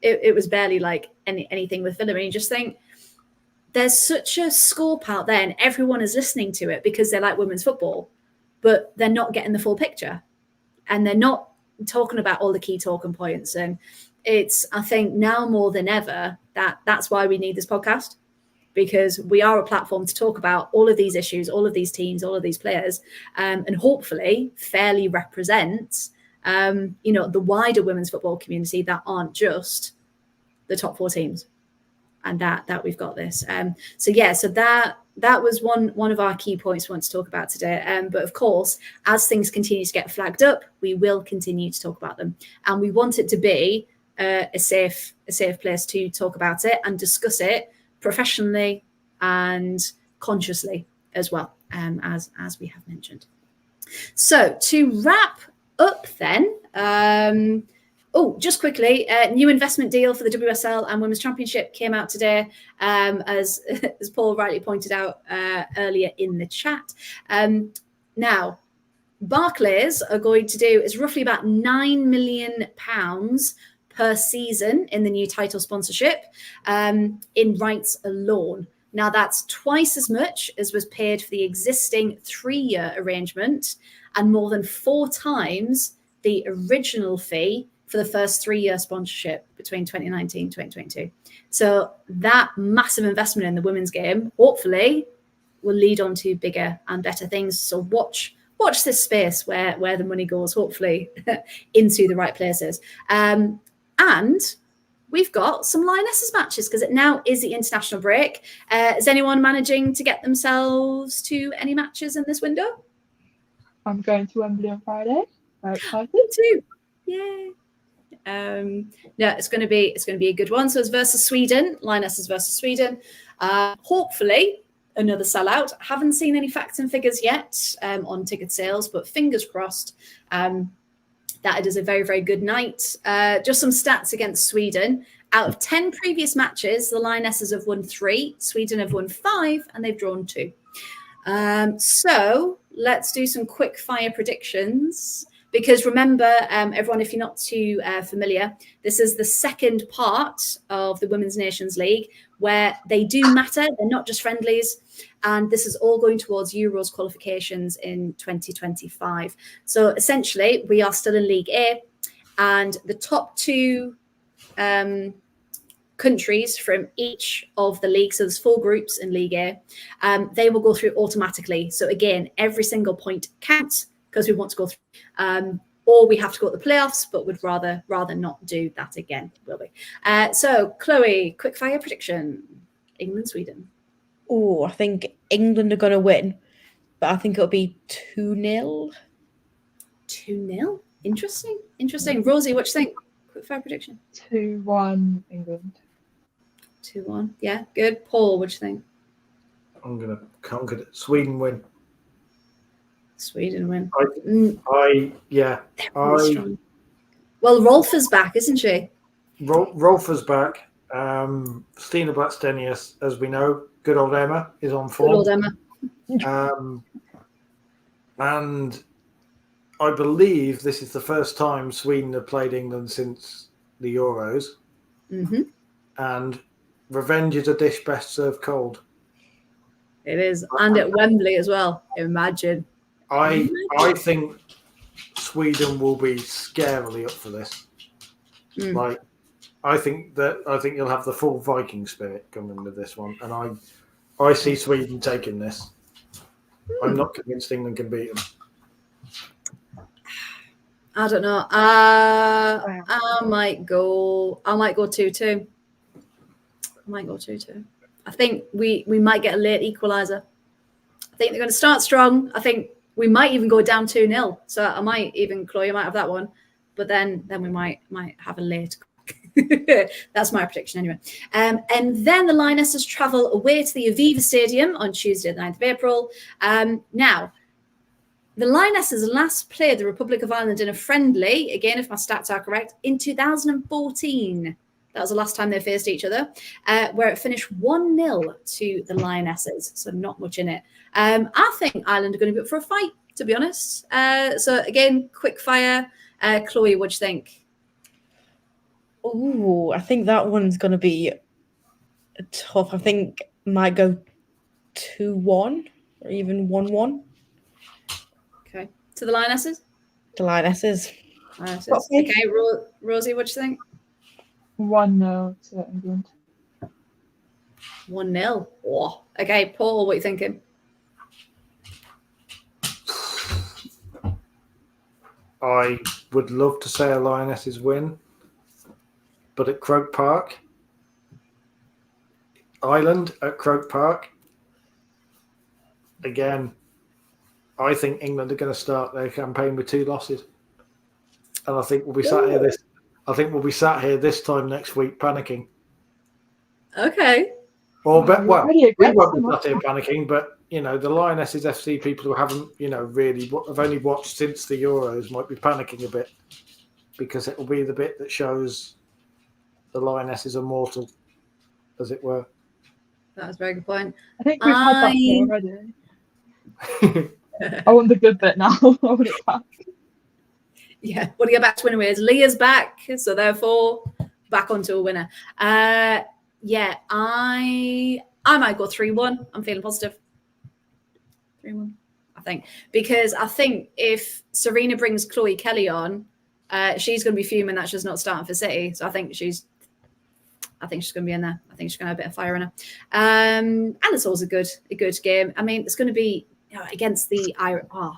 It was barely like anything with Villa. And you just think, there's such a scope out there and everyone is listening to it because they like women's football, but they're not getting the full picture and they're not talking about all the key talking points. And it's, I think now more than ever, that's why we need this podcast, because we are a platform to talk about all of these issues, all of these teams, all of these players, and hopefully fairly represent, the wider women's football community that aren't just the top 4 teams. And that we've got this. So that was one of our key points we want to talk about today. But of course, as things continue to get flagged up, we will continue to talk about them. And we want it to be a safe place to talk about it and discuss it professionally and consciously as well, as we have mentioned. So to wrap up then, just quickly, new investment deal for the WSL and Women's Championship came out today, as Paul rightly pointed out earlier in the chat. Now, Barclays are going to do is roughly about £9 million per season in the new title sponsorship in rights alone. Now, that's twice as much as was paid for the existing 3-year arrangement and more than 4 times the original fee for the first 3-year sponsorship between 2019 and 2022. So that massive investment in the women's game, hopefully, will lead on to bigger and better things. So watch this space where the money goes, hopefully, into the right places. And we've got some Lionesses matches because it now is the international break. Is anyone managing to get themselves to any matches in this window? I'm going to Wembley on Friday. Very excited. Me too. Yay. It's going to be a good one. So it's versus Sweden, Lionesses versus Sweden. Hopefully another sellout. Haven't seen any facts and figures yet on ticket sales, but fingers crossed that it is a very, very good night. Just some stats against Sweden. Out of 10 previous matches, the Lionesses have won 3, Sweden have won 5, and they've drawn 2. So let's do some quick fire predictions. Because remember, everyone, if you're not too familiar, this is the second part of the Women's Nations League where they do matter. They're not just friendlies. And this is all going towards Euros qualifications in 2025. So essentially, we are still in League A. And the top 2 countries from each of the leagues, so there's 4 groups in League A, they will go through automatically. So again, every single point counts, because we want to go through, or we have to go to the playoffs, but would rather not do that again, will we? So, Chloe, quick fire prediction. England, Sweden. Oh, I think England are going to win, but I think it'll be 2-0. 2-0. Interesting. Rosie, what do you think? Quick fire prediction. 2-1 England. 2-1. Yeah, good. Paul, what do you think? I'm going to conquer it. Sweden win. Sweden win. Yeah. They're really strong. Well, Rolfa's back, isn't she? Rolfa's back. Stina Blackstenius, as we know, good old Emma is on form. Good old Emma. And I believe this is the first time Sweden have played England since the Euros. Mm-hmm. And revenge is a dish best served cold. It is. And at Wembley as well. Imagine. I think Sweden will be scarily up for this. Like, I think you'll have the full Viking spirit coming with this one, and I see Sweden taking this. I'm not convinced England can beat them. I don't know. I might go 2-2. I think we might get a late equaliser. I think they're going to start strong. I think we might even go down 2-0. So I might even, Chloe, might have that one. But then we might have a late. That's my prediction anyway. And then the Lionesses travel away to the Aviva Stadium on Tuesday, the 9th of April. Now, the Lionesses last played the Republic of Ireland in a friendly, again, if my stats are correct, in 2014. That was the last time they faced each other, where it finished 1-0 to the Lionesses. So not much in it. I think Ireland are going to be up for a fight, to be honest. So again, quick fire. Chloe, what do you think? Oh, I think that one's going to be tough. I think might go 2-1 or even 1-1. Okay. To the Lionesses? The Lionesses. Okay, Rosie, what do you think? 1-0 to England. 1-0. Oh. Okay, Paul, what are you thinking? I would love to say a Lionesses win, but at Croke Park, Ireland at Croke Park, again, I think England are going to start their campaign with 2 losses, and I think we'll be sat here this time next week panicking. Okay. Or we won't be against sat here panicking, but the Lionesses FC people who haven't really have only watched since the Euros might be panicking a bit, because it will be the bit that shows the Lionesses are mortal, as it were. That was a very good point. I think we've had that bit already. I want the good bit now. I want it back. Yeah, want to get back to winning ways. Leah's back, so therefore back onto a winner. Yeah, I might go 3-1. I'm feeling positive. 3-1, I think, because I think if Serena brings Chloe Kelly on, she's going to be fuming that she's not starting for City. So I think she's going to be in there. I think she's going to have a bit of fire in her. And it's always a good game. I mean, it's going to be against the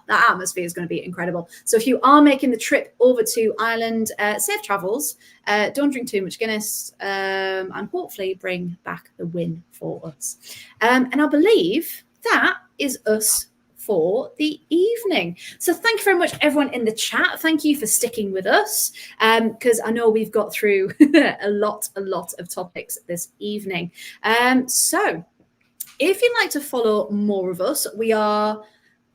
that atmosphere is going to be incredible. So if you are making the trip over to Ireland, safe travels. Don't drink too much Guinness, and hopefully bring back the win for us. And I believe that is us for the evening. So thank you very much, everyone in the chat. Thank you for sticking with us, because I know we've got through a lot of topics this evening. So if you'd like to follow more of us, we are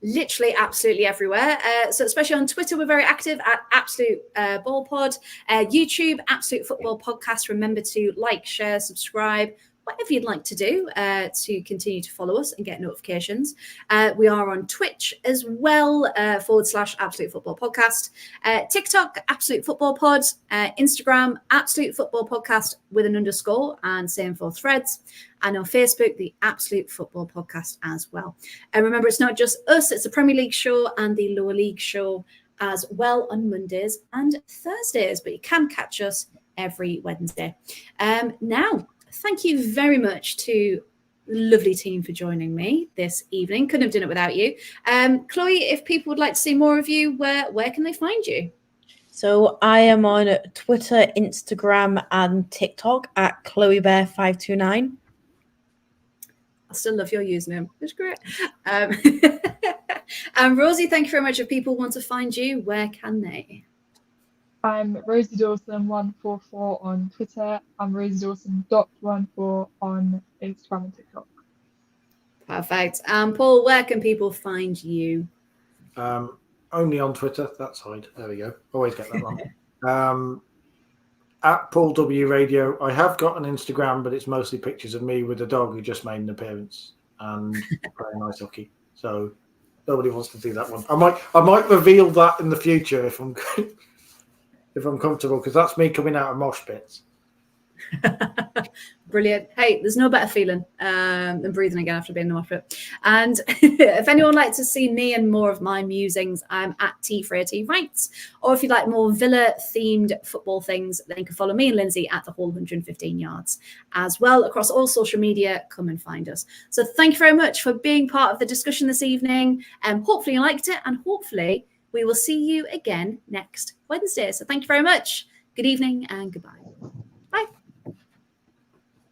literally absolutely everywhere. So especially on Twitter, we're very active at Absolute Ball Pod. YouTube, Absolute Football Podcast. Remember to like, share, subscribe, whatever you'd like to do to continue to follow us and get notifications. We are on Twitch as well, / Absolute Football Podcast. TikTok, Absolute Football Pod. Instagram, Absolute Football Podcast with an _ and same for Threads. And on Facebook, the Absolute Football Podcast as well. And remember, it's not just us, it's the Premier League show and the Lower League show as well on Mondays and Thursdays, but you can catch us every Wednesday. Now, thank you very much to the lovely team for joining me this evening. Couldn't have done it without you. Chloe, if people would like to see more of you, where can they find you? So I am on Twitter, Instagram, and TikTok at ChloeBear529. I still love your username. It's great. And Rosie, thank you very much. If people want to find you, where can they? I'm Rosie Dawson 144 on Twitter. I'm Rosie Dawson.14 on Instagram and TikTok. Perfect. Paul, where can people find you? Only on Twitter. That's hide. There we go. Always get that wrong. At Paul W Radio. I have got an Instagram, but it's mostly pictures of me with a dog who just made an appearance and playing ice hockey. So nobody wants to see that one. I might reveal that in the future if I'm comfortable, because that's me coming out of mosh pits. Brilliant. Hey, there's no better feeling than breathing again after being in the mosh pit. And if anyone would like to see me and more of my musings, I'm at Freya T Writes. Or if you'd like more Villa-themed football things, then you can follow me and Lindsay at the Hall 115 Yards as well. Across all social media, come and find us. So thank you very much for being part of the discussion this evening. Hopefully you liked it, and hopefully we will see you again next Wednesday. So thank you very much. Good evening and goodbye.